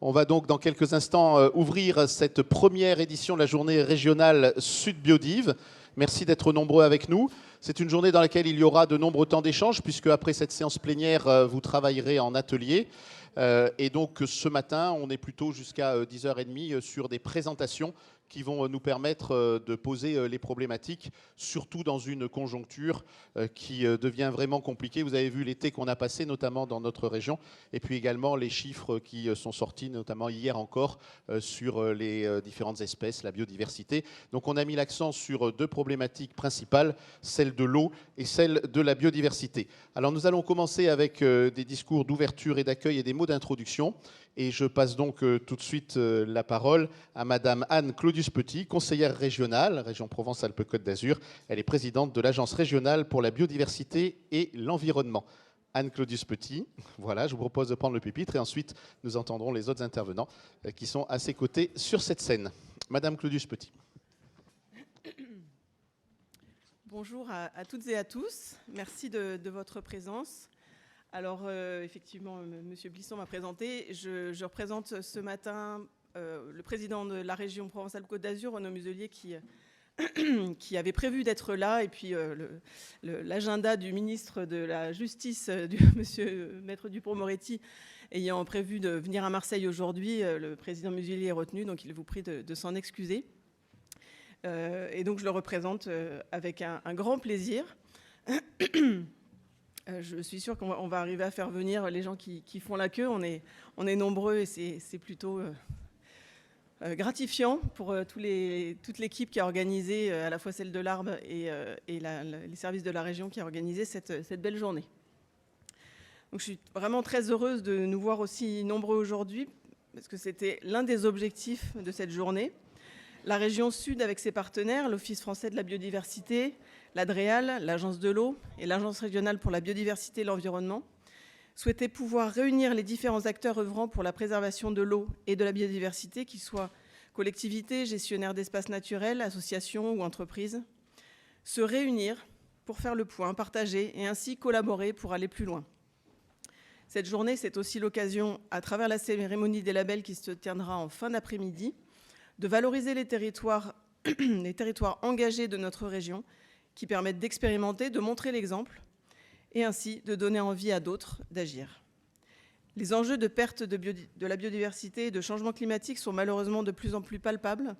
On va donc dans quelques instants ouvrir cette première édition de la journée régionale Sud Biodive. Merci d'être nombreux avec nous. C'est une journée dans laquelle il y aura de nombreux temps d'échange, puisque après cette séance plénière, vous travaillerez en atelier. Et donc ce matin, on est plutôt jusqu'à 10h30 sur des présentations qui vont nous permettre de poser les problématiques, surtout dans une conjoncture qui devient vraiment compliquée. Vous avez vu l'été qu'on a passé, notamment dans notre région, et puis également les chiffres qui sont sortis, notamment hier encore, sur les différentes espèces, la biodiversité. Donc on a mis l'accent sur deux problématiques principales, celle de l'eau et celle de la biodiversité. Alors nous allons commencer avec des discours d'ouverture et d'accueil et des mots d'introduction. Et je passe donc tout de suite la parole à Madame Anne Claudius-Petit, conseillère régionale, région Provence-Alpes-Côte d'Azur. Elle est présidente de l'Agence régionale pour la biodiversité et l'environnement. Anne Claudius-Petit, voilà, je vous propose de prendre le pupitre et ensuite nous entendrons les autres intervenants qui sont à ses côtés sur cette scène. Madame Claudius-Petit. Bonjour à toutes et à tous. Merci de votre présence. Alors, effectivement, M. Blisson m'a présenté. Je représente ce matin le président de la région Provence-Alpes-Côte d'Azur, Renaud Muselier, qui avait prévu d'être là. Et puis, l'agenda du ministre de la Justice, M. Maître Dupond-Moretti, ayant prévu de venir à Marseille aujourd'hui, le président Muselier est retenu, donc il vous prie de s'en excuser. Et donc, je le représente avec un grand plaisir. Je suis sûre qu'on va arriver à faire venir les gens qui font la queue. On est nombreux et c'est plutôt gratifiant pour toute l'équipe qui a organisé, à la fois celle de l'Arbre et les services de la région qui a organisé cette belle journée. Donc, je suis vraiment très heureuse de nous voir aussi nombreux aujourd'hui parce que c'était l'un des objectifs de cette journée. La région Sud, avec ses partenaires, l'Office français de la biodiversité, l'ADREAL, l'Agence de l'eau et l'Agence régionale pour la biodiversité et l'environnement, souhaitait pouvoir réunir les différents acteurs œuvrant pour la préservation de l'eau et de la biodiversité, qu'ils soient collectivités, gestionnaires d'espaces naturels, associations ou entreprises, se réunir pour faire le point, partager et ainsi collaborer pour aller plus loin. Cette journée, c'est aussi l'occasion, à travers la cérémonie des labels qui se tiendra en fin d'après-midi, de valoriser les territoires engagés de notre région qui permettent d'expérimenter, de montrer l'exemple et ainsi de donner envie à d'autres d'agir. Les enjeux de perte de la biodiversité et de changement climatique sont malheureusement de plus en plus palpables,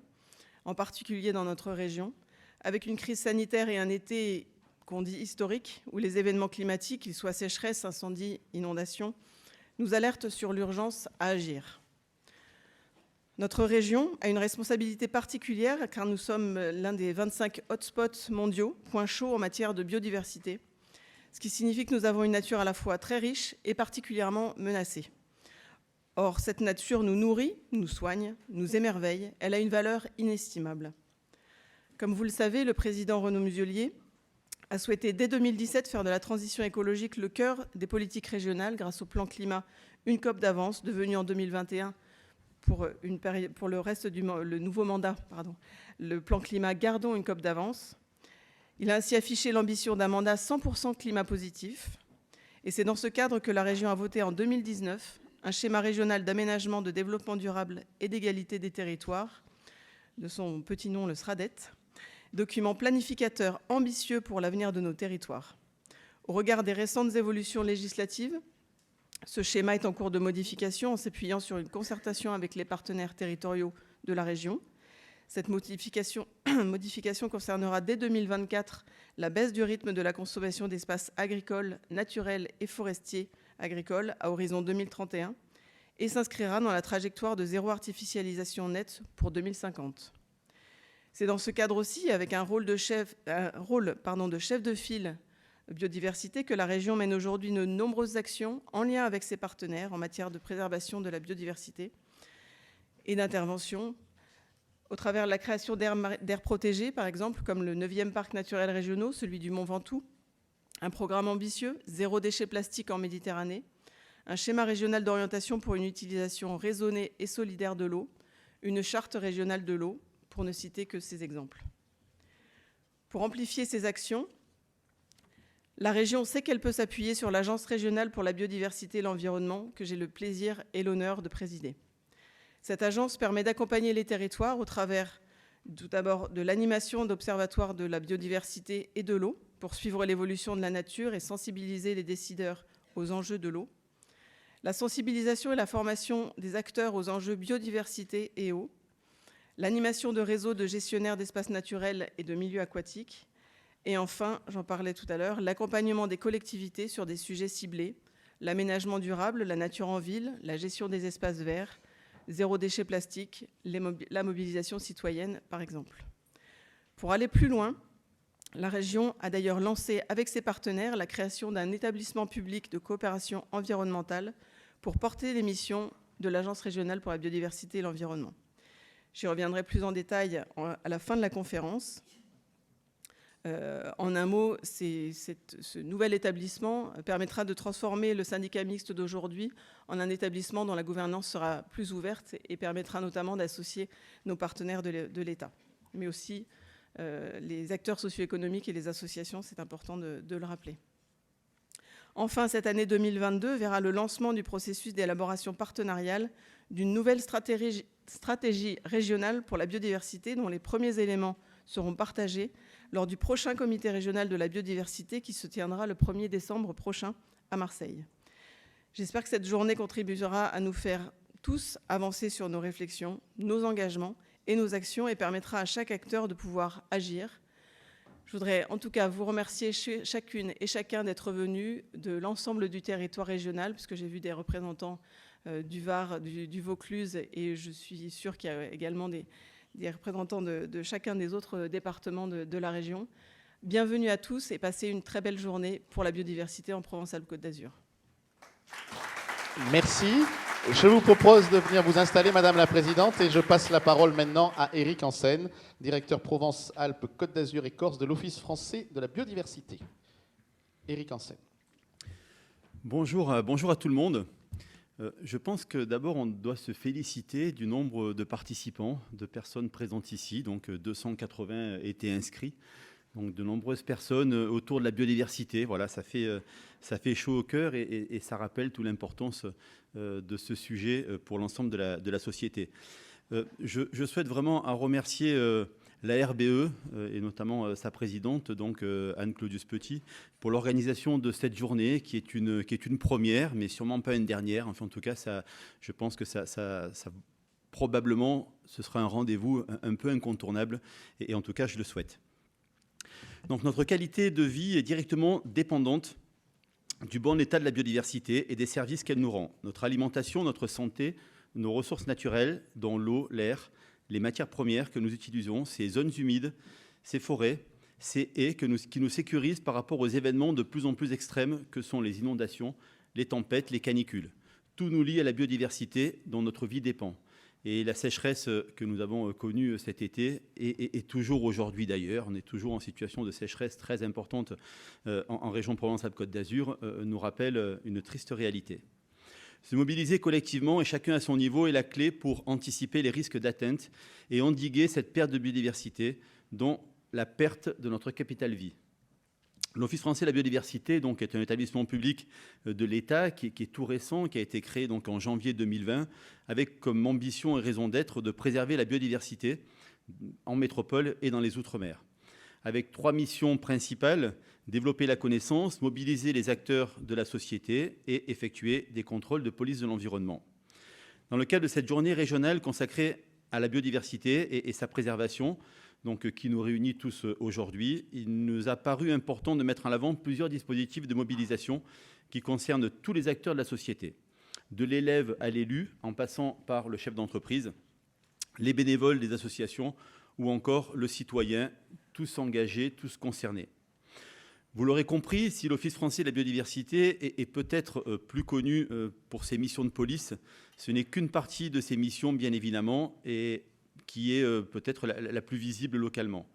en particulier dans notre région, avec une crise sanitaire et un été qu'on dit historique, où les événements climatiques, qu'ils soient sécheresse, incendies, inondations, nous alertent sur l'urgence à agir. Notre région a une responsabilité particulière car nous sommes l'un des 25 hotspots mondiaux, points chauds en matière de biodiversité, ce qui signifie que nous avons une nature à la fois très riche et particulièrement menacée. Or, cette nature nous nourrit, nous soigne, nous émerveille, elle a une valeur inestimable. Comme vous le savez, le président Renaud Muselier a souhaité dès 2017 faire de la transition écologique le cœur des politiques régionales grâce au plan climat Une COP d'avance, devenu en 2021 pour le reste le nouveau mandat, le plan climat Gardons une COP d'avance. Il a ainsi affiché l'ambition d'un mandat 100% climat positif. Et c'est dans ce cadre que la région a voté en 2019 un schéma régional d'aménagement, de développement durable et d'égalité des territoires, de son petit nom le SRADET, document planificateur ambitieux pour l'avenir de nos territoires. Au regard des récentes évolutions législatives, ce schéma est en cours de modification en s'appuyant sur une concertation avec les partenaires territoriaux de la région. Cette modification concernera dès 2024 la baisse du rythme de la consommation d'espaces agricoles, naturels et forestiers agricoles à horizon 2031 et s'inscrira dans la trajectoire de zéro artificialisation nette pour 2050. C'est dans ce cadre aussi, avec un rôle de chef de file biodiversité, que la région mène aujourd'hui de nombreuses actions en lien avec ses partenaires en matière de préservation de la biodiversité et d'intervention au travers de la création d'aires protégées, par exemple, comme le 9e parc naturel régional, celui du Mont Ventoux, un programme ambitieux, zéro déchet plastique en Méditerranée, un schéma régional d'orientation pour une utilisation raisonnée et solidaire de l'eau, une charte régionale de l'eau, pour ne citer que ces exemples. Pour amplifier ces actions, la région sait qu'elle peut s'appuyer sur l'Agence régionale pour la biodiversité et l'environnement, que j'ai le plaisir et l'honneur de présider. Cette agence permet d'accompagner les territoires au travers tout d'abord de l'animation d'observatoires de la biodiversité et de l'eau pour suivre l'évolution de la nature et sensibiliser les décideurs aux enjeux de l'eau. La sensibilisation et la formation des acteurs aux enjeux biodiversité et eau. L'animation de réseaux de gestionnaires d'espaces naturels et de milieux aquatiques. Et enfin, j'en parlais tout à l'heure, l'accompagnement des collectivités sur des sujets ciblés, l'aménagement durable, la nature en ville, la gestion des espaces verts, zéro déchet plastique, la mobilisation citoyenne, par exemple. Pour aller plus loin, la région a d'ailleurs lancé avec ses partenaires la création d'un établissement public de coopération environnementale pour porter les missions de l'Agence régionale pour la biodiversité et l'environnement. J'y reviendrai plus en détail à la fin de la conférence. En un mot, ce nouvel établissement permettra de transformer le syndicat mixte d'aujourd'hui en un établissement dont la gouvernance sera plus ouverte et permettra notamment d'associer nos partenaires de l'État, mais aussi les acteurs socio-économiques et les associations, c'est important de le rappeler. Enfin, cette année 2022 verra le lancement du processus d'élaboration partenariale d'une nouvelle stratégie régionale pour la biodiversité dont les premiers éléments seront partagés lors du prochain comité régional de la biodiversité qui se tiendra le 1er décembre prochain à Marseille. J'espère que cette journée contribuera à nous faire tous avancer sur nos réflexions, nos engagements et nos actions et permettra à chaque acteur de pouvoir agir. Je voudrais en tout cas vous remercier chacune et chacun d'être venus de l'ensemble du territoire régional, puisque j'ai vu des représentants du Var, du Vaucluse, et je suis sûre qu'il y a également des représentants de chacun des autres départements de la région. Bienvenue à tous et passez une très belle journée pour la biodiversité en Provence-Alpes-Côte d'Azur. Merci. Je vous propose de venir vous installer, Madame la Présidente, et je passe la parole maintenant à Éric Ansen, directeur Provence-Alpes-Côte d'Azur et Corse de l'Office français de la biodiversité. Éric Ansen. Bonjour à tout le monde. Je pense que d'abord, on doit se féliciter du nombre de participants, de personnes présentes ici. Donc 280 étaient inscrits. Donc de nombreuses personnes autour de la biodiversité. Voilà, ça fait chaud au cœur et ça rappelle toute l'importance de ce sujet pour l'ensemble de la société. Je souhaite vraiment remercier la RBE et notamment sa présidente, donc Anne-Claudius Petit, pour l'organisation de cette journée qui est une première, mais sûrement pas une dernière. Enfin, en tout cas, je pense que ça probablement, ce sera un rendez-vous un peu incontournable et en tout cas, je le souhaite. Donc, notre qualité de vie est directement dépendante du bon état de la biodiversité et des services qu'elle nous rend. Notre alimentation, notre santé, nos ressources naturelles, dont l'eau, l'air, les matières premières que nous utilisons, ces zones humides, ces forêts, ces haies qui nous sécurisent par rapport aux événements de plus en plus extrêmes que sont les inondations, les tempêtes, les canicules. Tout nous lie à la biodiversité dont notre vie dépend. Et la sécheresse que nous avons connue cet été est toujours aujourd'hui d'ailleurs, on est toujours en situation de sécheresse très importante en région Provence-Alpes-Côte d'Azur, nous rappelle une triste réalité. Se mobiliser collectivement et chacun à son niveau est la clé pour anticiper les risques d'atteinte et endiguer cette perte de biodiversité, dont la perte de notre capital vie. L'Office français de la biodiversité donc, est un établissement public de l'État qui est tout récent, qui a été créé donc, en janvier 2020, avec comme ambition et raison d'être de préserver la biodiversité en métropole et dans les Outre-mer. Avec 3 missions principales: développer la connaissance, mobiliser les acteurs de la société et effectuer des contrôles de police de l'environnement. Dans le cadre de cette journée régionale consacrée à la biodiversité et sa préservation, donc, qui nous réunit tous aujourd'hui, il nous a paru important de mettre en avant plusieurs dispositifs de mobilisation qui concernent tous les acteurs de la société, de l'élève à l'élu, en passant par le chef d'entreprise, les bénévoles des associations ou encore le citoyen, tous engagés, tous concernés. Vous l'aurez compris, si l'Office français de la biodiversité est peut-être plus connu pour ses missions de police, ce n'est qu'une partie de ses missions, bien évidemment, et qui est peut-être la plus visible localement.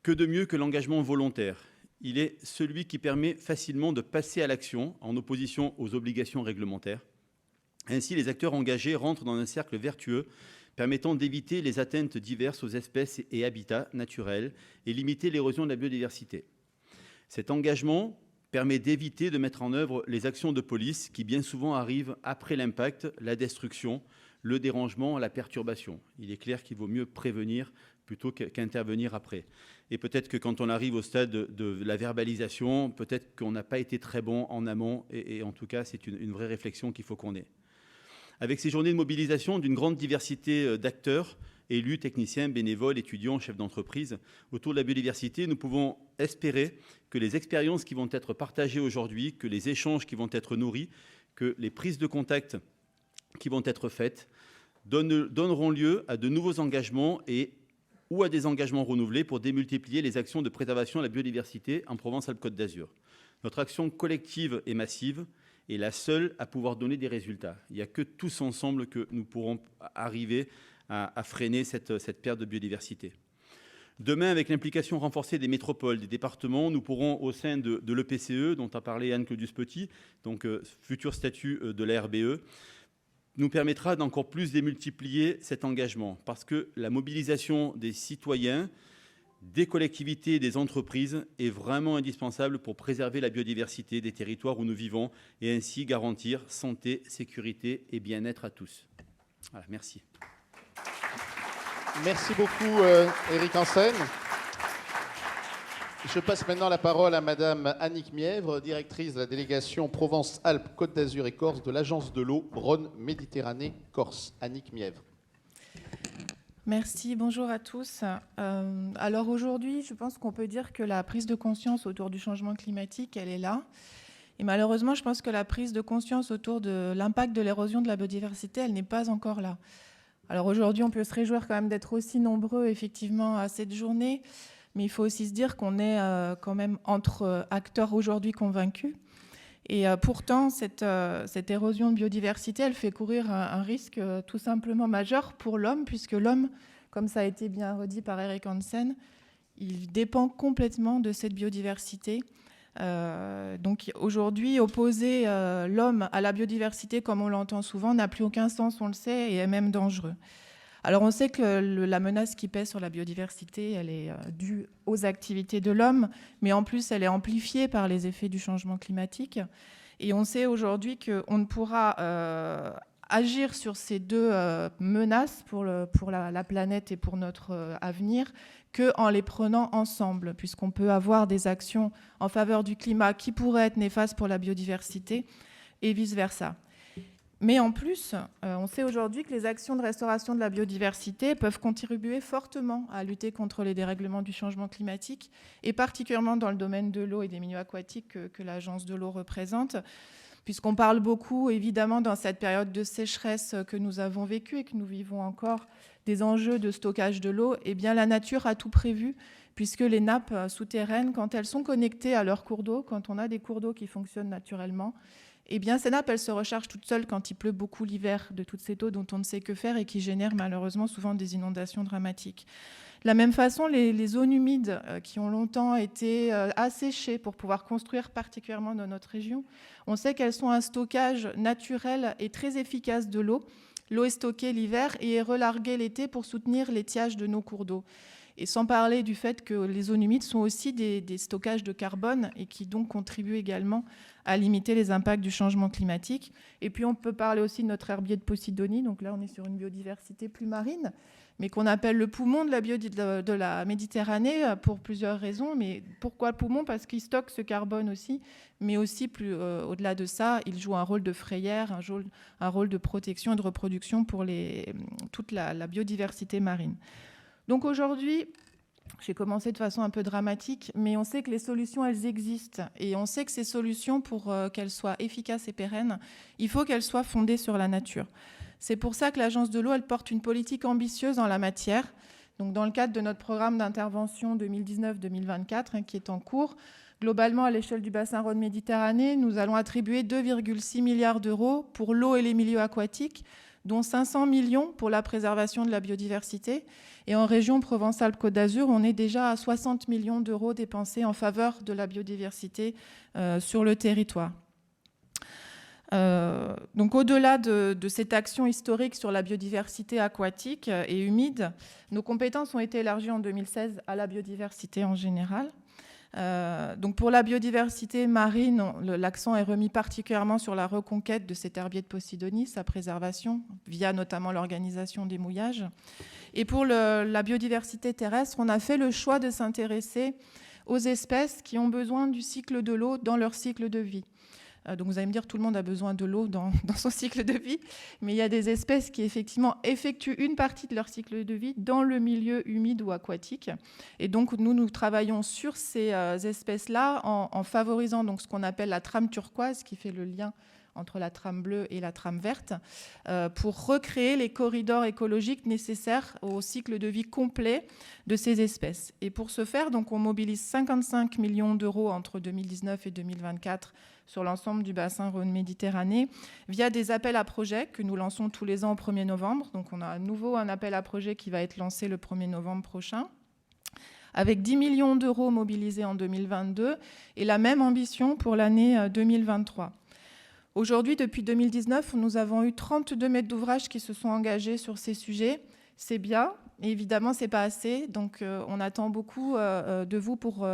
Que de mieux que l'engagement volontaire? Il est celui qui permet facilement de passer à l'action en opposition aux obligations réglementaires. Ainsi, les acteurs engagés rentrent dans un cercle vertueux permettant d'éviter les atteintes diverses aux espèces et habitats naturels et limiter l'érosion de la biodiversité. Cet engagement permet d'éviter de mettre en œuvre les actions de police qui bien souvent arrivent après l'impact, la destruction, le dérangement, la perturbation. Il est clair qu'il vaut mieux prévenir plutôt qu'intervenir après. Et peut-être que quand on arrive au stade de la verbalisation, peut-être qu'on n'a pas été très bon en amont, et en tout cas, c'est une vraie réflexion qu'il faut qu'on ait. Avec ces journées de mobilisation d'une grande diversité d'acteurs, élus, techniciens, bénévoles, étudiants, chefs d'entreprise, autour de la biodiversité, nous pouvons espérer que les expériences qui vont être partagées aujourd'hui, que les échanges qui vont être nourris, que les prises de contact qui vont être faites donneront lieu à de nouveaux engagements ou à des engagements renouvelés pour démultiplier les actions de préservation de la biodiversité en Provence-Alpes-Côte d'Azur. Notre action collective et massive est la seule à pouvoir donner des résultats. Il n'y a que tous ensemble que nous pourrons arriver à freiner cette perte de biodiversité. Demain, avec l'implication renforcée des métropoles, des départements, nous pourrons, au sein de l'EPCE, dont a parlé Anne-Claudius-Petit, donc futur statut de la RBE, nous permettra d'encore plus démultiplier cet engagement, parce que la mobilisation des citoyens, des collectivités et des entreprises est vraiment indispensable pour préserver la biodiversité des territoires où nous vivons et ainsi garantir santé, sécurité et bien-être à tous. Voilà, merci. Merci beaucoup, Éric Hansen. Je passe maintenant la parole à Madame Annick Mièvre, directrice de la délégation Provence-Alpes-Côte d'Azur et Corse de l'Agence de l'eau Rhône-Méditerranée-Corse. Annick Mièvre. Merci, bonjour à tous. Alors aujourd'hui, je pense qu'on peut dire que la prise de conscience autour du changement climatique, elle est là. Et malheureusement, je pense que la prise de conscience autour de l'impact de l'érosion de la biodiversité, elle n'est pas encore là. Alors aujourd'hui, on peut se réjouir quand même d'être aussi nombreux effectivement à cette journée, mais il faut aussi se dire qu'on est quand même entre acteurs aujourd'hui convaincus. Et pourtant, cette érosion de biodiversité, elle fait courir un risque tout simplement majeur pour l'homme, puisque l'homme, comme ça a été bien redit par Éric Hansen, il dépend complètement de cette biodiversité. Donc aujourd'hui, opposer l'homme à la biodiversité, comme on l'entend souvent, n'a plus aucun sens, on le sait, et est même dangereux. Alors on sait que la menace qui pèse sur la biodiversité, elle est due aux activités de l'homme, mais en plus elle est amplifiée par les effets du changement climatique. Et on sait aujourd'hui qu'on ne pourra agir sur ces deux menaces pour la planète et pour notre avenir qu'en les prenant ensemble, puisqu'on peut avoir des actions en faveur du climat qui pourraient être néfastes pour la biodiversité et vice-versa. Mais en plus, on sait aujourd'hui que les actions de restauration de la biodiversité peuvent contribuer fortement à lutter contre les dérèglements du changement climatique, et particulièrement dans le domaine de l'eau et des milieux aquatiques que l'Agence de l'eau représente, puisqu'on parle beaucoup, évidemment, dans cette période de sécheresse que nous avons vécue et que nous vivons encore, des enjeux de stockage de l'eau. Eh bien, la nature a tout prévu, puisque les nappes souterraines, quand elles sont connectées à leurs cours d'eau, quand on a des cours d'eau qui fonctionnent naturellement, eh bien, ces nappes, elles se rechargent toutes seules quand il pleut beaucoup l'hiver, de toute cette eau dont on ne sait que faire et qui génèrent malheureusement souvent des inondations dramatiques. De la même façon, les zones humides qui ont longtemps été asséchées pour pouvoir construire, particulièrement dans notre région, on sait qu'elles sont un stockage naturel et très efficace de l'eau. L'eau est stockée l'hiver et est relarguée l'été pour soutenir l'étiage de nos cours d'eau. Et sans parler du fait que les zones humides sont aussi des stockages de carbone et qui donc contribuent également à limiter les impacts du changement climatique. Et puis on peut parler aussi de notre herbier de Posidonie, donc là on est sur une biodiversité plus marine, mais qu'on appelle le poumon de la Méditerranée pour plusieurs raisons. Mais pourquoi le poumon ? Parce qu'il stocke ce carbone aussi, mais aussi au-delà de ça, il joue un rôle de frayère, un rôle de protection et de reproduction pour toute la biodiversité marine. Donc aujourd'hui, j'ai commencé de façon un peu dramatique, mais on sait que les solutions, elles existent. Et on sait que ces solutions, pour qu'elles soient efficaces et pérennes, il faut qu'elles soient fondées sur la nature. C'est pour ça que l'Agence de l'eau, elle porte une politique ambitieuse en la matière. Donc dans le cadre de notre programme d'intervention 2019-2024, qui est en cours, globalement, à l'échelle du bassin Rhône-Méditerranée, nous allons attribuer 2,6 milliards d'euros pour l'eau et les milieux aquatiques, dont 500 millions pour la préservation de la biodiversité. Et en région Provence-Alpes-Côte d'Azur, on est déjà à 60 millions d'euros dépensés en faveur de la biodiversité sur le territoire. Donc au-delà de cette action historique sur la biodiversité aquatique et humide, nos compétences ont été élargies en 2016 à la biodiversité en général. Donc pour la biodiversité marine, l'accent est remis particulièrement sur la reconquête de cet herbier de Posidonie, sa préservation, via notamment l'organisation des mouillages. Et pour la biodiversité terrestre, on a fait le choix de s'intéresser aux espèces qui ont besoin du cycle de l'eau dans leur cycle de vie. Donc vous allez me dire, tout le monde a besoin de l'eau dans son cycle de vie, mais il y a des espèces qui effectivement effectuent une partie de leur cycle de vie dans le milieu humide ou aquatique. Et donc nous travaillons sur ces espèces-là en favorisant donc ce qu'on appelle la trame turquoise, qui fait le lien entre la trame bleue et la trame verte, pour recréer les corridors écologiques nécessaires au cycle de vie complet de ces espèces. Et pour ce faire, donc, on mobilise 55 millions d'euros entre 2019 et 2024 sur l'ensemble du bassin Rhône-Méditerranée, via des appels à projets que nous lançons tous les ans au 1er novembre. Donc on a à nouveau un appel à projet qui va être lancé le 1er novembre prochain, avec 10 millions d'euros mobilisés en 2022 et la même ambition pour l'année 2023. Aujourd'hui, depuis 2019, nous avons eu 32 maîtres d'ouvrage qui se sont engagés sur ces sujets. C'est bien, et évidemment, ce n'est pas assez. Donc, on attend beaucoup de vous pour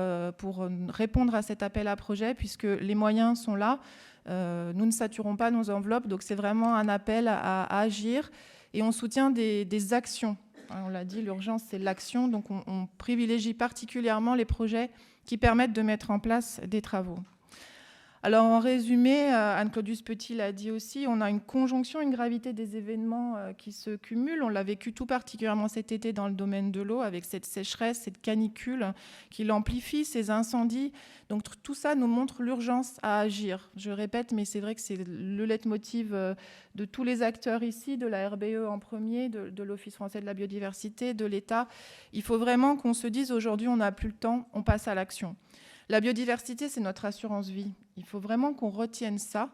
répondre à cet appel à projet, puisque les moyens sont là. Nous ne saturons pas nos enveloppes, donc c'est vraiment un appel à agir. Et on soutient des actions. On l'a dit, l'urgence, c'est l'action. Donc, on privilégie particulièrement les projets qui permettent de mettre en place des travaux. Alors en résumé, Anne-Claudius Petit l'a dit aussi, on a une conjonction, une gravité des événements qui se cumulent. On l'a vécu tout particulièrement cet été dans le domaine de l'eau, avec cette sécheresse, cette canicule qui l'amplifie, ces incendies. Donc tout ça nous montre l'urgence à agir. Je répète, mais c'est vrai que c'est le leitmotiv de tous les acteurs ici, de la RBE en premier, de l'Office français de la biodiversité, de l'État. Il faut vraiment qu'on se dise aujourd'hui, on n'a plus le temps, on passe à l'action. La biodiversité, c'est notre assurance-vie. Il faut vraiment qu'on retienne ça.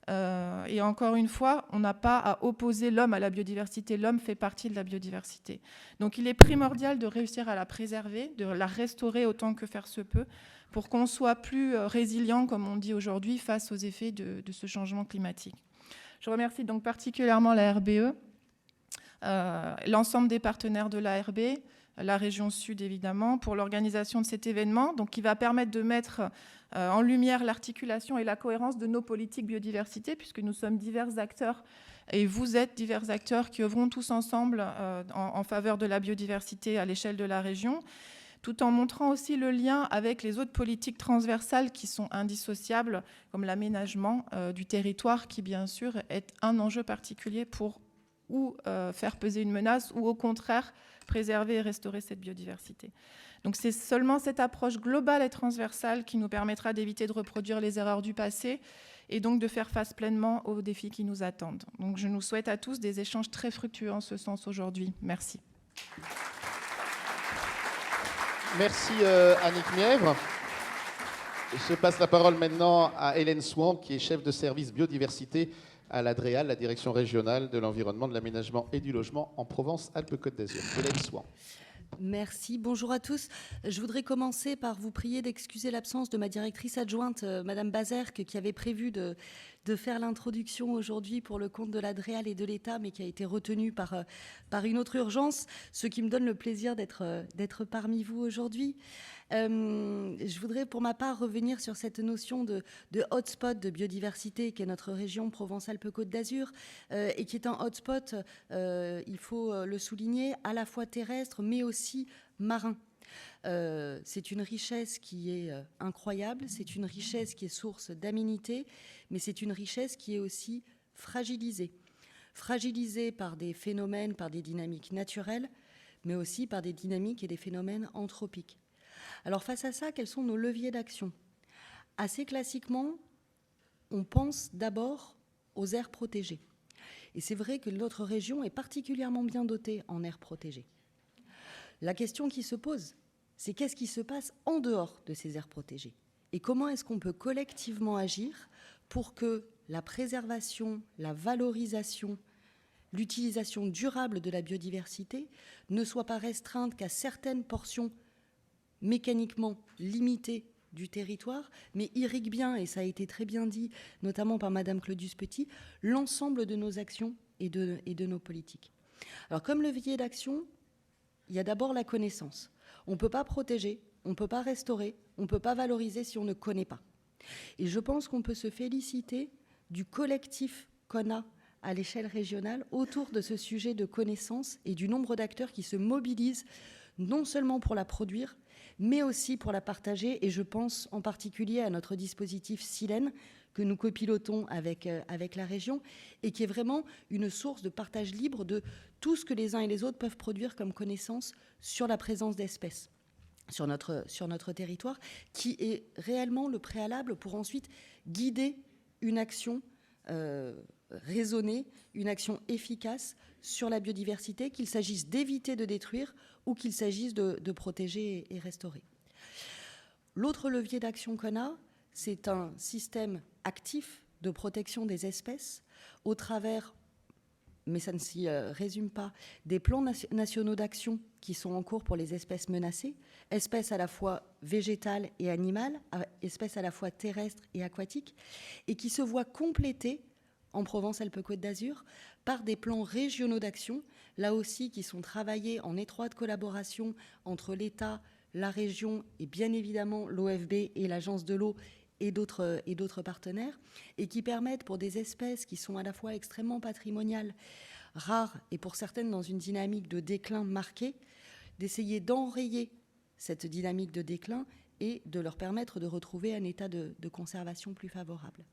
Et encore une fois, on n'a pas à opposer l'homme à la biodiversité. L'homme fait partie de la biodiversité. Donc il est primordial de réussir à la préserver, de la restaurer autant que faire se peut, pour qu'on soit plus résilient, comme on dit aujourd'hui, face aux effets de ce changement climatique. Je remercie donc particulièrement la RBE, l'ensemble des partenaires de la RBE, la région Sud évidemment, pour l'organisation de cet événement, donc qui va permettre de mettre en lumière l'articulation et la cohérence de nos politiques biodiversité, puisque nous sommes divers acteurs, et vous êtes divers acteurs qui œuvront tous ensemble en faveur de la biodiversité à l'échelle de la région, tout en montrant aussi le lien avec les autres politiques transversales qui sont indissociables, comme l'aménagement du territoire, qui bien sûr est un enjeu particulier pour ou faire peser une menace, ou au contraire préserver et restaurer cette biodiversité. Donc c'est seulement cette approche globale et transversale qui nous permettra d'éviter de reproduire les erreurs du passé et donc de faire face pleinement aux défis qui nous attendent. Donc je nous souhaite à tous des échanges très fructueux en ce sens aujourd'hui. Merci. Merci Annick Mièvre. Je passe la parole maintenant à Hélène Souan, qui est chef de service biodiversité à la DREAL, la Direction régionale de l'environnement, de l'aménagement et du logement en Provence-Alpes-Côte d'Azur. Hélène Souan. Merci, bonjour à tous. Je voudrais commencer par vous prier d'excuser l'absence de ma directrice adjointe, Madame Bazerque, qui avait prévu de faire l'introduction aujourd'hui pour le compte de la DREAL et de l'État, mais qui a été retenue par une autre urgence, ce qui me donne le plaisir d'être parmi vous aujourd'hui. Je voudrais pour ma part revenir sur cette notion de hotspot de biodiversité qu'est notre région Provence-Alpes-Côte d'Azur et qui est un hotspot, il faut le souligner, à la fois terrestre mais aussi marin. C'est une richesse qui est incroyable, c'est une richesse qui est source d'aménité, mais c'est une richesse qui est aussi fragilisée. Fragilisée par des phénomènes, par des dynamiques naturelles, mais aussi par des dynamiques et des phénomènes anthropiques. Alors face à ça, quels sont nos leviers d'action ? Assez classiquement, on pense d'abord aux aires protégées. Et c'est vrai que notre région est particulièrement bien dotée en aires protégées. La question qui se pose, c'est qu'est-ce qui se passe en dehors de ces aires protégées ? Et comment est-ce qu'on peut collectivement agir pour que la préservation, la valorisation, l'utilisation durable de la biodiversité ne soit pas restreinte qu'à certaines portions mécaniquement limitées du territoire, mais irrigue bien, et ça a été très bien dit, notamment par Madame Claudius Petit, l'ensemble de nos actions et de nos politiques. Alors comme levier d'action, il y a d'abord la connaissance. On ne peut pas protéger on ne peut pas restaurer, on ne peut pas valoriser si on ne connaît pas. Et je pense qu'on peut se féliciter du collectif qu'on a à l'échelle régionale autour de ce sujet de connaissance et du nombre d'acteurs qui se mobilisent non seulement pour la produire, mais aussi pour la partager. Et je pense en particulier à notre dispositif Silène, que nous copilotons avec la région, et qui est vraiment une source de partage libre de tout ce que les uns et les autres peuvent produire comme connaissance sur la présence d'espèces sur notre territoire, qui est réellement le préalable pour ensuite guider une action raisonnée, une action efficace sur la biodiversité, qu'il s'agisse d'éviter de détruire ou qu'il s'agisse de protéger et restaurer. L'autre levier d'action qu'on a, c'est un système actif de protection des espèces au travers, mais ça ne s'y résume pas, des plans nationaux d'action qui sont en cours pour les espèces menacées, espèces à la fois végétales et animales, espèces à la fois terrestres et aquatiques, et qui se voient complétés en Provence-Alpes-Côte d'Azur par des plans régionaux d'action, là aussi qui sont travaillés en étroite collaboration entre l'État, la région et bien évidemment l'OFB et l'Agence de l'eau et d'autres partenaires, et qui permettent pour des espèces qui sont à la fois extrêmement patrimoniales, rares et pour certaines dans une dynamique de déclin marquée, d'essayer d'enrayer cette dynamique de déclin et de leur permettre de retrouver un état de conservation plus favorable.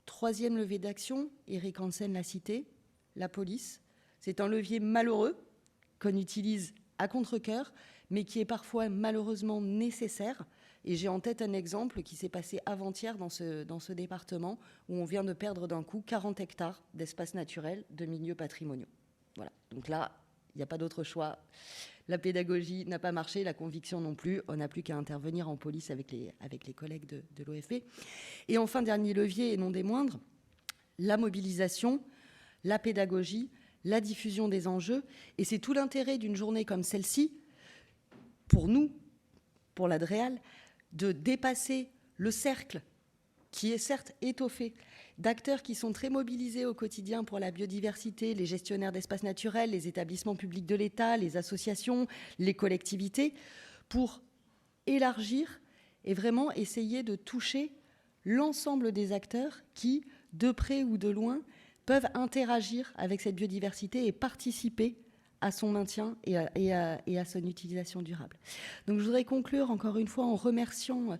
Troisième levier d'action, Eric Hansen l'a cité, la police. C'est un levier malheureux qu'on utilise à contre-cœur, mais qui est parfois malheureusement nécessaire. Et j'ai en tête un exemple qui s'est passé avant-hier dans ce département, où on vient de perdre d'un coup 40 hectares d'espaces naturels, de milieux patrimoniaux. Voilà. Donc là, il n'y a pas d'autre choix. La pédagogie n'a pas marché, la conviction non plus. On n'a plus qu'à intervenir en police avec les collègues de l'OFB. Et enfin, dernier levier, et non des moindres, la mobilisation, la pédagogie, la diffusion des enjeux. Et c'est tout l'intérêt d'une journée comme celle-ci, pour nous, pour la DREAL, de dépasser le cercle qui est certes étoffé d'acteurs qui sont très mobilisés au quotidien pour la biodiversité, les gestionnaires d'espaces naturels, les établissements publics de l'État, les associations, les collectivités, pour élargir et vraiment essayer de toucher l'ensemble des acteurs qui, de près ou de loin, peuvent interagir avec cette biodiversité et participer à son maintien et à son utilisation durable. Donc je voudrais conclure encore une fois en remerciant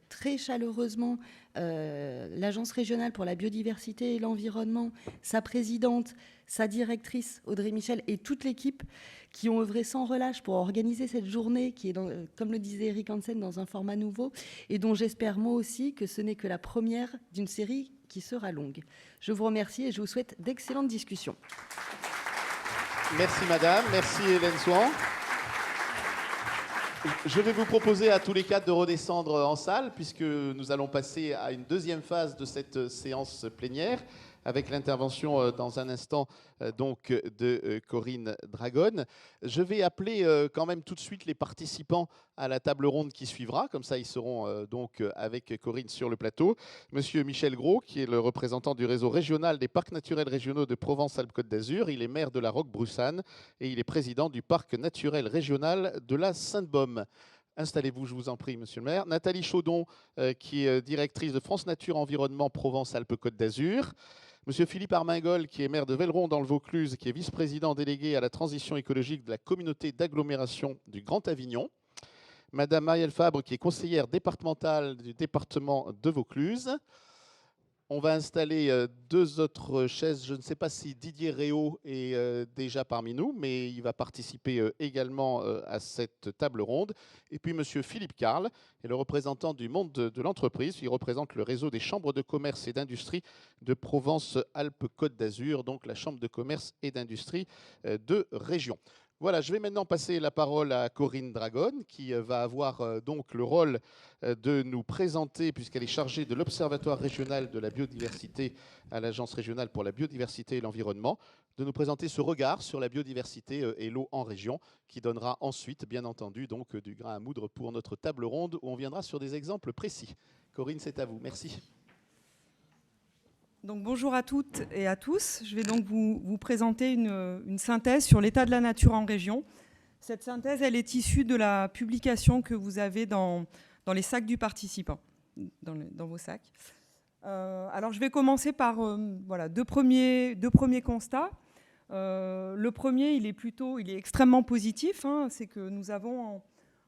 très chaleureusement l'Agence régionale pour la biodiversité et l'environnement, sa présidente, sa directrice Audrey Michel et toute l'équipe qui ont œuvré sans relâche pour organiser cette journée qui est, comme le disait Eric Hansen, dans un format nouveau et dont j'espère moi aussi que ce n'est que la première d'une série qui sera longue. Je vous remercie et je vous souhaite d'excellentes discussions. Merci madame, merci Hélène Souhan. Je vais vous proposer à tous les quatre de redescendre en salle puisque nous allons passer à une deuxième phase de cette séance plénière avec l'intervention dans un instant donc de Corinne Dragon. Je vais appeler quand même tout de suite les participants à la table ronde qui suivra, comme ça ils seront donc avec Corinne sur le plateau. Monsieur Michel Gros, qui est le représentant du réseau régional des parcs naturels régionaux de Provence-Alpes-Côte d'Azur. Il est maire de la Roque-Broussanne et il est président du parc naturel régional de la Sainte-Baume. Installez-vous, je vous en prie, monsieur le maire. Nathalie Chaudon, qui est directrice de France Nature Environnement Provence-Alpes-Côte d'Azur. Monsieur Philippe Armingol, qui est maire de Velleron dans le Vaucluse, qui est vice-président délégué à la transition écologique de la communauté d'agglomération du Grand Avignon. Madame Marielle Fabre, qui est conseillère départementale du département de Vaucluse. On va installer deux autres chaises. Je ne sais pas si Didier Réau est déjà parmi nous, mais il va participer également à cette table ronde. Et puis Monsieur Philippe Carle est le représentant du monde de l'entreprise. Il représente le réseau des chambres de commerce et d'industrie de Provence-Alpes-Côte d'Azur, donc la chambre de commerce et d'industrie de région. Voilà, je vais maintenant passer la parole à Corinne Dragon, qui va avoir donc le rôle de nous présenter, puisqu'elle est chargée de l'Observatoire régional de la biodiversité à l'Agence régionale pour la biodiversité et l'environnement, de nous présenter ce regard sur la biodiversité et l'eau en région, qui donnera ensuite, bien entendu, donc du grain à moudre pour notre table ronde, où on viendra sur des exemples précis. Corinne, c'est à vous. Merci. Donc, bonjour à toutes et à tous. Je vais donc vous présenter une synthèse sur l'état de la nature en région. Cette synthèse, elle est issue de la publication que vous avez dans les sacs du participant, dans vos sacs. Alors, je vais commencer par voilà, deux premiers constats. Le premier, il est extrêmement positif. Hein, c'est que nous avons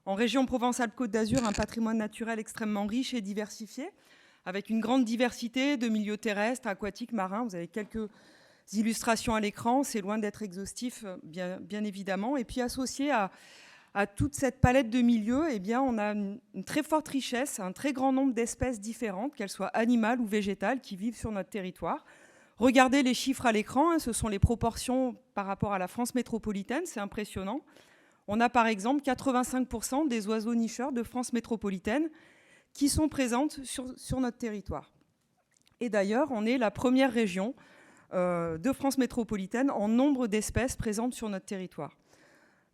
en région Provence-Alpes-Côte d'Azur un patrimoine naturel extrêmement riche et diversifié, avec une grande diversité de milieux terrestres, aquatiques, marins. Vous avez quelques illustrations à l'écran, c'est loin d'être exhaustif, bien évidemment. Et puis associé à toute cette palette de milieux, eh bien, on a une très forte richesse, un très grand nombre d'espèces différentes, qu'elles soient animales ou végétales, qui vivent sur notre territoire. Regardez les chiffres à l'écran, hein, ce sont les proportions par rapport à la France métropolitaine, c'est impressionnant. On a par exemple 85% des oiseaux nicheurs de France métropolitaine qui sont présentes sur notre territoire. Et d'ailleurs, on est la première région de France métropolitaine en nombre d'espèces présentes sur notre territoire.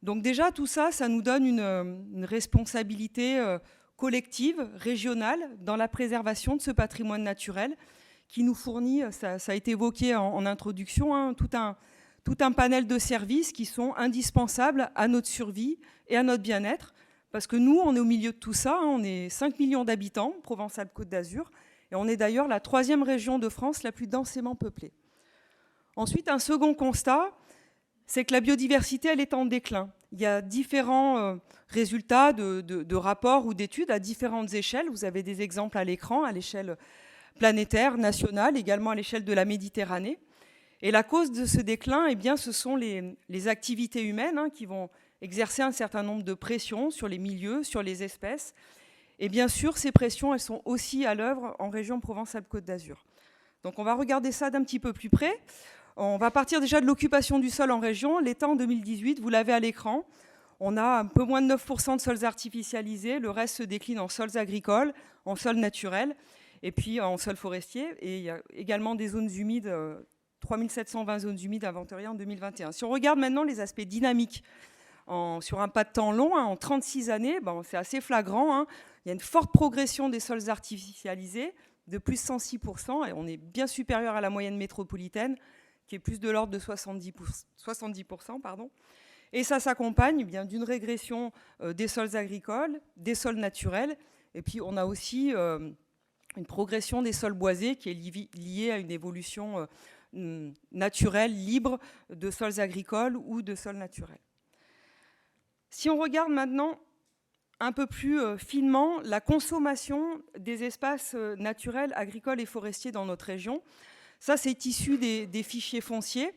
Donc déjà, tout ça, ça nous donne une responsabilité collective, régionale, dans la préservation de ce patrimoine naturel qui nous fournit, ça a été évoqué en introduction, hein, tout un panel de services qui sont indispensables à notre survie et à notre bien-être. Parce que nous, on est au milieu de tout ça, hein, on est 5 millions d'habitants, Provence-Alpes-Côte d'Azur, et on est d'ailleurs la 3e région de France la plus densément peuplée. Ensuite, un second constat, c'est que la biodiversité, elle est en déclin. Il y a différents résultats de rapports ou d'études à différentes échelles. Vous avez des exemples à l'écran, à l'échelle planétaire, nationale, également à l'échelle de la Méditerranée. Et la cause de ce déclin, eh bien, ce sont les activités humaines, hein, qui vont exercer un certain nombre de pressions sur les milieux, sur les espèces. Et bien sûr, ces pressions, elles sont aussi à l'œuvre en région Provence-Alpes-Côte d'Azur. Donc on va regarder ça d'un petit peu plus près. On va partir déjà de l'occupation du sol en région. L'État en 2018, vous l'avez à l'écran, on a un peu moins de 9% de sols artificialisés. Le reste se décline en sols agricoles, en sols naturels et puis en sols forestiers. Et il y a également des zones humides, 3720 zones humides inventoriées en 2021. Si on regarde maintenant les aspects dynamiques sur un pas de temps long, hein, en 36 années, c'est assez flagrant. Hein. Il y a une forte progression des sols artificialisés, de plus de 106%, et on est bien supérieur à la moyenne métropolitaine, qui est plus de l'ordre de 70%. Pardon. Et ça s'accompagne bien d'une régression des sols agricoles, des sols naturels, et puis on a aussi une progression des sols boisés qui est liée à une évolution naturelle, libre de sols agricoles ou de sols naturels. Si on regarde maintenant un peu plus finement la consommation des espaces naturels, agricoles et forestiers dans notre région, ça c'est issu des fichiers fonciers.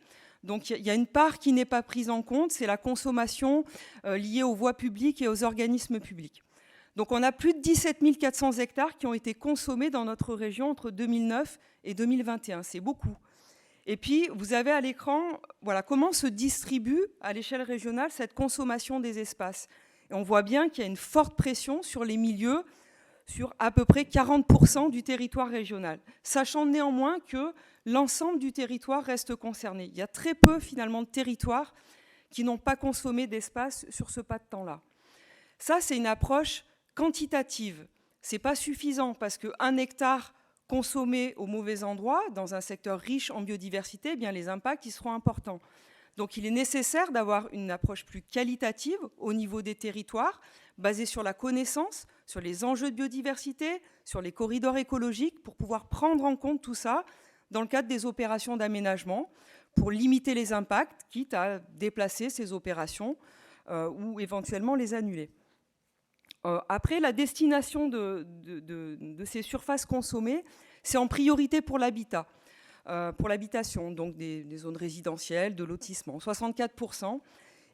Donc il y a une part qui n'est pas prise en compte, c'est la consommation liée aux voies publiques et aux organismes publics. Donc on a plus de 17 400 hectares qui ont été consommés dans notre région entre 2009 et 2021, c'est beaucoup. Et puis, vous avez à l'écran voilà, comment se distribue à l'échelle régionale cette consommation des espaces. Et on voit bien qu'il y a une forte pression sur les milieux, sur à peu près 40% du territoire régional, sachant néanmoins que l'ensemble du territoire reste concerné. Il y a très peu, finalement, de territoires qui n'ont pas consommé d'espace sur ce pas de temps-là. Ça, c'est une approche quantitative. Ce n'est pas suffisant parce qu'un hectare consommé au mauvais endroit, dans un secteur riche en biodiversité, eh bien les impacts y seront importants. Donc il est nécessaire d'avoir une approche plus qualitative au niveau des territoires, basée sur la connaissance, sur les enjeux de biodiversité, sur les corridors écologiques, pour pouvoir prendre en compte tout ça dans le cadre des opérations d'aménagement, pour limiter les impacts, quitte à déplacer ces opérations ou éventuellement les annuler. Après, la destination de ces surfaces consommées, c'est en priorité pour l'habitat, pour l'habitation, donc des zones résidentielles, de lotissement, 64%,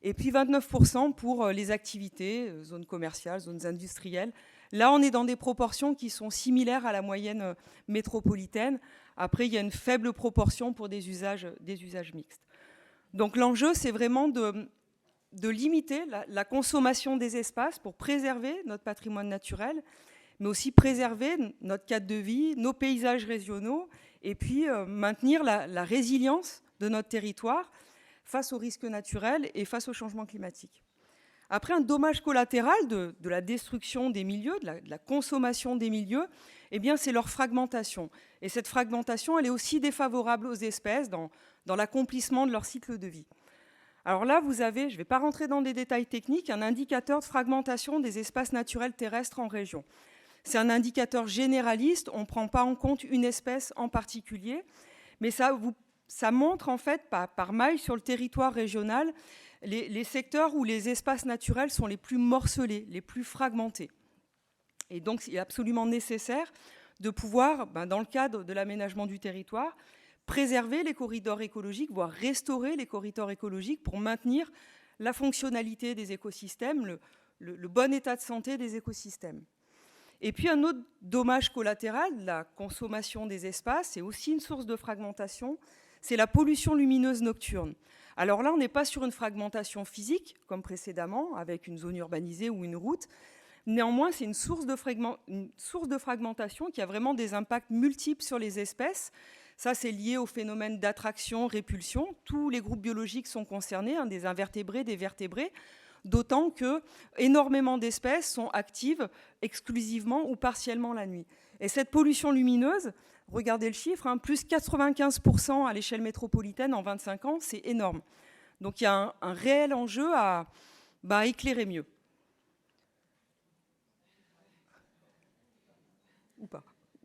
et puis 29% pour les activités, zones commerciales, zones industrielles. Là, on est dans des proportions qui sont similaires à la moyenne métropolitaine. Après, il y a une faible proportion pour des usages mixtes. Donc l'enjeu, c'est vraiment de limiter la consommation des espaces pour préserver notre patrimoine naturel, mais aussi préserver notre cadre de vie, nos paysages régionaux, et puis maintenir la résilience de notre territoire face aux risques naturels et face au changement climatique. Après, un dommage collatéral de la destruction des milieux, de la consommation des milieux, eh bien, c'est leur fragmentation. Et cette fragmentation, elle est aussi défavorable aux espèces dans l'accomplissement de leur cycle de vie. Alors là, vous avez, je ne vais pas rentrer dans des détails techniques, un indicateur de fragmentation des espaces naturels terrestres en région. C'est un indicateur généraliste, on ne prend pas en compte une espèce en particulier, mais ça montre en fait par maille sur le territoire régional les secteurs où les espaces naturels sont les plus morcelés, les plus fragmentés. Et donc, il est absolument nécessaire de pouvoir, dans le cadre de l'aménagement du territoire, préserver les corridors écologiques, voire restaurer les corridors écologiques pour maintenir la fonctionnalité des écosystèmes, le bon état de santé des écosystèmes. Et puis un autre dommage collatéral, la consommation des espaces, c'est aussi une source de fragmentation, c'est la pollution lumineuse nocturne. Alors là, on n'est pas sur une fragmentation physique, comme précédemment, avec une zone urbanisée ou une route. Néanmoins, c'est une source de fragmentation qui a vraiment des impacts multiples sur les espèces. Ça, c'est lié au phénomène d'attraction, répulsion. Tous les groupes biologiques sont concernés, des invertébrés, des vertébrés, d'autant que énormément d'espèces sont actives exclusivement ou partiellement la nuit. Et cette pollution lumineuse, regardez le chiffre, plus 95% à l'échelle métropolitaine en 25 ans, c'est énorme. Donc il y a un réel enjeu à éclairer mieux. Ou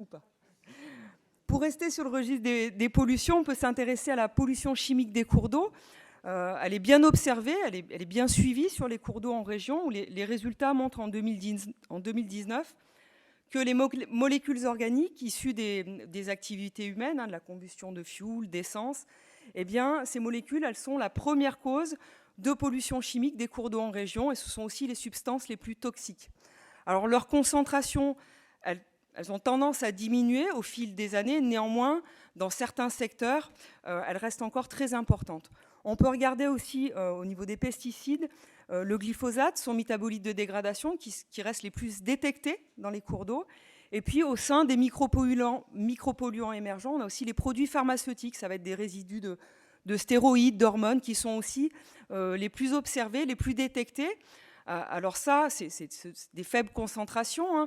pas. Pour rester sur le registre des pollutions, on peut s'intéresser à la pollution chimique des cours d'eau. Elle est bien observée, elle est bien suivie sur les cours d'eau en région, où les résultats montrent en 2019 que les molécules organiques issues des activités humaines, de la combustion de fioul, d'essence, eh bien, ces molécules, elles sont la première cause de pollution chimique des cours d'eau en région, et ce sont aussi les substances les plus toxiques. Alors, leur concentration, elles ont tendance à diminuer au fil des années. Néanmoins, dans certains secteurs, elles restent encore très importantes. On peut regarder aussi au niveau des pesticides, le glyphosate, son métabolite de dégradation qui reste les plus détectés dans les cours d'eau. Et puis au sein des micropolluants émergents, on a aussi les produits pharmaceutiques. Ça va être des résidus de stéroïdes, d'hormones qui sont aussi les plus observés, les plus détectés. Alors ça, c'est des faibles concentrations.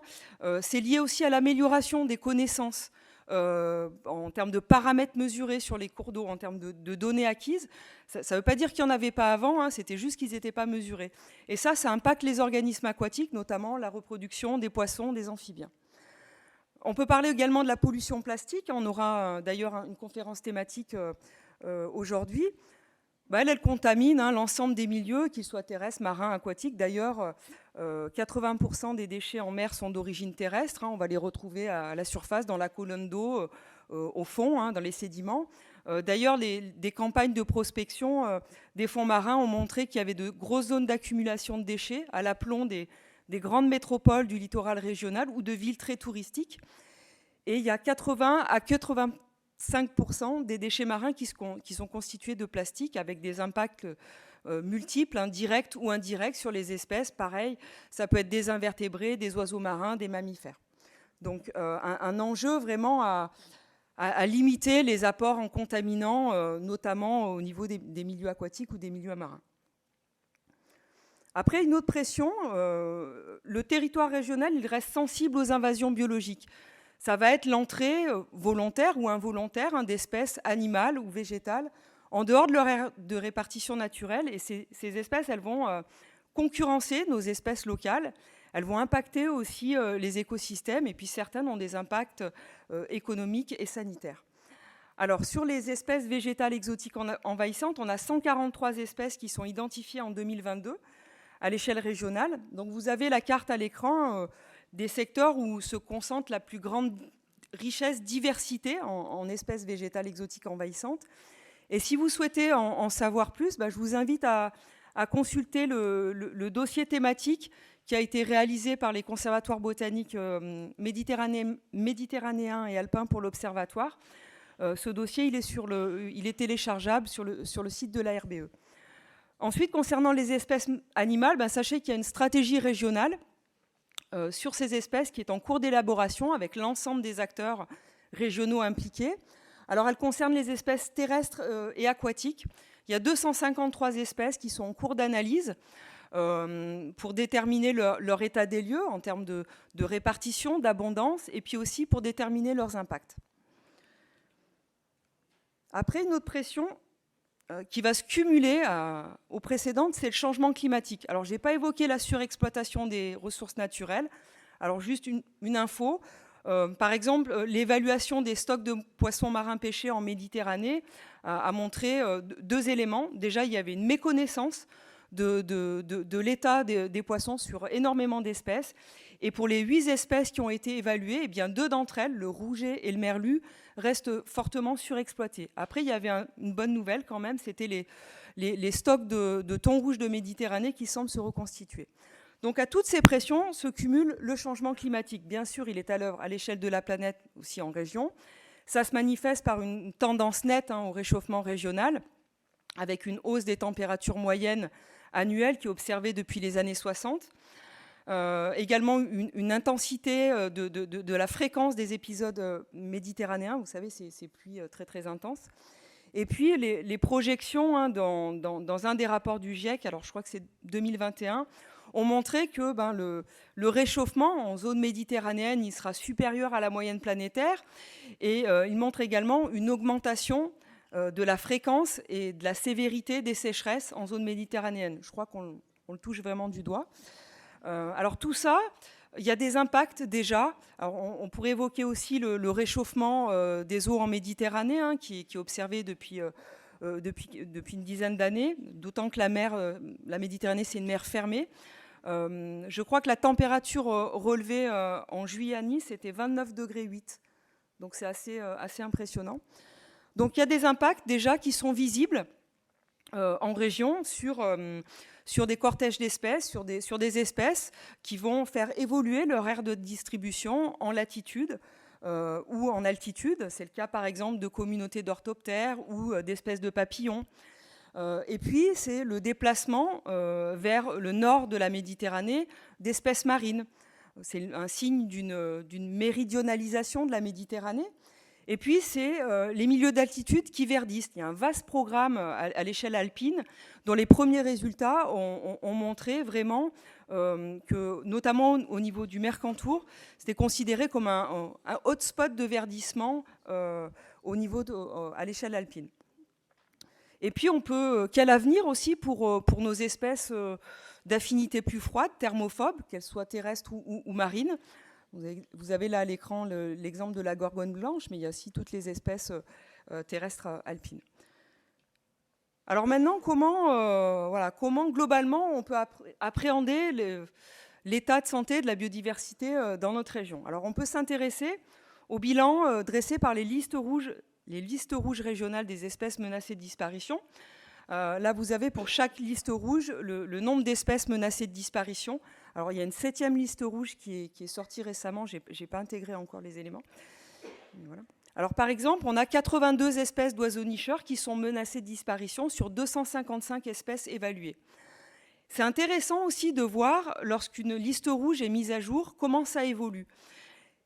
C'est lié aussi à l'amélioration des connaissances en termes de paramètres mesurés sur les cours d'eau, en termes de données acquises. Ça ne veut pas dire qu'il n'y en avait pas avant, c'était juste qu'ils n'étaient pas mesurés. Et ça impacte les organismes aquatiques, notamment la reproduction des poissons, des amphibiens. On peut parler également de la pollution plastique. On aura d'ailleurs une conférence thématique aujourd'hui. Elle contamine l'ensemble des milieux, qu'ils soient terrestres, marins, aquatiques. D'ailleurs, 80% des déchets en mer sont d'origine terrestre. On va les retrouver à la surface, dans la colonne d'eau, au fond, dans les sédiments. D'ailleurs, des campagnes de prospection des fonds marins ont montré qu'il y avait de grosses zones d'accumulation de déchets à l'aplomb des grandes métropoles du littoral régional ou de villes très touristiques. Et il y a 80 à 85% des déchets marins qui sont constitués de plastique, avec des impacts multiples, directs ou indirects sur les espèces. Pareil, ça peut être des invertébrés, des oiseaux marins, des mammifères. Donc un enjeu vraiment à limiter les apports en contaminants, notamment au niveau des milieux aquatiques ou des milieux marins. Après, une autre pression, le territoire régional, il reste sensible aux invasions biologiques. Ça va être l'entrée volontaire ou involontaire d'espèces animales ou végétales en dehors de leur aire de répartition naturelle. Et ces espèces, elles vont concurrencer nos espèces locales. Elles vont impacter aussi les écosystèmes, et puis certaines ont des impacts économiques et sanitaires. Alors, sur les espèces végétales exotiques envahissantes, on a 143 espèces qui sont identifiées en 2022 à l'échelle régionale. Donc, vous avez la carte à l'écran des secteurs où se concentre la plus grande richesse, diversité en espèces végétales exotiques envahissantes. Et si vous souhaitez en savoir plus, je vous invite à consulter le dossier thématique qui a été réalisé par les conservatoires botaniques méditerranéens et alpins pour l'Observatoire. Ce dossier, il est téléchargeable sur le site de la RBE. Ensuite, concernant les espèces animales, sachez qu'il y a une stratégie régionale sur ces espèces qui est en cours d'élaboration avec l'ensemble des acteurs régionaux impliqués. Alors, elle concerne les espèces terrestres et aquatiques. Il y a 253 espèces qui sont en cours d'analyse pour déterminer leur état des lieux en termes de répartition, d'abondance, et puis aussi pour déterminer leurs impacts. Après, une autre pression, qui va se cumuler aux précédentes, c'est le changement climatique. Alors, je n'ai pas évoqué la surexploitation des ressources naturelles. Alors, juste une info. Par exemple, l'évaluation des stocks de poissons marins pêchés en Méditerranée a montré 2 éléments. Déjà, il y avait une méconnaissance de l'état des poissons sur énormément d'espèces. Et pour les 8 espèces qui ont été évaluées, eh bien 2 d'entre elles, le rouget et le merlu, restent fortement surexploités. Après, il y avait une bonne nouvelle quand même, c'était les stocks de thon rouge de Méditerranée qui semblent se reconstituer. Donc à toutes ces pressions se cumule le changement climatique. Bien sûr, il est à l'œuvre à l'échelle de la planète, aussi en région. Ça se manifeste par une tendance nette au réchauffement régional, avec une hausse des températures moyennes annuelles qui est observée depuis les années 60. Également une intensité de la fréquence des épisodes méditerranéens, vous savez, ces pluies très très intenses. Et puis les projections dans un des rapports du GIEC, alors je crois que c'est 2021, ont montré que le réchauffement en zone méditerranéenne, il sera supérieur à la moyenne planétaire, et il montre également une augmentation de la fréquence et de la sévérité des sécheresses en zone méditerranéenne. Je crois qu'on le touche vraiment du doigt. Alors tout ça, il y a des impacts déjà. Alors on pourrait évoquer aussi le réchauffement des eaux en Méditerranée, qui est observé depuis une dizaine d'années, d'autant que la Méditerranée, c'est une mer fermée. Je crois que la température relevée en juillet à Nice, c'était 29,8 degrés. Donc c'est assez impressionnant. Donc il y a des impacts déjà qui sont visibles en région sur des cortèges d'espèces, sur des espèces qui vont faire évoluer leur aire de distribution en latitude ou en altitude. C'est le cas par exemple de communautés d'orthoptères ou d'espèces de papillons. Et puis c'est le déplacement vers le nord de la Méditerranée d'espèces marines. C'est un signe d'une méridionalisation de la Méditerranée. Et puis, c'est les milieux d'altitude qui verdissent. Il y a un vaste programme à l'échelle alpine dont les premiers résultats ont montré vraiment que, notamment au niveau du Mercantour, c'était considéré comme un hotspot de verdissement à l'échelle alpine. Et puis, quel avenir aussi pour nos espèces d'affinité plus froide, thermophobes, qu'elles soient terrestres ou marines. Vous avez là à l'écran l'exemple de la gorgone blanche, mais il y a aussi toutes les espèces terrestres alpines. Alors maintenant, comment globalement on peut appréhender l'état de santé de la biodiversité dans notre région? Alors on peut s'intéresser au bilan dressé par les listes rouges régionales des espèces menacées de disparition. Là, vous avez pour chaque liste rouge le nombre d'espèces menacées de disparition. Alors, il y a une 7e liste rouge qui est sortie récemment. Je n'ai pas intégré encore les éléments. Voilà. Alors, par exemple, on a 82 espèces d'oiseaux nicheurs qui sont menacées de disparition sur 255 espèces évaluées. C'est intéressant aussi de voir, lorsqu'une liste rouge est mise à jour, comment ça évolue.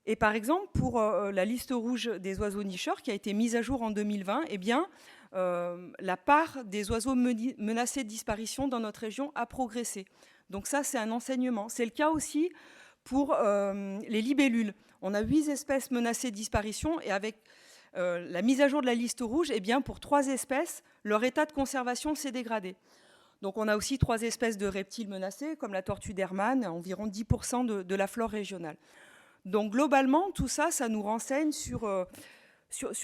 Et par exemple, pour la liste rouge des oiseaux nicheurs qui a été mise à jour en 2020, eh bien, la part des oiseaux menacés de disparition dans notre région a progressé. Donc ça, c'est un enseignement. C'est le cas aussi pour les libellules. On a 8 espèces menacées de disparition et avec la mise à jour de la liste rouge, eh bien, pour 3 espèces, leur état de conservation s'est dégradé. Donc on a aussi 3 espèces de reptiles menacées, comme la tortue d'Hermann, environ 10% de la flore régionale. Donc globalement, tout ça, ça nous renseigne sur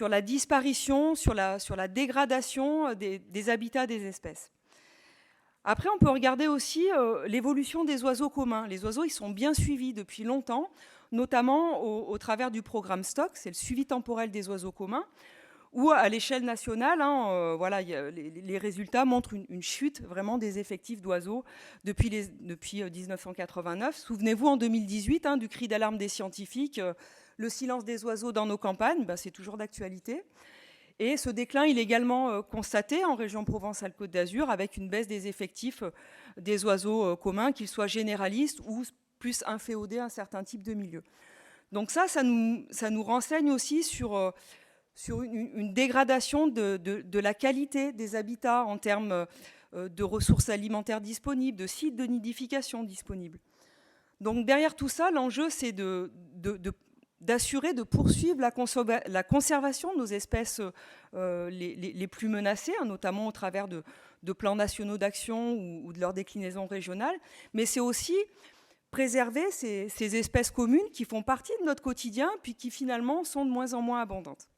la disparition, sur la dégradation des habitats des espèces. Après, on peut regarder aussi l'évolution des oiseaux communs. Les oiseaux, ils sont bien suivis depuis longtemps, notamment au travers du programme Stock, c'est le suivi temporel des oiseaux communs, où à l'échelle nationale, les résultats montrent une chute vraiment des effectifs d'oiseaux depuis 1989. Souvenez-vous, en 2018, du cri d'alarme des scientifiques, le silence des oiseaux dans nos campagnes, c'est toujours d'actualité. Et ce déclin, il est également constaté en région Provence-Alpes-Côte d'Azur avec une baisse des effectifs des oiseaux communs, qu'ils soient généralistes ou plus inféodés à un certain type de milieu. Donc ça nous renseigne aussi sur une dégradation de la qualité des habitats en termes de ressources alimentaires disponibles, de sites de nidification disponibles. Donc derrière tout ça, l'enjeu, c'est de d'assurer, de poursuivre la conservation de nos espèces les plus menacées, hein, notamment au travers de plans nationaux d'action ou de leur déclinaison régionale, mais c'est aussi préserver ces espèces communes qui font partie de notre quotidien, puis qui finalement sont de moins en moins abondantes.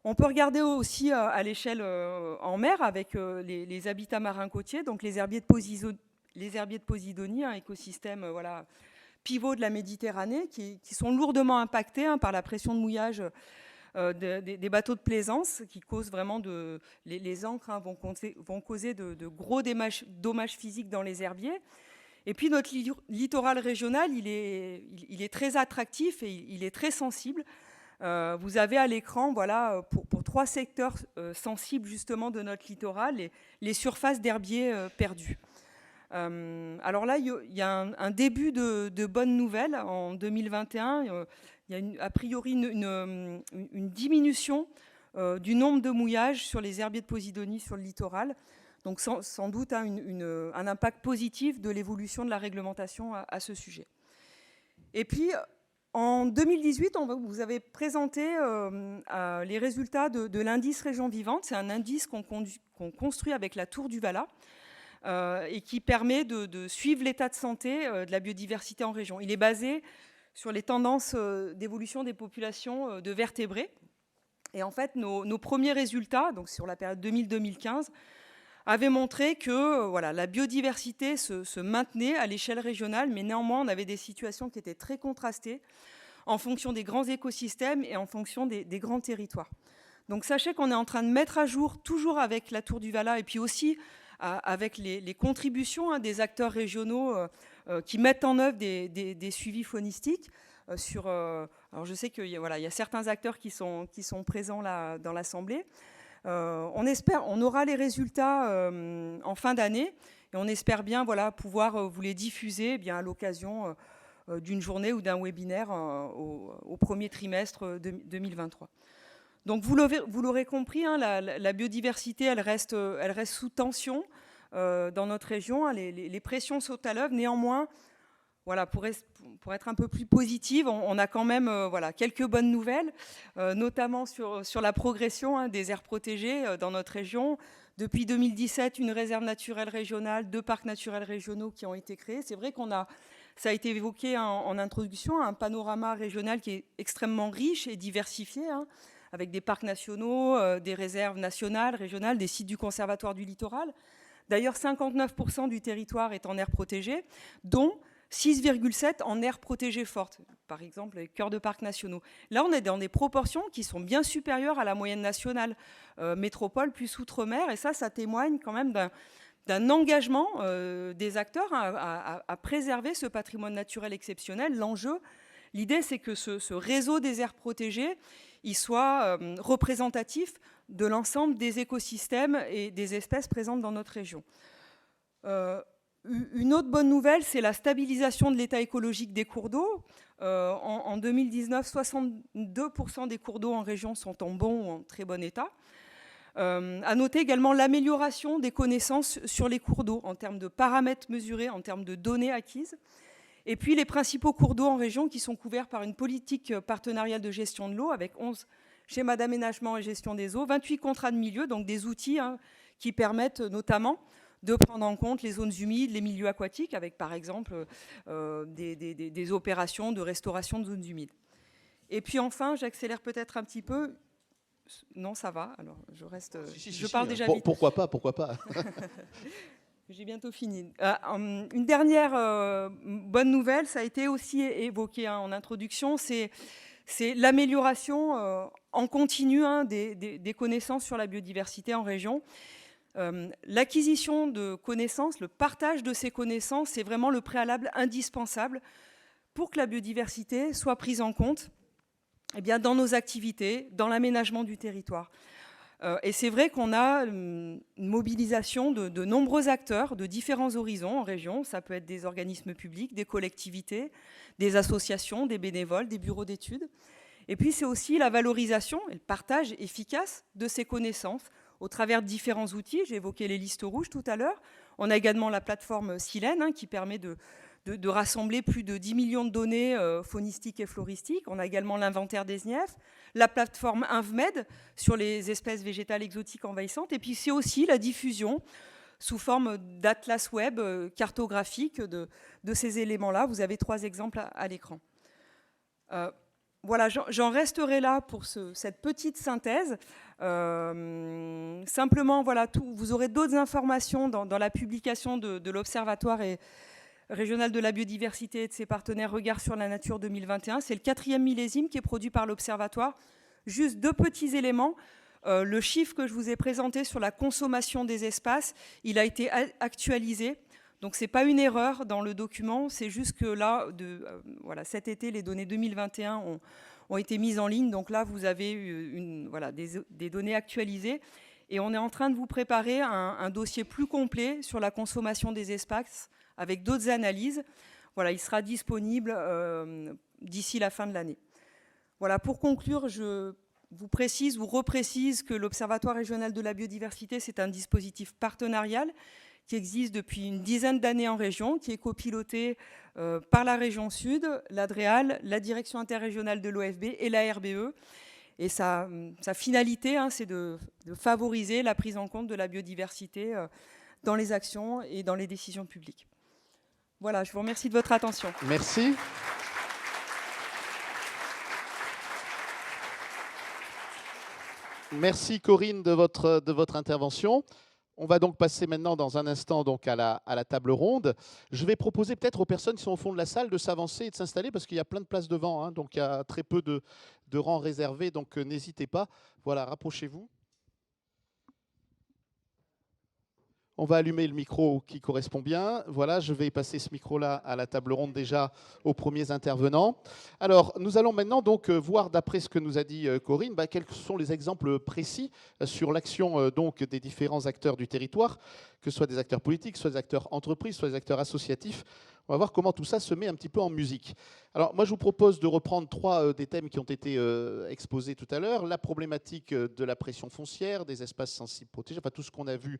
On peut regarder aussi à l'échelle en mer avec les habitats marins côtiers, donc les herbiers de Posidonie, un écosystème pivot de la Méditerranée, qui sont lourdement impactés par la pression de mouillage des bateaux de plaisance, qui causent vraiment les ancres vont causer de gros dommages physiques dans les herbiers. Et puis notre littoral régional, il est très attractif et il est très sensible. Vous avez à l'écran, pour 3 secteurs sensibles justement de notre littoral, les surfaces d'herbiers perdus. Alors là, il y a un début de bonnes nouvelles. En 2021, il y a a priori une diminution du nombre de mouillages sur les herbiers de Posidonie sur le littoral. Donc sans doute un impact positif de l'évolution de la réglementation à ce sujet. Et puis, en 2018, vous avez présenté les résultats de l'indice Région Vivante. C'est un indice qu'on construit avec la Tour du Valat et qui permet de suivre l'état de santé de la biodiversité en région. Il est basé sur les tendances d'évolution des populations de vertébrés. Et en fait, nos premiers résultats, donc sur la période 2000-2015, avaient montré que la biodiversité se maintenait à l'échelle régionale, mais néanmoins, on avait des situations qui étaient très contrastées en fonction des grands écosystèmes et en fonction des grands territoires. Donc sachez qu'on est en train de mettre à jour, toujours avec la Tour du Valat, et puis aussi avec les contributions des acteurs régionaux qui mettent en œuvre des suivis faunistiques. Alors je sais qu'il y a certains acteurs qui sont présents là, dans l'Assemblée. On aura les résultats en fin d'année et on espère bien pouvoir vous les diffuser à l'occasion d'une journée ou d'un webinaire au premier trimestre 2023. Donc vous l'aurez compris, la biodiversité elle reste sous tension dans notre région. Les pressions sautent à l'œuvre. Néanmoins, pour être un peu plus positive, on a quand même quelques bonnes nouvelles, notamment sur la progression des aires protégées dans notre région. Depuis 2017, une réserve naturelle régionale, 2 parcs naturels régionaux qui ont été créés. C'est vrai ça a été évoqué en introduction, un panorama régional qui est extrêmement riche et diversifié, avec des parcs nationaux, des réserves nationales, régionales, des sites du Conservatoire du littoral. D'ailleurs, 59% du territoire est en aire protégée, dont 6,7 en aire protégée forte, par exemple les cœurs de parcs nationaux. Là, on est dans des proportions qui sont bien supérieures à la moyenne nationale, métropole plus outre-mer, et ça témoigne quand même d'un engagement des acteurs à préserver ce patrimoine naturel exceptionnel. L'idée, c'est que ce réseau des aires protégées, il soit représentatif de l'ensemble des écosystèmes et des espèces présentes dans notre région. Une autre bonne nouvelle, c'est la stabilisation de l'état écologique des cours d'eau. En 2019, 62% des cours d'eau en région sont en bon ou en très bon état. À noter également l'amélioration des connaissances sur les cours d'eau en termes de paramètres mesurés, en termes de données acquises. Et puis les principaux cours d'eau en région qui sont couverts par une politique partenariale de gestion de l'eau avec 11 schémas d'aménagement et gestion des eaux, 28 contrats de milieu, donc des outils qui permettent notamment de prendre en compte les zones humides, les milieux aquatiques, avec par exemple des opérations de restauration de zones humides. Et puis enfin, j'accélère peut-être un petit peu. Non, ça va, alors je reste. Je parle déjà vite. Pourquoi pas J'ai bientôt fini. Une dernière bonne nouvelle, ça a été aussi évoqué en introduction, c'est l'amélioration en continu des connaissances sur la biodiversité en région. L'acquisition de connaissances, le partage de ces connaissances, c'est vraiment le préalable indispensable pour que la biodiversité soit prise en compte dans nos activités, dans l'aménagement du territoire. Et c'est vrai qu'on a une mobilisation de nombreux acteurs de différents horizons en région. Ça peut être des organismes publics, des collectivités, des associations, des bénévoles, des bureaux d'études. Et puis c'est aussi la valorisation et le partage efficace de ces connaissances au travers de différents outils. J'ai évoqué les listes rouges tout à l'heure. On a également la plateforme Silène qui permet de de rassembler plus de 10 millions de données faunistiques et floristiques. On a également l'inventaire des SNIEF, la plateforme InvMed sur les espèces végétales exotiques envahissantes, et puis c'est aussi la diffusion sous forme d'atlas web cartographique de ces éléments-là. Vous avez 3 exemples à l'écran. Voilà, j'en resterai là pour cette petite synthèse. Simplement, voilà, vous aurez d'autres informations dans la publication de l'Observatoire régional de la biodiversité et de ses partenaires Regard sur la nature 2021. C'est le 4e millésime qui est produit par l'Observatoire. Juste 2 petits éléments. Le chiffre que je vous ai présenté sur la consommation des espaces, il a été actualisé. Donc ce n'est pas une erreur dans le document, c'est juste que là, voilà, cet été, les données 2021 ont été mises en ligne. Donc là, vous avez voilà, des données actualisées. Et on est en train de vous préparer un dossier plus complet sur la consommation des espaces avec d'autres analyses. Voilà, il sera disponible d'ici la fin de l'année. Voilà, pour conclure, je vous reprécise que l'Observatoire régional de la biodiversité, c'est un dispositif partenarial qui existe depuis une dizaine d'années en région, qui est copiloté par la région Sud, l'ADREAL, la Direction interrégionale de l'OFB et la RBE. Et sa finalité, c'est de favoriser la prise en compte de la biodiversité dans les actions et dans les décisions publiques. Voilà, je vous remercie de votre attention. Merci. Merci Corinne de votre intervention. On va donc passer maintenant dans un instant donc à la table ronde. Je vais proposer peut-être aux personnes qui sont au fond de la salle de s'avancer et de s'installer parce qu'il y a plein de places devant, hein, donc il y a très peu de rangs réservés, donc n'hésitez pas. Voilà, rapprochez-vous. On va allumer le micro qui correspond bien. Voilà, je vais passer ce micro-là à la table ronde déjà aux premiers intervenants. Alors, nous allons maintenant donc voir, d'après ce que nous a dit Corinne, quels sont les exemples précis sur l'action donc des différents acteurs du territoire, que ce soit des acteurs politiques, soit des acteurs entreprises, soit des acteurs associatifs. On va voir comment tout ça se met un petit peu en musique. Alors, moi, je vous propose de reprendre 3 des thèmes qui ont été exposés tout à l'heure. La problématique de la pression foncière, des espaces sensibles protégés, enfin tout ce qu'on a vu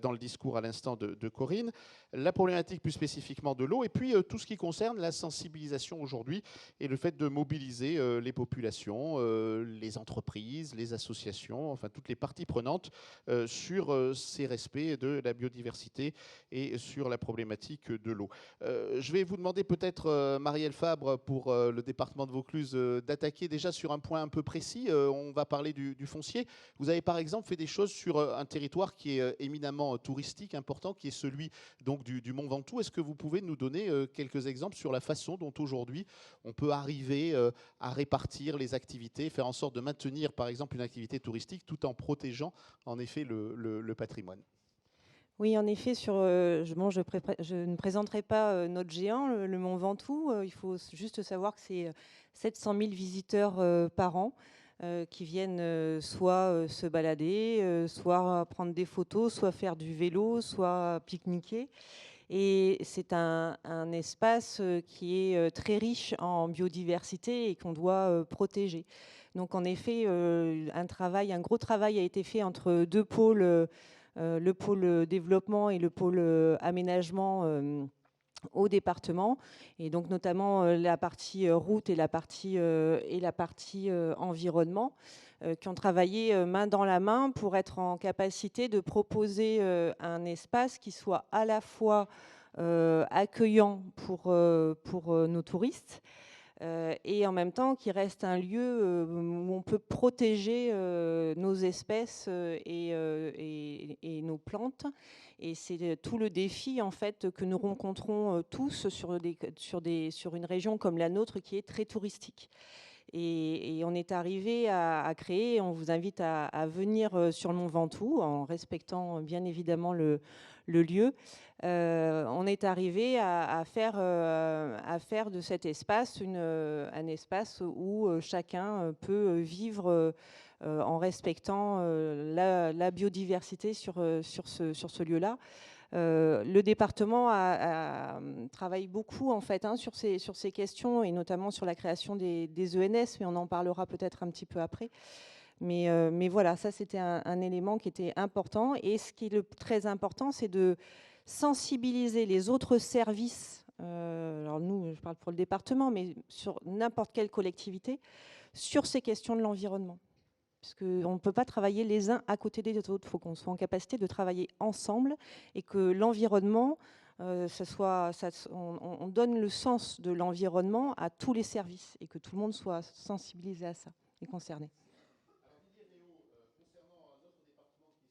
dans le discours à l'instant de Corinne. La problématique plus spécifiquement de l'eau, et puis tout ce qui concerne la sensibilisation aujourd'hui et le fait de mobiliser les populations, les entreprises, les associations, enfin toutes les parties prenantes sur ces respects de la biodiversité et sur la problématique de l'eau. Je vais vous demander peut-être, Marielle Fabre, pour le département de Vaucluse, d'attaquer déjà sur un point un peu précis. On va parler du foncier. Vous avez par exemple fait des choses sur un territoire qui est éminemment touristique, important, qui est celui donc, du Mont Ventoux. Est-ce que vous pouvez nous donner quelques exemples sur la façon dont aujourd'hui on peut arriver à répartir les activités, faire en sorte de maintenir par exemple une activité touristique tout en protégeant en effet le patrimoine? Oui, en effet, je ne présenterai pas notre géant, le Mont Ventoux. Il faut juste savoir que c'est 700 000 visiteurs par an qui viennent soit se balader, soit prendre des photos, soit faire du vélo, soit pique-niquer. Et c'est un espace qui est très riche en biodiversité et qu'on doit protéger. Donc en effet, un gros travail a été fait entre 2 pôles, le pôle développement et le pôle aménagement au département, et donc notamment la partie route et la partie environnement, qui ont travaillé main dans la main pour être en capacité de proposer un espace qui soit à la fois accueillant pour nos touristes, et en même temps qui reste un lieu où on peut protéger nos espèces et nos plantes. Et c'est tout le défi en fait que nous rencontrons tous sur une région comme la nôtre qui est très touristique. Et on est arrivé à créer, on vous invite à venir sur le Mont Ventoux en respectant bien évidemment le lieu. On est arrivé à faire de cet espace un espace où chacun peut vivre en respectant la biodiversité sur ce lieu-là. Le département travaille beaucoup en fait sur ces questions, et notamment sur la création des ENS, mais on en parlera peut-être un petit peu après. Mais voilà, ça c'était un élément qui était important. Et ce qui est très important, c'est de sensibiliser les autres services alors nous, je parle pour le département, mais sur n'importe quelle collectivité, sur ces questions de l'environnement. Parce qu'on ne peut pas travailler les uns à côté des autres. Il faut qu'on soit en capacité de travailler ensemble et que l'environnement, on donne le sens de l'environnement à tous les services et que tout le monde soit sensibilisé à ça et concerné.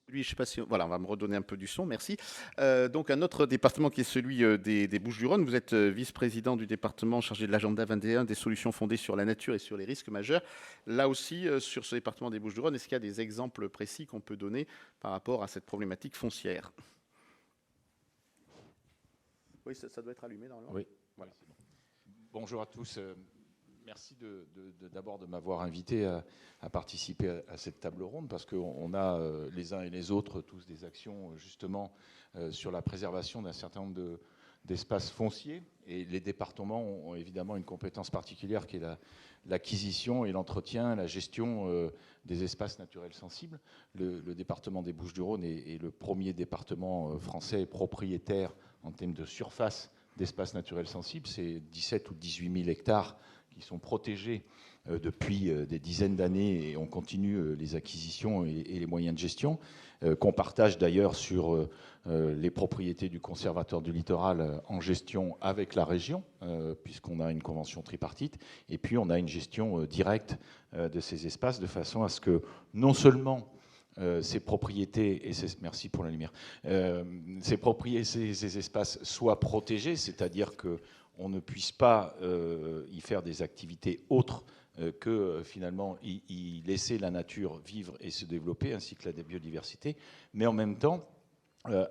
Lui, je sais pas si, voilà, on va me redonner un peu du son, merci. Donc un autre département qui est celui des Bouches-du-Rhône. Vous êtes vice-président du département chargé de l'agenda 21 des solutions fondées sur la nature et sur les risques majeurs. Là aussi, sur ce département des Bouches-du-Rhône, est-ce qu'il y a des exemples précis qu'on peut donner par rapport à cette problématique foncière? Oui, ça doit être allumé normalement. Oui, voilà. Bonjour à tous. Merci d'abord de m'avoir invité à participer à cette table ronde, parce qu'on a les uns et les autres tous des actions justement sur la préservation d'un certain nombre d'espaces fonciers, et les départements ont évidemment une compétence particulière qui est l'acquisition et l'entretien, la gestion des espaces naturels sensibles. Le département des Bouches-du-Rhône est le premier département français propriétaire en termes de surface d'espaces naturels sensibles. C'est 17 ou 18 000 hectares qui sont protégés depuis des dizaines d'années, et on continue les acquisitions et les moyens de gestion, qu'on partage d'ailleurs sur les propriétés du Conservatoire du littoral en gestion avec la région, puisqu'on a une convention tripartite, et puis on a une gestion directe de ces espaces, de façon à ce que non seulement ces propriétés, merci pour la lumière, ces espaces soient protégés, c'est-à-dire que on ne puisse pas y faire des activités autres que finalement y laisser la nature vivre et se développer, ainsi que la biodiversité, mais en même temps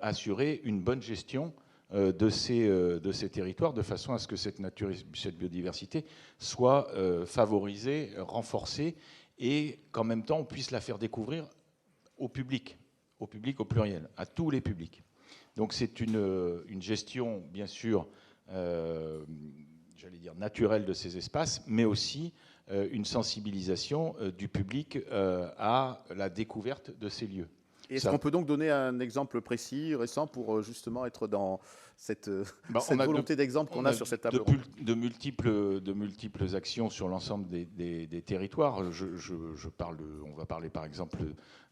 assurer une bonne gestion de ces territoires, de façon à ce que cette nature et cette biodiversité soient favorisées, renforcées, et qu'en même temps on puisse la faire découvrir au public au pluriel, à tous les publics. Donc c'est une gestion, bien sûr, j'allais dire naturelle de ces espaces, mais aussi une sensibilisation du public à la découverte de ces lieux. Est-ce qu'on peut donc donner un exemple précis, récent, pour justement être dans cette volonté d'exemple qu'on a sur cette table ronde? De multiples actions sur l'ensemble des territoires. On va parler par exemple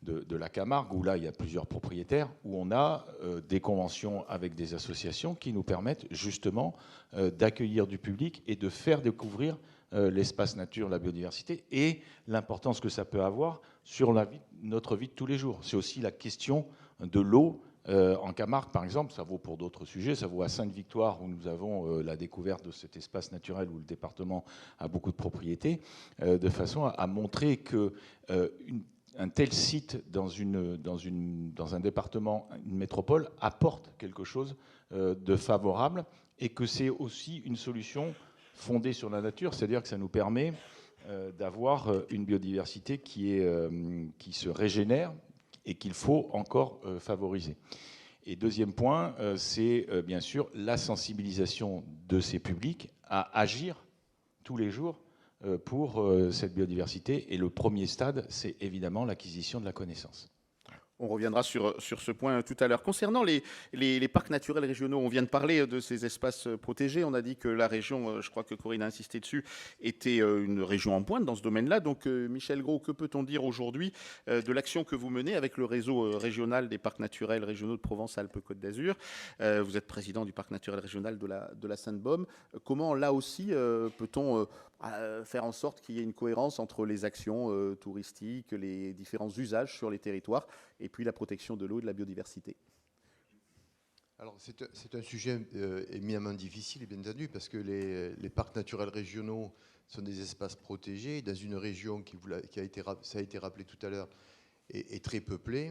de la Camargue, où là il y a plusieurs propriétaires, où on a des conventions avec des associations qui nous permettent justement d'accueillir du public et de faire découvrir l'espace nature, la biodiversité, et l'importance que ça peut avoir sur notre vie de tous les jours. C'est aussi la question de l'eau. En Camargue, par exemple, ça vaut pour d'autres sujets, ça vaut à Sainte-Victoire, où nous avons la découverte de cet espace naturel où le département a beaucoup de propriétés, de façon à montrer que un tel site dans un département, une métropole, apporte quelque chose de favorable, et que c'est aussi une solution fondée sur la nature, c'est-à-dire que ça nous permet d'avoir une biodiversité qui se régénère et qu'il faut encore favoriser. Et deuxième point, c'est bien sûr la sensibilisation de ces publics à agir tous les jours pour cette biodiversité. Et le premier stade, c'est évidemment l'acquisition de la connaissance. On reviendra sur ce point tout à l'heure. Concernant les parcs naturels régionaux, on vient de parler de ces espaces protégés. On a dit que la région, je crois que Corinne a insisté dessus, était une région en pointe dans ce domaine-là. Donc, Michel Gros, que peut-on dire aujourd'hui de l'action que vous menez avec le réseau régional des parcs naturels régionaux de Provence-Alpes-Côte d'Azur? Vous êtes président du parc naturel régional de la Sainte-Baume. Comment, là aussi, peut-on faire en sorte qu'il y ait une cohérence entre les actions touristiques, les différents usages sur les territoires, et puis la protection de l'eau et de la biodiversité? Alors c'est un sujet éminemment difficile, bien entendu, parce que les parcs naturels régionaux sont des espaces protégés dans une région ça a été rappelé tout à l'heure, est très peuplée.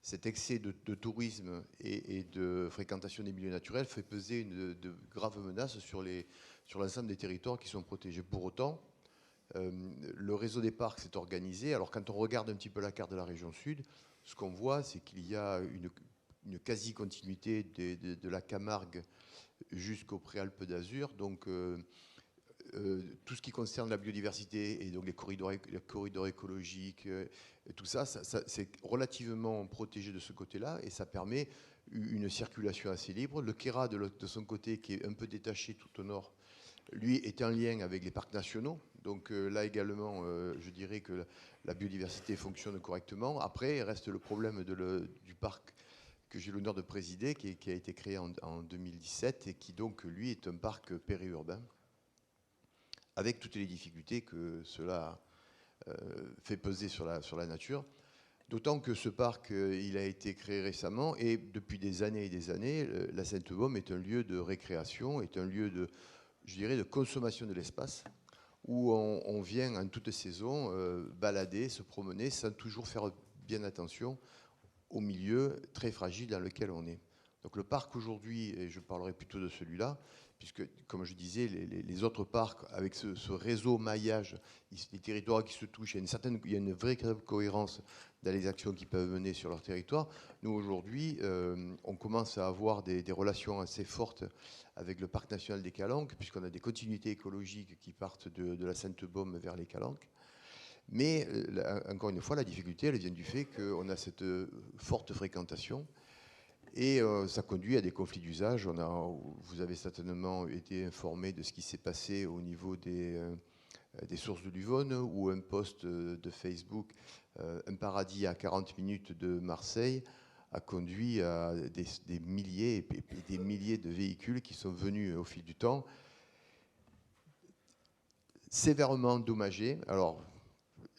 Cet excès de tourisme et de fréquentation des milieux naturels fait peser de graves menaces sur l'ensemble des territoires qui sont protégés. Pour autant, le réseau des parcs s'est organisé. Alors quand on regarde un petit peu la carte de la région sud, ce qu'on voit, c'est qu'il y a une quasi-continuité de la Camargue jusqu'aux Préalpes d'Azur. Donc tout ce qui concerne la biodiversité et donc les corridors écologiques, tout ça, c'est relativement protégé de ce côté-là et ça permet une circulation assez libre. Le Kéra, de son côté, qui est un peu détaché tout au nord, lui est en lien avec les parcs nationaux. Donc là également, je dirais que la biodiversité fonctionne correctement. Après, il reste le problème du parc que j'ai l'honneur de présider, qui a été créé en 2017 et qui donc, lui, est un parc périurbain, avec toutes les difficultés que cela fait peser sur la nature. D'autant que ce parc, il a été créé récemment et depuis des années et des années, la Sainte-Baume est un lieu de récréation, est un lieu je dirais, de consommation de l'espace, où on vient en toute saison balader, se promener, sans toujours faire bien attention au milieu très fragile dans lequel on est. Donc le parc aujourd'hui, et je parlerai plutôt de celui-là, puisque, comme je disais, les autres parcs, avec ce réseau maillage, les territoires qui se touchent, il y a une vraie cohérence dans les actions qui peuvent mener sur leur territoire. Nous, aujourd'hui, on commence à avoir des relations assez fortes avec le parc national des Calanques, puisqu'on a des continuités écologiques qui partent de la Sainte-Baume vers les Calanques. Mais, encore une fois, la difficulté, elle vient du fait qu'on a cette forte fréquentation et ça conduit à des conflits d'usage. Vous avez certainement été informé de ce qui s'est passé au niveau des sources de l'Yvonne, où un post de Facebook, un paradis à 40 minutes de Marseille, a conduit à des milliers et des milliers de véhicules qui sont venus au fil du temps sévèrement endommagés. Alors,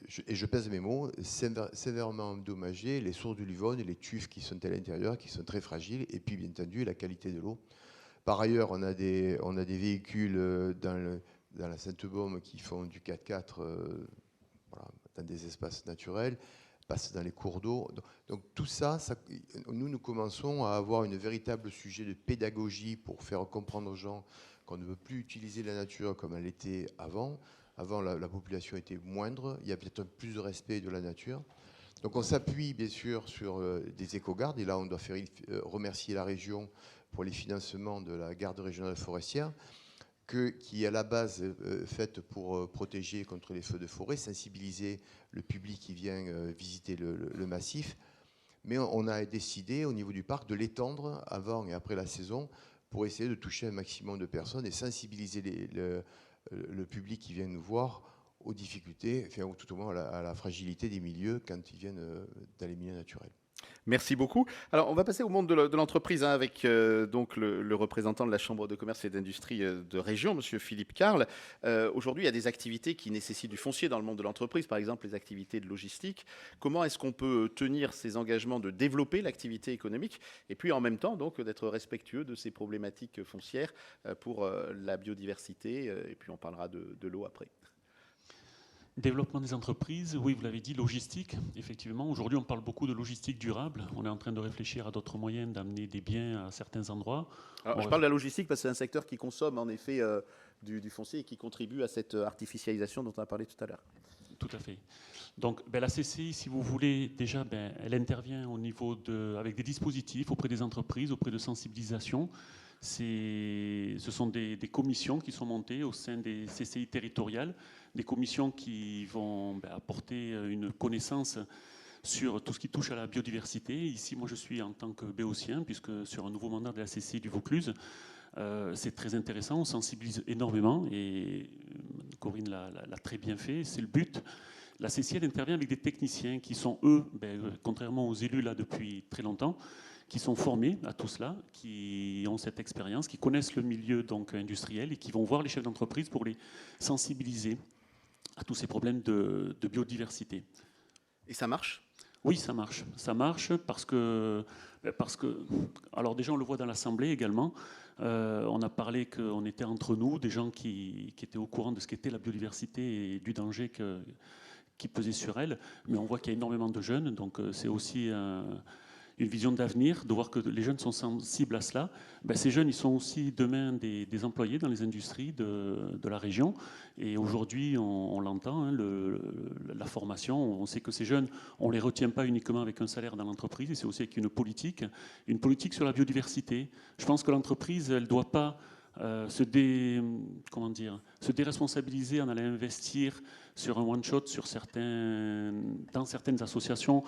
je pèse mes mots, sévèrement endommagés, les sources du Livonne et les tuffes qui sont à l'intérieur, qui sont très fragiles, et puis bien entendu la qualité de l'eau. Par ailleurs, on a des véhicules dans la Sainte-Baume qui font du 4x4 voilà, dans des espaces naturels, passent dans les cours d'eau. Donc tout ça, nous commençons à avoir un véritable sujet de pédagogie pour faire comprendre aux gens qu'on ne veut plus utiliser la nature comme elle était avant. Avant, la population était moindre, il y a peut-être plus de respect de la nature. Donc on s'appuie bien sûr sur des éco-gardes, et là on doit remercier la région pour les financements de la garde régionale forestière, qui est à la base faite pour protéger contre les feux de forêt, sensibiliser le public qui vient visiter le massif. Mais on a décidé au niveau du parc de l'étendre avant et après la saison pour essayer de toucher un maximum de personnes et sensibiliser le public qui vient nous voir aux difficultés, enfin, ou tout au moins à la fragilité des milieux quand ils viennent dans les milieux naturels. Merci beaucoup. Alors, on va passer au monde de l'entreprise avec donc le représentant de la Chambre de commerce et d'industrie de région, Monsieur Philippe Carle. Aujourd'hui, il y a des activités qui nécessitent du foncier dans le monde de l'entreprise, par exemple les activités de logistique. Comment est-ce qu'on peut tenir ces engagements de développer l'activité économique et puis en même temps donc d'être respectueux de ces problématiques foncières pour la biodiversité et puis on parlera de l'eau après. Développement des entreprises, oui, vous l'avez dit, logistique, effectivement. Aujourd'hui, on parle beaucoup de logistique durable. On est en train de réfléchir à d'autres moyens d'amener des biens à certains endroits. Alors, je parle de la logistique parce que c'est un secteur qui consomme en effet du foncier et qui contribue à cette artificialisation dont on a parlé tout à l'heure. Tout à fait. Donc, la CCI, si vous voulez, déjà, elle intervient au niveau avec des dispositifs auprès des entreprises, auprès de sensibilisation. Ce sont des commissions qui sont montées au sein des CCI territoriales, des commissions qui vont apporter une connaissance sur tout ce qui touche à la biodiversité. Ici, moi, je suis en tant que béotien, puisque sur un nouveau mandat de la CCI du Vaucluse, c'est très intéressant, on sensibilise énormément, et Corinne l'a très bien fait, c'est le but. La CCI, elle intervient avec des techniciens qui sont, eux, contrairement aux élus là depuis très longtemps, qui sont formés à tout cela, qui ont cette expérience, qui connaissent le milieu donc industriel et qui vont voir les chefs d'entreprise pour les sensibiliser à tous ces problèmes de biodiversité. Et ça marche ? Oui, ça marche. Ça marche parce que, alors déjà on le voit dans l'Assemblée également, on a parlé qu'on était entre nous, des gens qui étaient au courant de ce qu'était la biodiversité et du danger qui pesait sur elle, mais on voit qu'il y a énormément de jeunes, donc c'est aussi une vision d'avenir, de voir que les jeunes sont sensibles à cela. Ces jeunes, ils sont aussi demain des employés dans les industries de la région. Et aujourd'hui, on l'entend, hein, la formation, on sait que ces jeunes, on ne les retient pas uniquement avec un salaire dans l'entreprise, et c'est aussi avec une politique sur la biodiversité. Je pense que l'entreprise, elle ne doit pas se déresponsabiliser en allant investir sur un one-shot dans certaines associations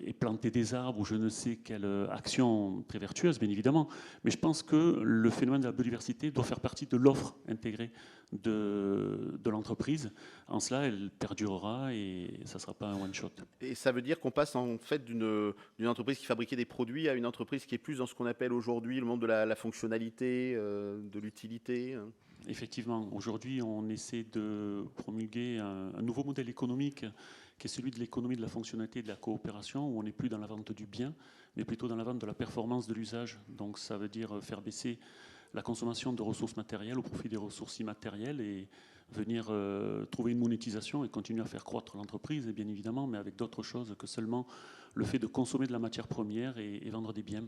et planter des arbres ou je ne sais quelle action très vertueuse, bien évidemment. Mais je pense que le phénomène de la biodiversité doit faire partie de l'offre intégrée de l'entreprise. En cela, elle perdurera et ça ne sera pas un one-shot. Et ça veut dire qu'on passe en fait d'une entreprise qui fabriquait des produits à une entreprise qui est plus dans ce qu'on appelle aujourd'hui le monde de la fonctionnalité, de l'utilité. Effectivement, aujourd'hui, on essaie de promulguer un nouveau modèle économique qui est celui de l'économie de la fonctionnalité et de la coopération, où on n'est plus dans la vente du bien, mais plutôt dans la vente de la performance de l'usage. Donc ça veut dire faire baisser la consommation de ressources matérielles au profit des ressources immatérielles et venir trouver une monétisation et continuer à faire croître l'entreprise, et bien évidemment, mais avec d'autres choses que seulement le fait de consommer de la matière première et vendre des biens.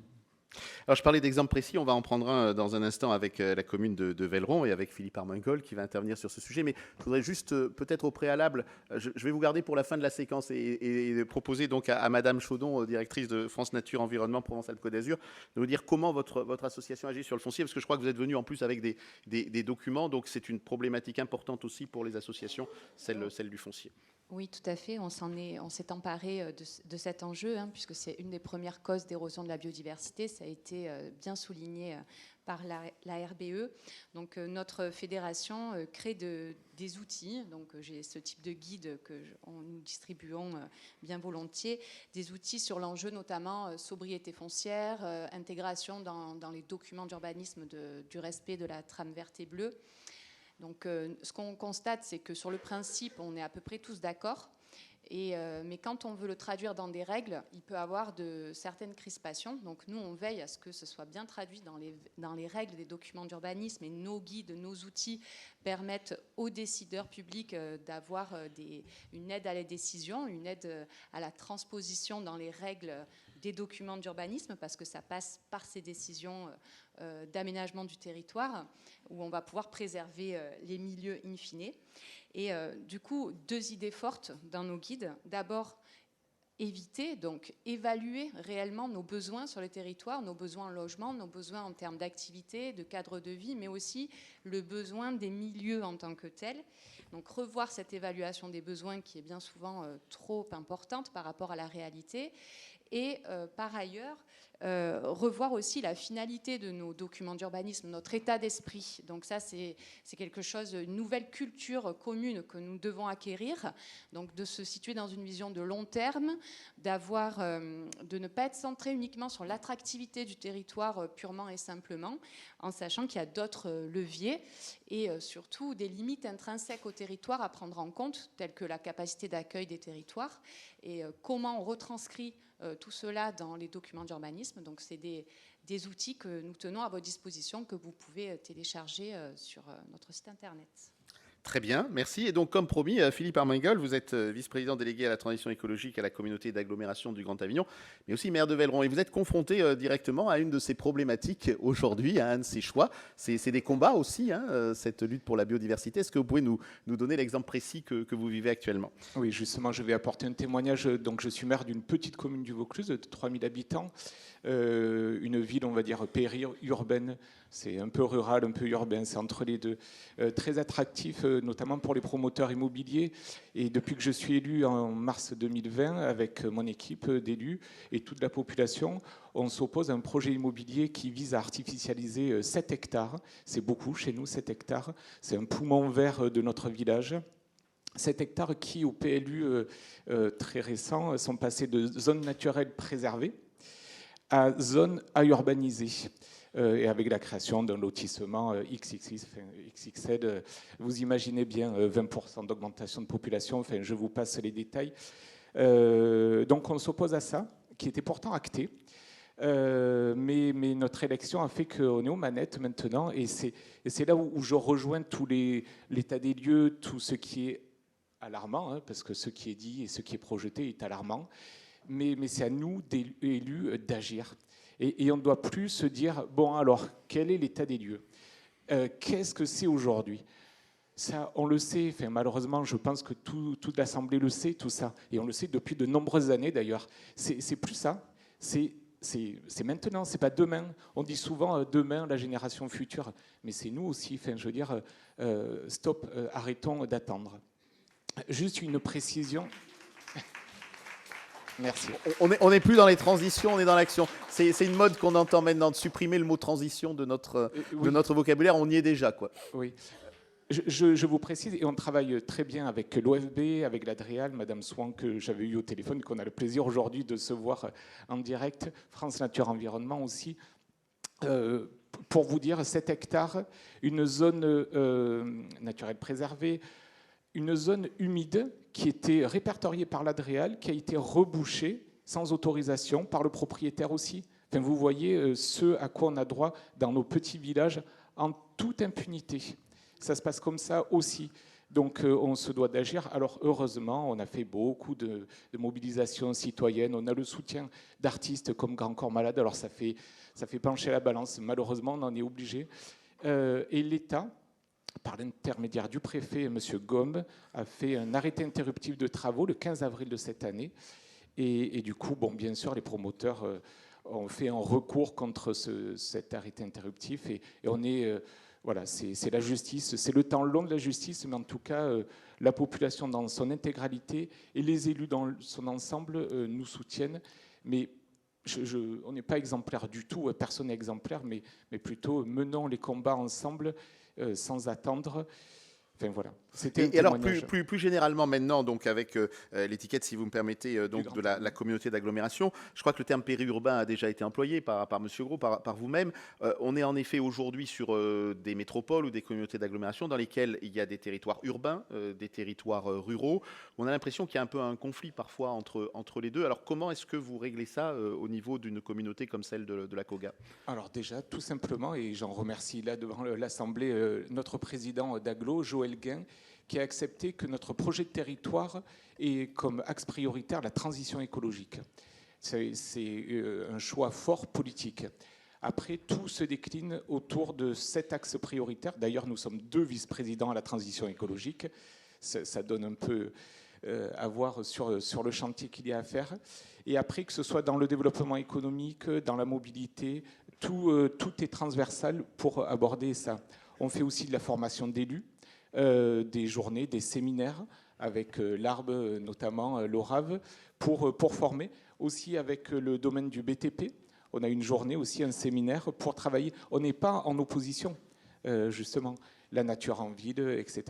Alors je parlais d'exemples précis, on va en prendre un dans un instant avec la commune de Velleron et avec Philippe Armengol qui va intervenir sur ce sujet, mais je voudrais juste peut-être au préalable, je vais vous garder pour la fin de la séquence et proposer donc à Madame Chaudon, directrice de France Nature Environnement Provence-Alpes-Côte d'Azur, de nous dire comment votre association agit sur le foncier, parce que je crois que vous êtes venu en plus avec des documents, donc c'est une problématique importante aussi pour les associations, celle du foncier. Oui, tout à fait. On s'est emparé de cet enjeu, puisque c'est une des premières causes d'érosion de la biodiversité. Ça a été bien souligné par la RBE. Donc, notre fédération crée des outils. Donc, j'ai ce type de guide que nous distribuons bien volontiers. Des outils sur l'enjeu, notamment sobriété foncière, intégration dans les documents d'urbanisme du respect de la trame verte et bleue. Donc, ce qu'on constate, c'est que sur le principe, on est à peu près tous d'accord. Mais quand on veut le traduire dans des règles, il peut y avoir certaines crispations. Donc, nous, on veille à ce que ce soit bien traduit dans les règles des documents d'urbanisme. Et nos guides, nos outils permettent aux décideurs publics d'avoir une aide à la décision, une aide à la transposition dans les règles des documents d'urbanisme, parce que ça passe par ces décisions d'aménagement du territoire, où on va pouvoir préserver les milieux in fine. Et du coup, 2 idées fortes dans nos guides. D'abord, éviter, donc évaluer réellement nos besoins sur le territoire, nos besoins en logement, nos besoins en termes d'activité, de cadre de vie, mais aussi le besoin des milieux en tant que tels. Donc revoir cette évaluation des besoins qui est bien souvent trop importante par rapport à la réalité. Et par ailleurs, revoir aussi la finalité de nos documents d'urbanisme, notre état d'esprit. Donc ça, c'est quelque chose, une nouvelle culture commune que nous devons acquérir. Donc de se situer dans une vision de long terme, de ne pas être centré uniquement sur l'attractivité du territoire purement et simplement, en sachant qu'il y a d'autres leviers et surtout des limites intrinsèques au territoire à prendre en compte, telles que la capacité d'accueil des territoires et comment on retranscrit tout cela dans les documents d'urbanisme. Donc c'est des outils que nous tenons à votre disposition, que vous pouvez télécharger sur notre site internet. Très bien, merci. Et donc, comme promis, Philippe Armengol, vous êtes vice-président délégué à la transition écologique à la communauté d'agglomération du Grand Avignon, mais aussi maire de Velleron. Et vous êtes confronté directement à une de ces problématiques aujourd'hui, à un de ces choix. C'est des combats aussi, cette lutte pour la biodiversité. Est-ce que vous pouvez nous donner l'exemple précis que vous vivez actuellement? Oui, justement, je vais apporter un témoignage. Donc, je suis maire d'une petite commune du Vaucluse de 3000 habitants, une ville, on va dire, périurbaine. C'est un peu rural, un peu urbain, c'est entre les deux. Très attractif, notamment pour les promoteurs immobiliers. Et depuis que je suis élu en mars 2020, avec mon équipe d'élus et toute la population, on s'oppose à un projet immobilier qui vise à artificialiser 7 hectares. C'est beaucoup chez nous, 7 hectares. C'est un poumon vert de notre village. 7 hectares qui, au PLU très récent, sont passés de zones naturelles préservées à zones à urbaniser. Et avec la création d'un lotissement XXL, vous imaginez bien 20% d'augmentation de population, enfin je vous passe les détails. Donc on s'oppose à ça, qui était pourtant acté, mais notre élection a fait qu'on est aux manettes maintenant, et c'est là où je rejoins tout l'état des lieux, tout ce qui est alarmant, parce que ce qui est dit et ce qui est projeté est alarmant, mais c'est à nous, élus, d'agir. Et on ne doit plus se dire, bon alors, quel est l'état des lieux? Qu'est-ce que c'est aujourd'hui? Ça, on le sait, enfin, malheureusement, je pense que toute l'Assemblée le sait, tout ça. Et on le sait depuis de nombreuses années, d'ailleurs. C'est plus ça. C'est c'est maintenant, c'est pas demain. On dit souvent demain, la génération future, mais c'est nous aussi. Enfin, je veux dire, stop, arrêtons d'attendre. Juste une précision. Merci. On n'est plus dans les transitions, on est dans l'action. C'est une mode qu'on entend maintenant, de supprimer le mot transition de notre vocabulaire. On y est déjà, quoi. Oui. Je vous précise, et on travaille très bien avec l'OFB, avec la DREAL, Madame Swan, que j'avais eu au téléphone, qu'on a le plaisir aujourd'hui de se voir en direct, France Nature Environnement aussi. Pour vous dire, 7 hectares, une zone naturelle préservée, une zone humide qui était répertoriée par la DREAL, qui a été rebouchée sans autorisation par le propriétaire aussi. Enfin, vous voyez ce à quoi on a droit dans nos petits villages en toute impunité. Ça se passe comme ça aussi. Donc on se doit d'agir. Alors heureusement, on a fait beaucoup de mobilisations citoyennes. On a le soutien d'artistes comme Grand Corps Malade. Alors ça fait pencher la balance. Malheureusement, on en est obligé. Et l'État, par l'intermédiaire du préfet, M. Gombe, a fait un arrêté interruptif de travaux le 15 avril de cette année. Et du coup, bon, bien sûr, les promoteurs ont fait un recours contre cet arrêté interruptif. Et on est... Voilà, c'est la justice, c'est le temps long de la justice, mais en tout cas, la population dans son intégralité et les élus dans son ensemble nous soutiennent. Mais on n'est pas exemplaire du tout, personne n'est exemplaire, mais plutôt menons les combats ensemble sans attendre. Enfin, voilà. Et alors plus généralement maintenant, donc avec l'étiquette, si vous me permettez, donc de la communauté d'agglomération, je crois que le terme périurbain a déjà été employé par M. Gros, par vous-même. On est en effet aujourd'hui sur des métropoles ou des communautés d'agglomération dans lesquelles il y a des territoires urbains, des territoires ruraux. On a l'impression qu'il y a un peu un conflit parfois entre les deux. Alors comment est-ce que vous réglez ça au niveau d'une communauté comme celle de la COGA? Alors déjà, tout simplement, et j'en remercie là devant l'Assemblée, notre président d'Agglo, Joël Guin, qui a accepté que notre projet de territoire ait comme axe prioritaire la transition écologique. C'est un choix fort politique. Après, tout se décline autour de cet axe prioritaire. D'ailleurs, nous sommes 2 vice-présidents à la transition écologique. Ça donne un peu à voir sur le chantier qu'il y a à faire. Et après, que ce soit dans le développement économique, dans la mobilité, tout est transversal pour aborder ça. On fait aussi de la formation d'élus. Des journées, des séminaires avec l'ARB, notamment l'ORAV, pour former. Aussi avec le domaine du BTP, on a une journée aussi, un séminaire pour travailler. On n'est pas en opposition, justement. La nature en ville, etc.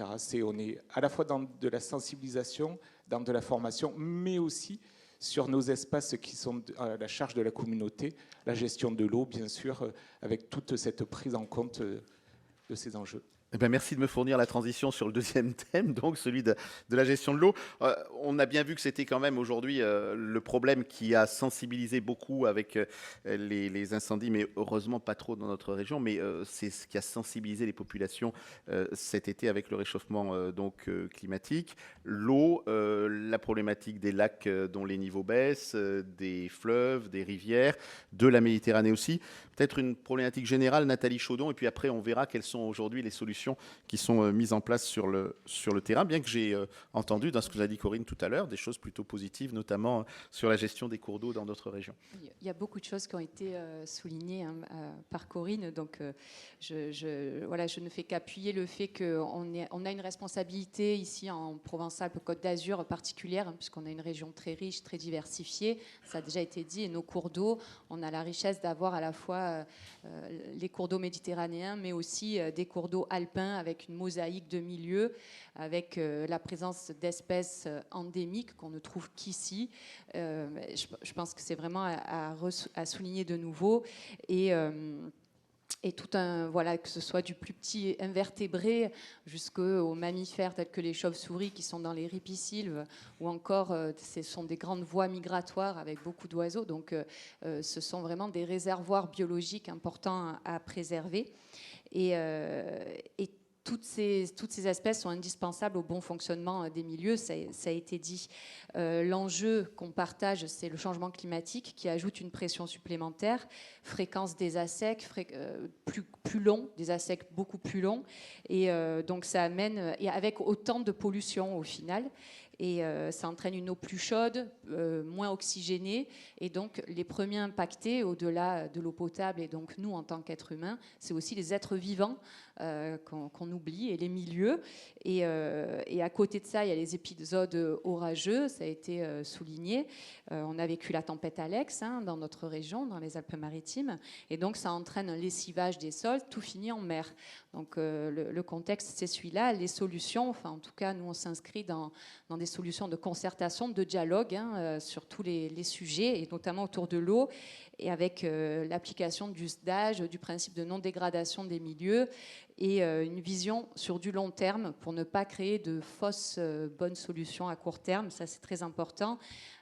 On est à la fois dans de la sensibilisation, dans de la formation, mais aussi sur nos espaces qui sont à la charge de la communauté, la gestion de l'eau, bien sûr, avec toute cette prise en compte de ces enjeux. Eh bien, merci de me fournir la transition sur le deuxième thème, donc celui de la gestion de l'eau. On a bien vu que c'était quand même aujourd'hui le problème qui a sensibilisé beaucoup avec les incendies, mais heureusement pas trop dans notre région, mais c'est ce qui a sensibilisé les populations cet été avec le réchauffement climatique. L'eau, la problématique des lacs dont les niveaux baissent, des fleuves, des rivières, de la Méditerranée aussi. Peut-être une problématique générale, Nathalie Chaudon, et puis après on verra quelles sont aujourd'hui les solutions qui sont mises en place sur le terrain, bien que j'ai entendu dans ce que vous a dit Corinne tout à l'heure, des choses plutôt positives, notamment sur la gestion des cours d'eau dans d'autres régions. Il y a beaucoup de choses qui ont été soulignées par Corinne, donc je ne fais qu'appuyer le fait qu'on a une responsabilité ici en Provence-Alpes-Côte d'Azur particulière, puisqu'on a une région très riche, très diversifiée, ça a déjà été dit, et nos cours d'eau, on a la richesse d'avoir à la fois les cours d'eau méditerranéens, mais aussi des cours d'eau alpins avec une mosaïque de milieux, avec la présence d'espèces endémiques qu'on ne trouve qu'ici. Je pense que c'est vraiment à souligner de nouveau. Et tout que ce soit du plus petit invertébré jusqu'aux mammifères tels que les chauves-souris qui sont dans les ripisylves, ou encore ce sont des grandes voies migratoires avec beaucoup d'oiseaux. Donc ce sont vraiment des réservoirs biologiques importants à préserver. Et toutes ces espèces sont indispensables au bon fonctionnement des milieux, ça a été dit. L'enjeu qu'on partage, c'est le changement climatique qui ajoute une pression supplémentaire, fréquence des ASEC plus long, des ASEC beaucoup plus longs, et donc ça amène, et avec autant de pollution au final. Et ça entraîne une eau plus chaude, moins oxygénée. Et donc, les premiers impactés, au-delà de l'eau potable, et donc nous, en tant qu'êtres humains, c'est aussi les êtres vivants qu'on oublie, et les milieux. Et à côté de ça, il y a les épisodes orageux, ça a été souligné. On a vécu la tempête Alex dans notre région, dans les Alpes-Maritimes. Et donc, ça entraîne un lessivage des sols, tout finit en mer. Donc, le contexte, c'est celui-là. Les solutions, enfin, en tout cas, nous, on s'inscrit dans des solutions de concertation, de dialogue sur tous les sujets, et notamment autour de l'eau, et avec l'application du SDAGE, du principe de non-dégradation des milieux, et une vision sur du long terme pour ne pas créer de fausses bonnes solutions à court terme. Ça, c'est très important,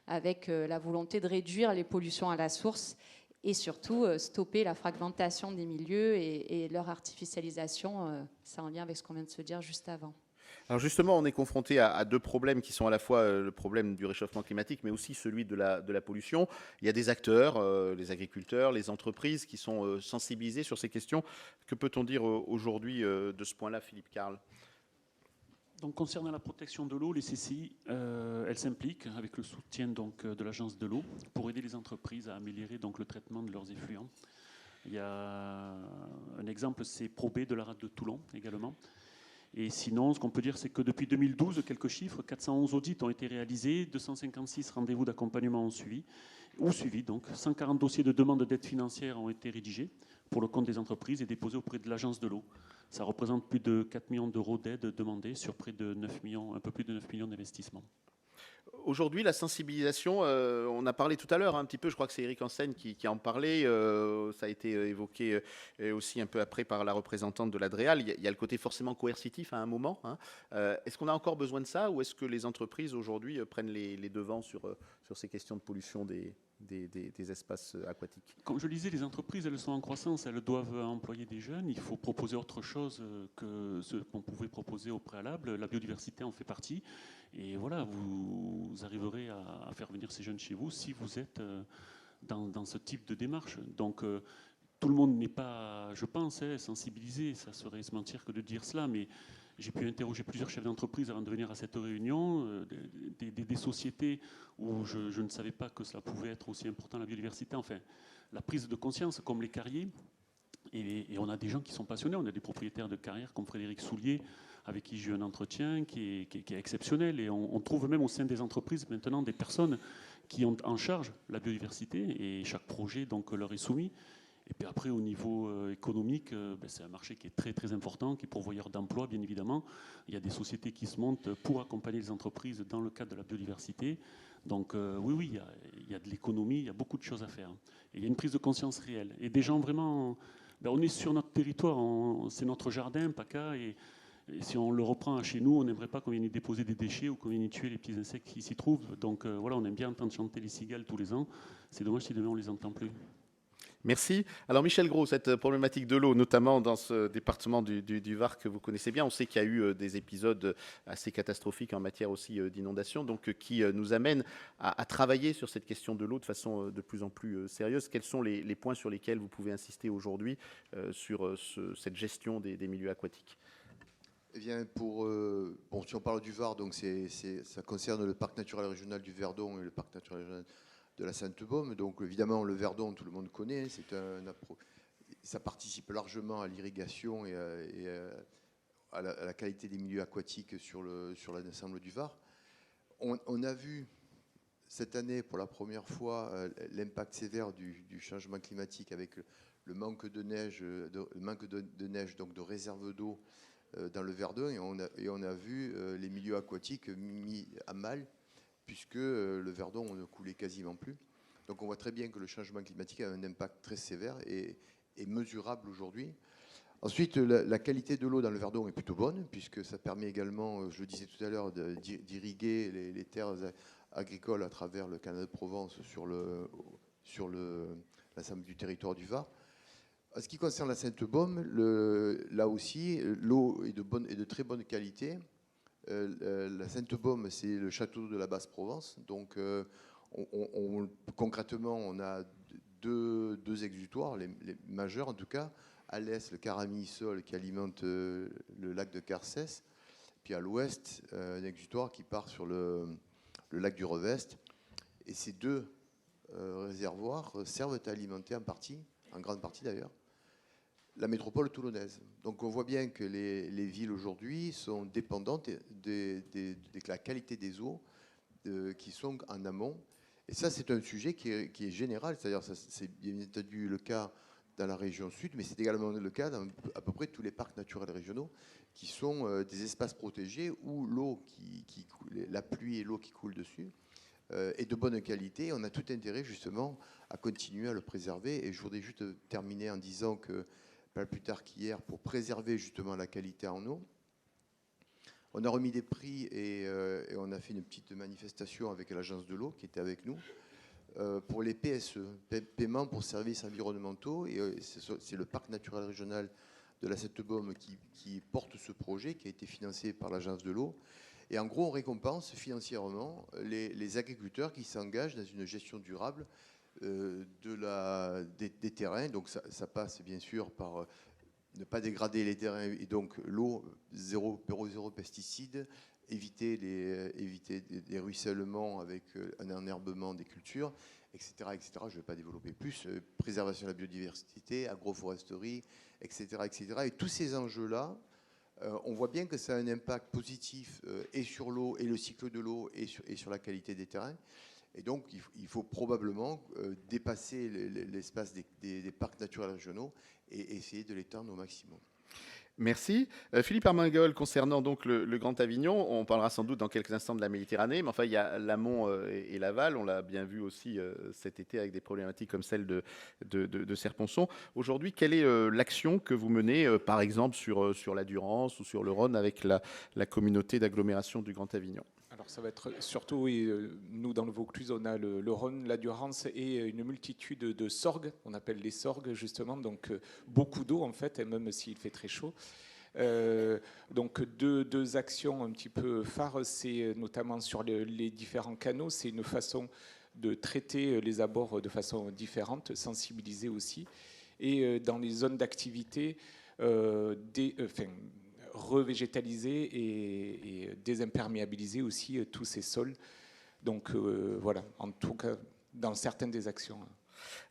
avec la volonté de réduire les pollutions à la source et surtout stopper la fragmentation des milieux et leur artificialisation. C'est en lien avec ce qu'on vient de se dire juste avant. Alors justement, on est confronté à deux problèmes qui sont à la fois le problème du réchauffement climatique, mais aussi celui de la pollution. Il y a des acteurs, les agriculteurs, les entreprises qui sont sensibilisés sur ces questions. Que peut-on dire aujourd'hui de ce point-là, Philippe Carle ? Donc, concernant la protection de l'eau, les CCI, elles s'impliquent avec le soutien donc, de l'Agence de l'eau pour aider les entreprises à améliorer donc, le traitement de leurs effluents. Il y a un exemple, c'est Probé de la rade de Toulon également. Et sinon, ce qu'on peut dire, c'est que depuis 2012, quelques chiffres, 411 audits ont été réalisés, 256 rendez-vous d'accompagnement ont suivi, donc 140 dossiers de demande d'aide financière ont été rédigés pour le compte des entreprises et déposés auprès de l'Agence de l'eau. Ça représente plus de 4 millions d'euros d'aide demandée sur près de 9 millions, un peu plus de 9 millions d'investissements. Aujourd'hui, la sensibilisation, on a parlé tout à l'heure un petit peu, je crois que c'est Eric Enseigne qui en parlait, ça a été évoqué aussi un peu après par la représentante de la DREAL, il y a le côté forcément coercitif à un moment. Est-ce qu'on a encore besoin de ça ou est-ce que les entreprises aujourd'hui prennent les devants sur ces questions de pollution des espaces aquatiques? Comme je le disais, les entreprises, elles sont en croissance, elles doivent employer des jeunes, il faut proposer autre chose que ce qu'on pouvait proposer au préalable, la biodiversité en fait partie, et voilà, vous arriverez à faire venir ces jeunes chez vous si vous êtes dans ce type de démarche. Donc tout le monde n'est pas, je pense, sensibilisé, ça serait se mentir que de dire cela, mais j'ai pu interroger plusieurs chefs d'entreprise avant de venir à cette réunion, des sociétés où je ne savais pas que cela pouvait être aussi important, la biodiversité. Enfin, la prise de conscience, comme les carriers, et on a des gens qui sont passionnés, on a des propriétaires de carrières comme Frédéric Soulier, avec qui j'ai eu un entretien qui est exceptionnel, et on trouve même au sein des entreprises maintenant des personnes qui ont en charge la biodiversité, et chaque projet donc leur est soumis. Et puis après, au niveau économique, c'est un marché qui est très très important, qui est pourvoyeur d'emplois, bien évidemment. Il y a des sociétés qui se montent pour accompagner les entreprises dans le cadre de la biodiversité. Donc oui, il y a de l'économie, il y a beaucoup de choses à faire. Et il y a une prise de conscience réelle. Et des gens vraiment... on est sur notre territoire, c'est notre jardin, PACA, et si on le reprend chez nous, on n'aimerait pas qu'on vienne y déposer des déchets ou qu'on vienne y tuer les petits insectes qui s'y trouvent. Donc voilà, on aime bien entendre chanter les cigales tous les ans. C'est dommage si demain on ne les entend plus. Merci. Alors Michel Gros, cette problématique de l'eau, notamment dans ce département du Var que vous connaissez bien, on sait qu'il y a eu des épisodes assez catastrophiques en matière aussi d'inondation, donc qui nous amènent à travailler sur cette question de l'eau de façon de plus en plus sérieuse. Quels sont les points sur lesquels vous pouvez insister aujourd'hui sur cette gestion des milieux aquatiques ? Eh bien, si on parle du Var, donc ça concerne le parc naturel régional du Verdon et le parc naturel régional de la Sainte-Baume. Donc évidemment, le Verdon, tout le monde connaît, ça participe largement à l'irrigation et à la qualité des milieux aquatiques sur l'ensemble du Var. On a vu cette année, pour la première fois, l'impact sévère du changement climatique avec le manque de neige, donc de réserves d'eau dans le Verdon, et on a vu les milieux aquatiques mis à mal, puisque le Verdon ne coulait quasiment plus. Donc on voit très bien que le changement climatique a un impact très sévère et mesurable aujourd'hui. Ensuite, la qualité de l'eau dans le Verdon est plutôt bonne, puisque ça permet également, je le disais tout à l'heure, d'irriguer les terres agricoles à travers le canal de Provence sur l'ensemble du territoire du Var. En ce qui concerne la Sainte-Baume, là aussi, l'eau est de très bonne qualité. La Sainte-Baume, c'est le château de la Basse-Provence. Donc, concrètement, on a deux exutoires, les majeurs en tout cas. À l'est, le Caramilsol qui alimente le lac de Carcès. puis à l'ouest, un exutoire qui part sur le lac du Revest. Et ces deux réservoirs servent à alimenter en grande partie d'ailleurs, la métropole toulonnaise. Donc on voit bien que les villes aujourd'hui sont dépendantes de la qualité des eaux qui sont en amont. Et ça, c'est un sujet qui est général, c'est-à-dire c'est bien entendu le cas dans la région sud, mais c'est également le cas dans à peu près tous les parcs naturels régionaux qui sont des espaces protégés où l'eau la pluie et l'eau qui coule dessus est de bonne qualité. On a tout intérêt justement à continuer à le préserver. Et je voudrais juste terminer en disant que pas plus tard qu'hier, pour préserver justement la qualité en eau, on a remis des prix et on a fait une petite manifestation avec l'agence de l'eau qui était avec nous pour les PSE, paiement pour services environnementaux. Et c'est le parc naturel régional de la Sept-Baume qui porte ce projet qui a été financé par l'agence de l'eau. Et en gros, on récompense financièrement les agriculteurs qui s'engagent dans une gestion durable des terrains. Donc ça passe bien sûr par ne pas dégrader les terrains et donc l'eau, zéro pesticides, éviter des ruissellements avec un enherbement des cultures, etc. etc. Je ne vais pas développer plus. Préservation de la biodiversité, agroforesterie, etc. etc. Et tous ces enjeux-là, on voit bien que ça a un impact positif et sur l'eau et le cycle de l'eau et sur la qualité des terrains. Et donc, il faut probablement dépasser l'espace des parcs naturels régionaux et essayer de l'étendre au maximum. Merci. Philippe Armengol, concernant donc le Grand Avignon, on parlera sans doute dans quelques instants de la Méditerranée, mais enfin, il y a l'amont et l'aval. On l'a bien vu aussi cet été avec des problématiques comme celle de Serponçon. Aujourd'hui, quelle est l'action que vous menez, par exemple, sur la Durance ou sur le Rhône avec la communauté d'agglomération du Grand Avignon ? Alors ça va être surtout, oui, nous dans le Vaucluse, on a le Rhône, la Durance et une multitude de sorgues, on appelle les sorgues justement, donc beaucoup d'eau en fait, et même s'il fait très chaud. Donc deux actions un petit peu phares, c'est notamment sur les différents canaux, c'est une façon de traiter les abords de façon différente, sensibiliser aussi, et dans les zones d'activité, revégétaliser et désimperméabiliser aussi tous ces sols. Donc voilà, en tout cas, dans certaines des actions.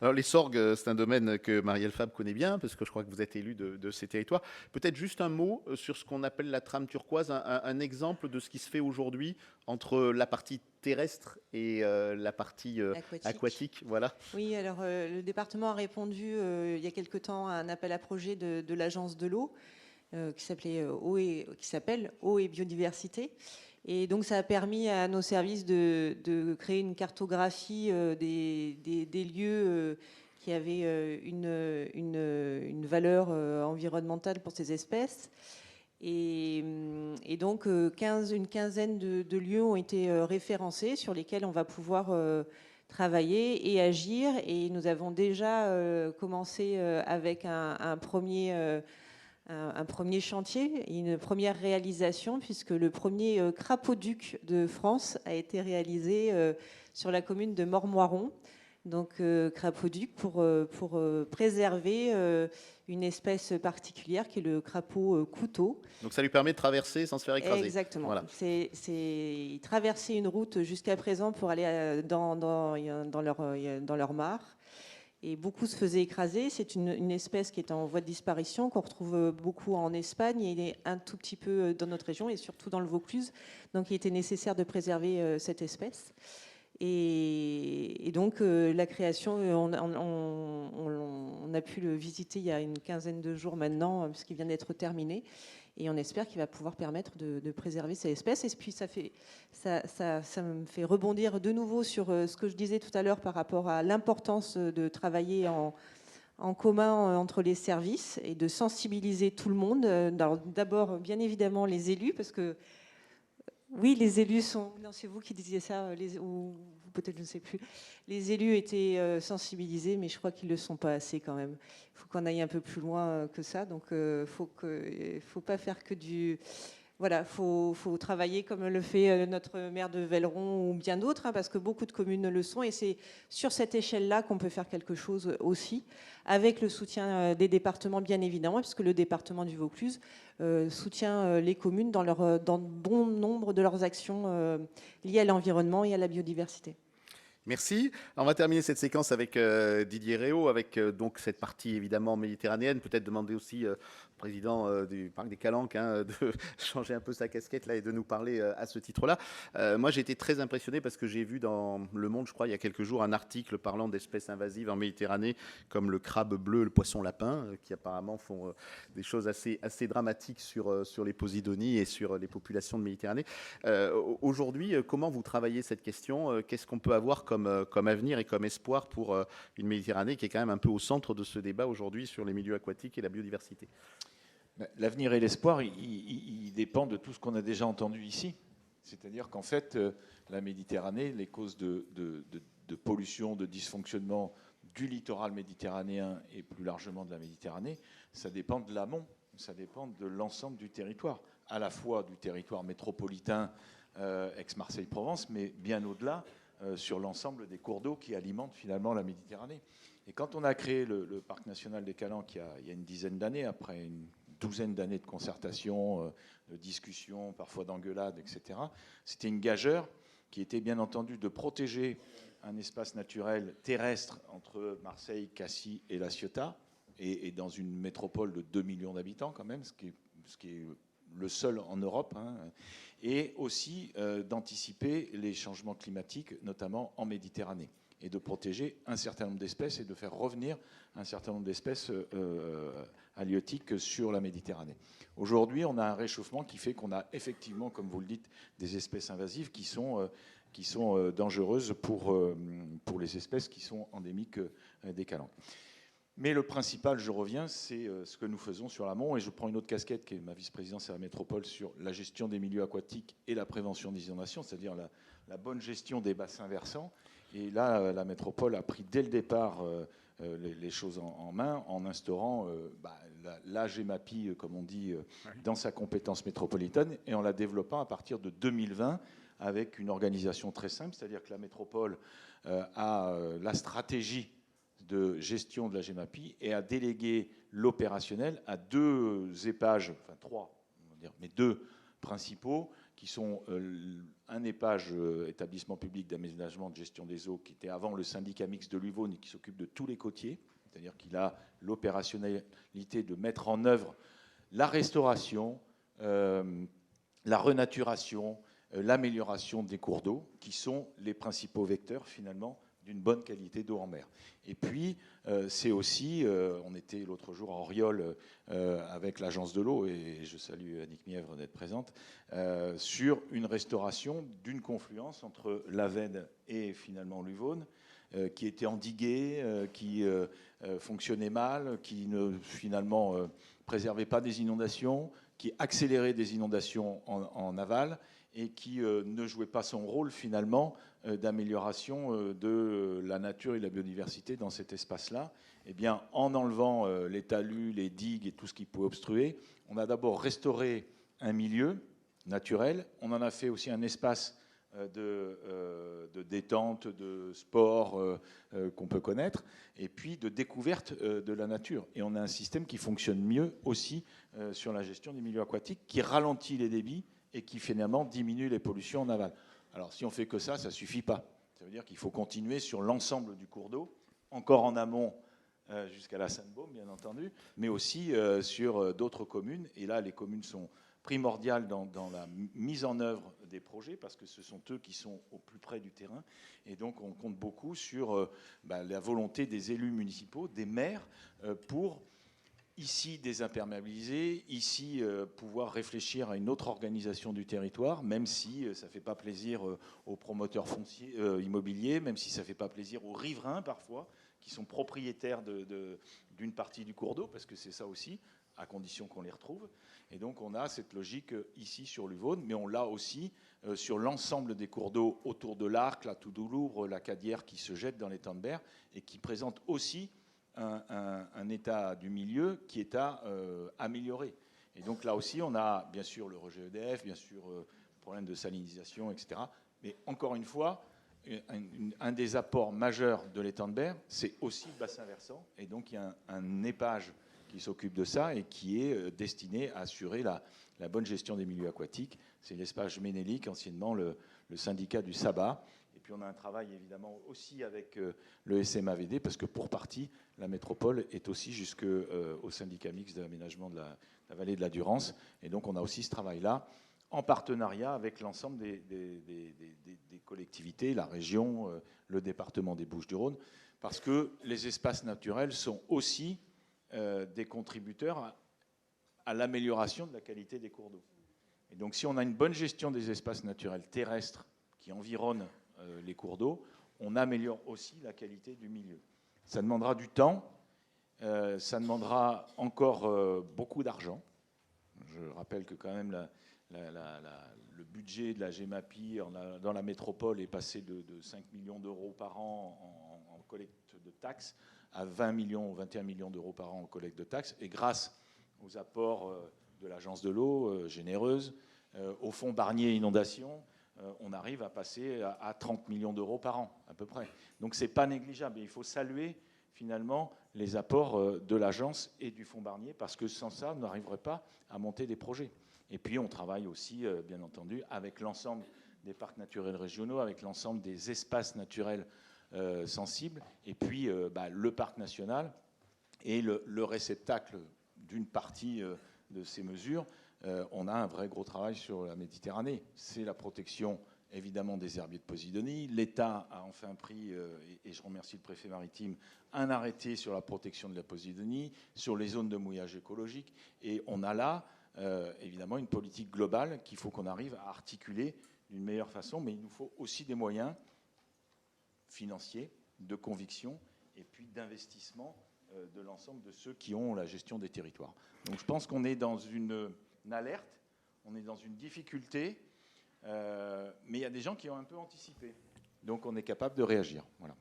Alors les sorgues, c'est un domaine que Marielle Fabre connaît bien, parce que je crois que vous êtes élu de ces territoires. Peut-être juste un mot sur ce qu'on appelle la trame turquoise, un exemple de ce qui se fait aujourd'hui entre la partie terrestre et la partie aquatique. Voilà. Oui, alors le département a répondu il y a quelque temps à un appel à projet de l'agence de l'eau, qui s'appelle Eau et Biodiversité. Et donc ça a permis à nos services de créer une cartographie des lieux qui avaient une valeur environnementale pour ces espèces. Et donc une quinzaine de lieux ont été référencés sur lesquels on va pouvoir travailler et agir. Et nous avons déjà commencé avec un premier chantier, une première réalisation, puisque le premier crapauduc de France a été réalisé sur la commune de Mormoiron. Donc crapauduc pour préserver une espèce particulière qui est le crapaud couteau. Donc ça lui permet de traverser sans se faire écraser. Exactement. Voilà. Il traversait une route jusqu'à présent pour aller dans leur mare. Et beaucoup se faisaient écraser. C'est une espèce qui est en voie de disparition, qu'on retrouve beaucoup en Espagne, et il est un tout petit peu dans notre région, et surtout dans le Vaucluse. Donc il était nécessaire de préserver cette espèce. Et donc la création, on a pu le visiter il y a une quinzaine de jours maintenant, puisqu'il vient d'être terminé. Et on espère qu'il va pouvoir permettre de préserver cette espèce. Et puis ça me fait rebondir de nouveau sur ce que je disais tout à l'heure par rapport à l'importance de travailler en commun entre les services et de sensibiliser tout le monde. D'abord, bien évidemment, les élus, parce que oui, les élus sont... Non, c'est vous qui disiez ça, ou peut-être je ne sais plus. Les élus étaient sensibilisés, mais je crois qu'ils ne le sont pas assez quand même. Il faut qu'on aille un peu plus loin que ça. Donc, il ne faut pas faire que Voilà, faut travailler comme le fait notre maire de Velleron ou bien d'autres, hein, parce que beaucoup de communes le sont, et c'est sur cette échelle-là qu'on peut faire quelque chose aussi, avec le soutien des départements bien évidemment, puisque le département du Vaucluse soutient les communes dans bon nombre de leurs actions liées à l'environnement et à la biodiversité. Merci. Alors, on va terminer cette séquence avec Didier Réau, avec donc cette partie évidemment méditerranéenne. Peut-être demander aussi au président du Parc des Calanques de changer un peu sa casquette là et de nous parler à ce titre-là. Moi, j'ai été très impressionné parce que j'ai vu dans Le Monde, je crois, il y a quelques jours, un article parlant d'espèces invasives en Méditerranée, comme le crabe bleu, le poisson lapin, qui apparemment font des choses assez dramatiques sur les posidonies et sur les populations de Méditerranée. Aujourd'hui, comment vous travaillez cette question? Qu'est-ce qu'on peut avoir comme avenir et comme espoir pour une Méditerranée qui est quand même un peu au centre de ce débat aujourd'hui sur les milieux aquatiques et la biodiversité? L'avenir et l'espoir, il dépend de tout ce qu'on a déjà entendu ici. C'est-à-dire qu'en fait, la Méditerranée, les causes de pollution, de dysfonctionnement du littoral méditerranéen et plus largement de la Méditerranée, ça dépend de l'amont, ça dépend de l'ensemble du territoire, à la fois du territoire métropolitain ex-Marseille-Provence, mais bien au-delà, sur l'ensemble des cours d'eau qui alimentent finalement la Méditerranée. Et quand on a créé le Parc national des Calanques il y a une dizaine d'années, après une douzaine d'années de concertation, de discussion, parfois d'engueulades, etc., c'était une gageure qui était bien entendu de protéger un espace naturel terrestre entre Marseille, Cassis et La Ciotat, et dans une métropole de 2 millions d'habitants quand même, ce qui est le seul en Europe, hein, et aussi d'anticiper les changements climatiques, notamment en Méditerranée, et de protéger un certain nombre d'espèces et de faire revenir un certain nombre d'espèces halieutiques sur la Méditerranée. Aujourd'hui, on a un réchauffement qui fait qu'on a effectivement, comme vous le dites, des espèces invasives qui sont dangereuses pour les espèces qui sont endémiques des Calanques. Mais le principal, je reviens, c'est ce que nous faisons sur l'amont, et je prends une autre casquette qui est ma vice-présidence à la métropole sur la gestion des milieux aquatiques et la prévention des inondations, c'est-à-dire la bonne gestion des bassins versants. Et là, la métropole a pris dès le départ les choses en main en instaurant la GEMAPI, comme on dit, dans sa compétence métropolitaine, et en la développant à partir de 2020 avec une organisation très simple, c'est-à-dire que la métropole a la stratégie de gestion de la GEMAPI et a délégué l'opérationnel à 2 épages, enfin 3, on va dire, mais 2 principaux, qui sont un épage établissement public d'aménagement de gestion des eaux, qui était avant le syndicat mixte de l'Uvaune et qui s'occupe de tous les côtiers, c'est-à-dire qu'il a l'opérationnalité de mettre en œuvre la restauration, la renaturation, l'amélioration des cours d'eau, qui sont les principaux vecteurs finalement d'une bonne qualité d'eau en mer. Et puis, c'est aussi, on était l'autre jour à Auriol avec l'agence de l'eau, et je salue Annick Mièvre d'être présente, sur une restauration d'une confluence entre l'Avenne et finalement l'Uvaune, qui était endiguée, qui fonctionnait mal, qui ne finalement préservait pas des inondations, qui accélérait des inondations en aval, et qui ne jouait pas son rôle finalement d'amélioration de la nature et de la biodiversité dans cet espace-là. Eh bien, en enlevant les talus, les digues et tout ce qui pouvait obstruer, on a d'abord restauré un milieu naturel, on en a fait aussi un espace de détente, de sport qu'on peut connaître, et puis de découverte de la nature. Et on a un système qui fonctionne mieux aussi sur la gestion des milieux aquatiques, qui ralentit les débits et qui finalement diminue les pollutions en aval. Alors si on fait que ça ne suffit pas. Ça veut dire qu'il faut continuer sur l'ensemble du cours d'eau, encore en amont jusqu'à la Sainte-Baume, bien entendu, mais aussi sur d'autres communes. Et là, les communes sont primordiales dans la mise en œuvre des projets, parce que ce sont eux qui sont au plus près du terrain. Et donc on compte beaucoup sur la volonté des élus municipaux, des maires, pour ici désimperméabiliser, ici pouvoir réfléchir à une autre organisation du territoire, même si ça ne fait pas plaisir aux promoteurs fonciers, immobiliers, même si ça ne fait pas plaisir aux riverains parfois, qui sont propriétaires d'une partie du cours d'eau, parce que c'est ça aussi, à condition qu'on les retrouve. Et donc on a cette logique ici sur l'Uvaune, mais on l'a aussi sur l'ensemble des cours d'eau autour de l'Arc, la Toudoulou, la Cadière, qui se jettent dans l'étang de Berre et qui présentent aussi un état du milieu qui est à améliorer. Et donc là aussi, on a bien sûr le rejet EDF, bien sûr le problème de salinisation, etc. Mais encore une fois, un des apports majeurs de l'étang de Berre, c'est aussi le bassin versant. Et donc il y a un épage qui s'occupe de ça et qui est destiné à assurer la bonne gestion des milieux aquatiques. C'est l'espage Ménélique, anciennement le syndicat du Saba. Et puis on a un travail évidemment aussi avec le SMAVD, parce que pour partie, la métropole est aussi jusqu'au syndicat mixte de l'aménagement de la vallée de la Durance. Et donc on a aussi ce travail-là, en partenariat avec l'ensemble des collectivités, la région, le département des Bouches-du-Rhône, parce que les espaces naturels sont aussi des contributeurs à l'amélioration de la qualité des cours d'eau. Et donc si on a une bonne gestion des espaces naturels terrestres qui environnent les cours d'eau, on améliore aussi la qualité du milieu. Ça demandera du temps, ça demandera encore beaucoup d'argent. Je rappelle que quand même le budget de la GEMAPI dans la métropole est passé de 5 millions d'euros par an en collecte de taxes à 20 millions ou 21 millions d'euros par an en collecte de taxes. Et grâce aux apports de l'Agence de l'eau généreuse, au fonds Barnier Inondation, on arrive à passer à 30 millions d'euros par an, à peu près. Donc ce n'est pas négligeable. Et il faut saluer finalement les apports de l'agence et du fonds Barnier, parce que sans ça, on n'arriverait pas à monter des projets. Et puis on travaille aussi, bien entendu, avec l'ensemble des parcs naturels régionaux, avec l'ensemble des espaces naturels sensibles, et puis le parc national est le réceptacle d'une partie de ces mesures. On a un vrai gros travail sur la Méditerranée. C'est la protection, évidemment, des herbiers de Posidonie. L'État a enfin pris, et je remercie le préfet maritime, un arrêté sur la protection de la Posidonie, sur les zones de mouillage écologique. Et on a là, évidemment, une politique globale qu'il faut qu'on arrive à articuler d'une meilleure façon. Mais il nous faut aussi des moyens financiers, de conviction, et puis d'investissement de l'ensemble de ceux qui ont la gestion des territoires. Donc je pense qu'on est dans une alerte, on est dans une difficulté, mais il y a des gens qui ont un peu anticipé. Donc on est capable de réagir. Voilà.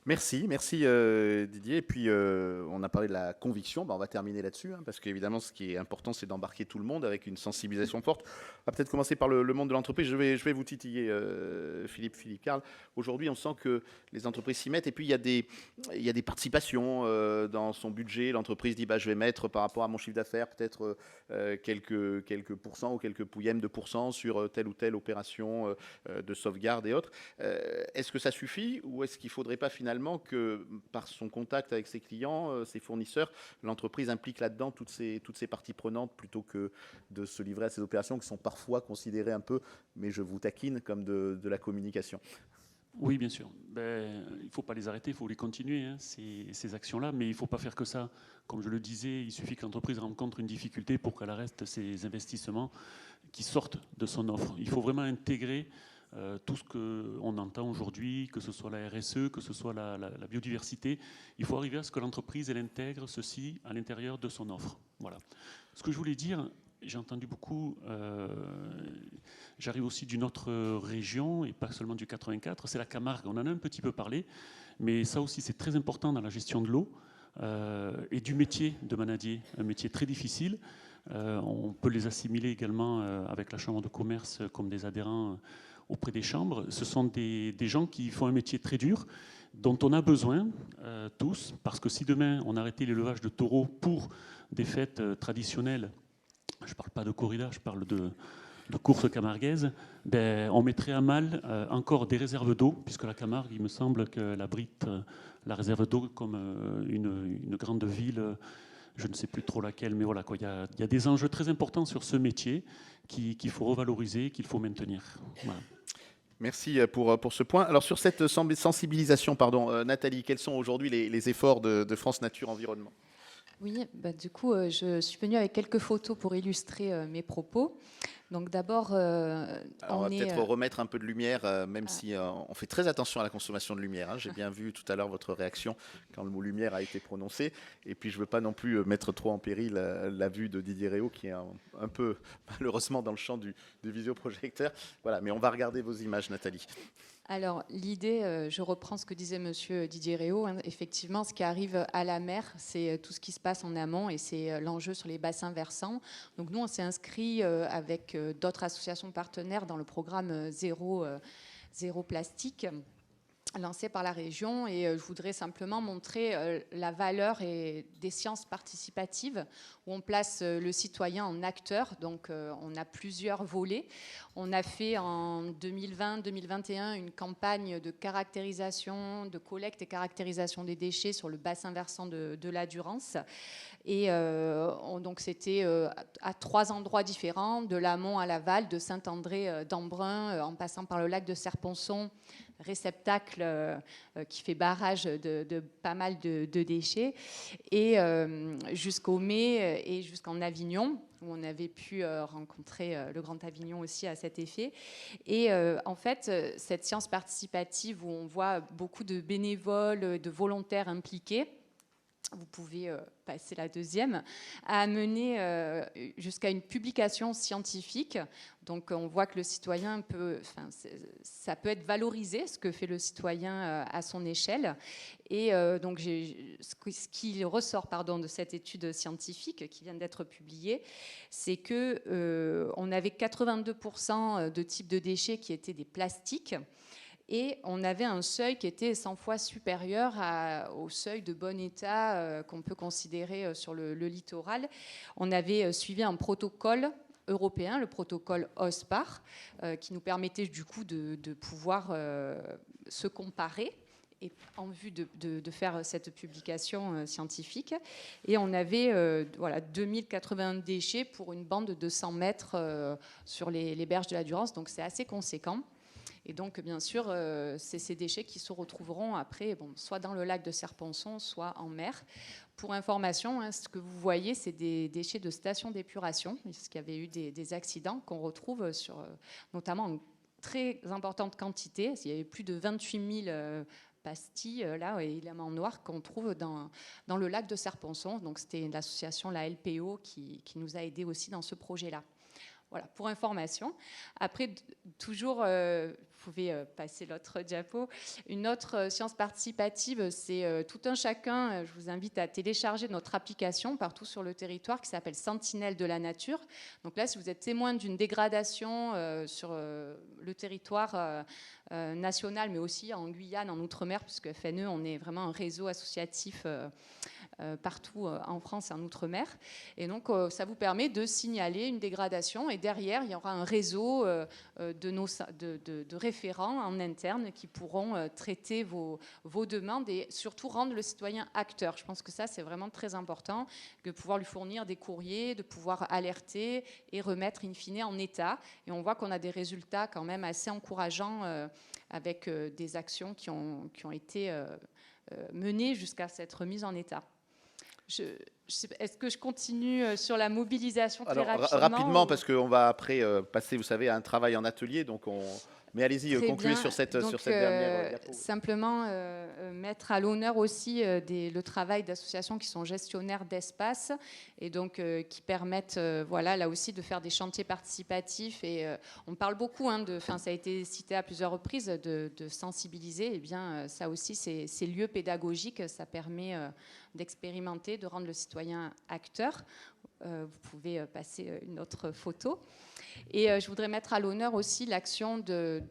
Merci Didier. Et puis on a parlé de la conviction, on va terminer là-dessus, parce qu'évidemment ce qui est important c'est d'embarquer tout le monde avec une sensibilisation forte. On va peut-être commencer par le monde de l'entreprise. Je vais vous titiller, Philippe Carl. Aujourd'hui on sent que les entreprises s'y mettent, et puis il y a des participations dans son budget. L'entreprise dit je vais mettre par rapport à mon chiffre d'affaires peut-être quelques pourcents ou quelques pouillèmes de pourcents sur telle ou telle opération de sauvegarde et autres. Est-ce que ça suffit, ou est-ce qu'il ne faudrait pas finalement que par son contact avec ses clients, ses fournisseurs, l'entreprise implique là-dedans toutes ces parties prenantes, plutôt que de se livrer à ces opérations qui sont parfois considérées un peu, mais je vous taquine, comme de la communication? Oui, bien sûr. Il ne faut pas les arrêter, il faut les continuer, ces actions-là, mais il ne faut pas faire que ça. Comme je le disais, il suffit que l'entreprise rencontre une difficulté pour qu'elle arrête ses investissements qui sortent de son offre. Il faut vraiment intégrer tout ce qu'on entend aujourd'hui, que ce soit la RSE, que ce soit la biodiversité. Il faut arriver à ce que l'entreprise elle intègre ceci à l'intérieur de son offre. Voilà. Ce que je voulais dire, j'ai entendu beaucoup, j'arrive aussi d'une autre région, et pas seulement du 84, c'est la Camargue. On en a un petit peu parlé, mais ça aussi c'est très important dans la gestion de l'eau et du métier de manadier, un métier très difficile. On peut les assimiler également avec la Chambre de commerce comme des adhérents auprès des chambres. Ce sont des gens qui font un métier très dur, dont on a besoin tous, parce que si demain on arrêtait l'élevage de taureaux pour des fêtes traditionnelles, je ne parle pas de corrida, je parle de courses camarguaises, on mettrait à mal encore des réserves d'eau, puisque la Camargue, il me semble qu'elle abrite la réserve d'eau comme une grande ville, je ne sais plus trop laquelle, mais voilà, il y a des enjeux très importants sur ce métier qu'il faut revaloriser, qu'il faut maintenir. Voilà. Merci pour ce point. Alors sur cette sensibilisation, Nathalie, quels sont aujourd'hui les efforts de France Nature Environnement ? Oui, du coup, je suis venue avec quelques photos pour illustrer mes propos. Donc d'abord, on va peut-être remettre un peu de lumière, même si on fait très attention à la consommation de lumière. J'ai bien vu tout à l'heure votre réaction quand le mot lumière a été prononcé. Et puis je ne veux pas non plus mettre trop en péril la vue de Didier Réau, qui est un peu malheureusement dans le champ du visioprojecteur. Voilà, mais on va regarder vos images, Nathalie. Alors, l'idée, je reprends ce que disait monsieur Didier Réau, hein, effectivement, ce qui arrive à la mer, c'est tout ce qui se passe en amont et c'est l'enjeu sur les bassins versants. Donc nous, on s'est inscrit avec d'autres associations partenaires dans le programme Zéro Plastique, lancé par la région, et je voudrais simplement montrer la valeur des sciences participatives où on place le citoyen en acteur. Donc on a plusieurs volets. On a fait en 2020-2021 une campagne de caractérisation, de collecte et caractérisation des déchets sur le bassin versant de la Durance. Et donc c'était à 3 endroits différents, de l'amont à l'aval, de Saint-André d'Embrun, en passant par le lac de Serponçon, réceptacle qui fait barrage de pas mal de déchets, et jusqu'au Mai et jusqu'en Avignon, où on avait pu rencontrer le Grand Avignon aussi à cet effet. Et en fait, cette science participative où on voit beaucoup de bénévoles, de volontaires impliqués, vous pouvez passer la deuxième, a amené jusqu'à une publication scientifique. Donc on voit que le citoyen peut, ça peut être valorisé, ce que fait le citoyen à son échelle. Et donc ce qui ressort de cette étude scientifique qui vient d'être publiée, c'est que on avait 82% de types de déchets qui étaient des plastiques. Et on avait un seuil qui était 100 fois supérieur au seuil de bon état qu'on peut considérer sur le littoral. On avait suivi un protocole européen, le protocole OSPAR, qui nous permettait du coup de pouvoir se comparer et en vue de faire cette publication scientifique. Et on avait 2080 déchets pour une bande de 100 mètres sur les berges de la Durance, donc c'est assez conséquent. Et donc, bien sûr, c'est ces déchets qui se retrouveront après, soit dans le lac de Serponçon, soit en mer. Pour information, ce que vous voyez, c'est des déchets de stations d'épuration, parce qu'il y avait eu des accidents qu'on retrouve sur, notamment en très importante quantité. Il y avait plus de 28 000 pastilles, là, éléments noirs qu'on trouve dans le lac de Serponçon. Donc, c'était l'association, la LPO, qui nous a aidés aussi dans ce projet-là. Voilà, pour information. Après, toujours, vous pouvez passer l'autre diapo. Une autre science participative, c'est tout un chacun. Je vous invite à télécharger notre application partout sur le territoire qui s'appelle Sentinelle de la nature. Donc là, si vous êtes témoin d'une dégradation sur le territoire national, mais aussi en Guyane, en Outre-mer, puisque FNE, on est vraiment un réseau associatif partout en France et en Outre-mer. Et donc, ça vous permet de signaler une dégradation. Et derrière, il y aura un réseau de référents en interne qui pourront traiter vos demandes et surtout rendre le citoyen acteur. Je pense que ça, c'est vraiment très important, de pouvoir lui fournir des courriers, de pouvoir alerter et remettre in fine en état. Et on voit qu'on a des résultats quand même assez encourageants avec des actions qui ont été menées jusqu'à cette remise en état. Est-ce que je continue sur la mobilisation très rapidement, parce qu'on va après passer, vous savez, à un travail en atelier. Donc mais allez-y, concluez sur cette dernière diapo. Simplement mettre à l'honneur aussi le travail d'associations qui sont gestionnaires d'espace et donc qui permettent, là aussi, de faire des chantiers participatifs. Et on parle beaucoup, ça a été cité à plusieurs reprises, de sensibiliser. Eh bien, ça aussi, ces lieux pédagogiques, ça permet d'expérimenter, de rendre le citoyen acteur. Vous pouvez passer une autre photo. Et je voudrais mettre à l'honneur aussi l'action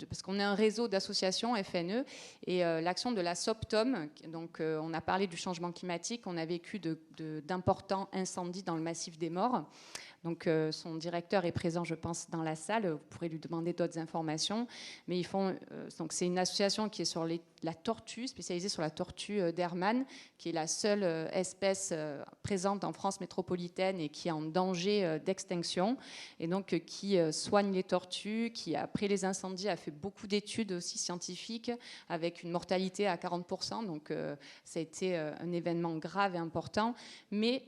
parce qu'on est un réseau d'associations FNE, et l'action de la SOPTOM. Donc, on a parlé du changement climatique, on a vécu d'importants incendies dans le massif des Morts. Donc, son directeur est présent, je pense, dans la salle. Vous pourrez lui demander d'autres informations. Mais ils font. Donc, c'est une association qui est sur la tortue, spécialisée sur la tortue d'Hermann, qui est la seule espèce présente en France métropolitaine et qui est en danger d'extinction. Et donc, qui soigne les tortues, qui, après les incendies, a fait beaucoup d'études aussi scientifiques, avec une mortalité à 40%. Donc, ça a été un événement grave et important. Mais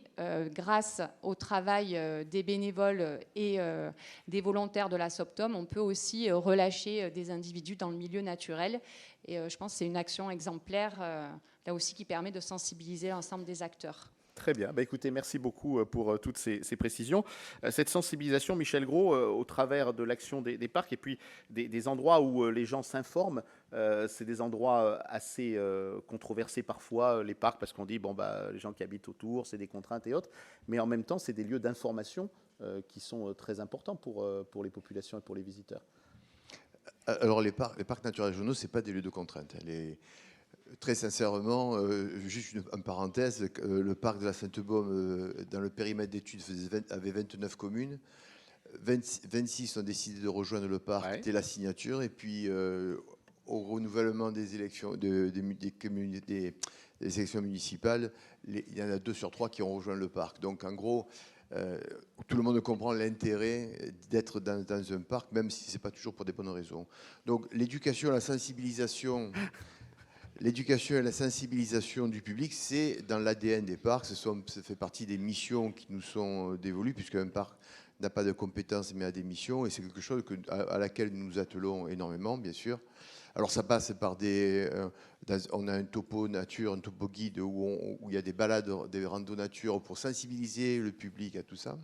grâce au travail des bénévoles et des volontaires de la SOPTOM, on peut aussi relâcher des individus dans le milieu naturel. Et je pense que c'est une action exemplaire, là aussi, qui permet de sensibiliser l'ensemble des acteurs. Très bien. Écoutez, merci beaucoup pour toutes ces précisions. Cette sensibilisation, Michel Gros, au travers de l'action des parcs et puis des endroits où les gens s'informent, C'est des endroits assez controversés parfois, les parcs, parce qu'on dit, bon, bah, les gens qui habitent autour, c'est des contraintes et autres. Mais en même temps, c'est des lieux d'information qui sont très importants pour les populations et pour les visiteurs. Alors, les parcs naturels régionaux, ce n'est pas des lieux de contrainte. Très sincèrement, juste une parenthèse, le parc de la Sainte-Baume, dans le périmètre d'études, avait 29 communes. 26 ont décidé de rejoindre le parc dès la signature. Et puis, au renouvellement des élections, des élections municipales, il y en a 2 sur 3 qui ont rejoint le parc. Donc, en gros, tout le monde comprend l'intérêt d'être dans un parc, même si ce n'est pas toujours pour des bonnes raisons. Donc, l'éducation et la sensibilisation du public, c'est dans l'ADN des parcs. Ça fait partie des missions qui nous sont dévolues, puisque un parc n'a pas de compétences, mais a des missions. Et c'est quelque chose à laquelle nous nous attelons énormément, bien sûr. Alors, ça passe par on a un topo nature, un topo guide où il y a des balades, des randos nature pour sensibiliser le public à tout ça.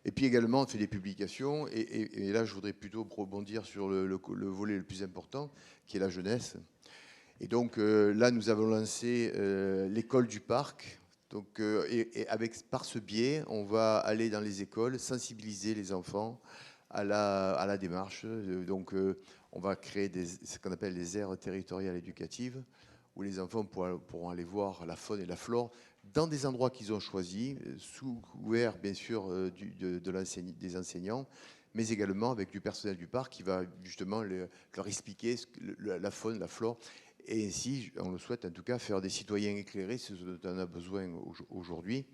Et puis également, on fait des publications. Et là, je voudrais plutôt rebondir sur le volet le plus important, qui est la jeunesse. Et donc là, nous avons lancé l'école du parc. Donc, par ce biais, on va aller dans les écoles, sensibiliser les enfants à la démarche. Donc, on va créer ce qu'on appelle les aires territoriales éducatives, où les enfants pourront aller voir la faune et la flore dans des endroits qu'ils ont choisis, sous couvert, bien sûr, des enseignants, mais également avec du personnel du parc qui va justement leur expliquer la faune, la flore. Et ainsi, on le souhaite en tout cas, faire des citoyens éclairés, ce dont on a besoin aujourd'hui.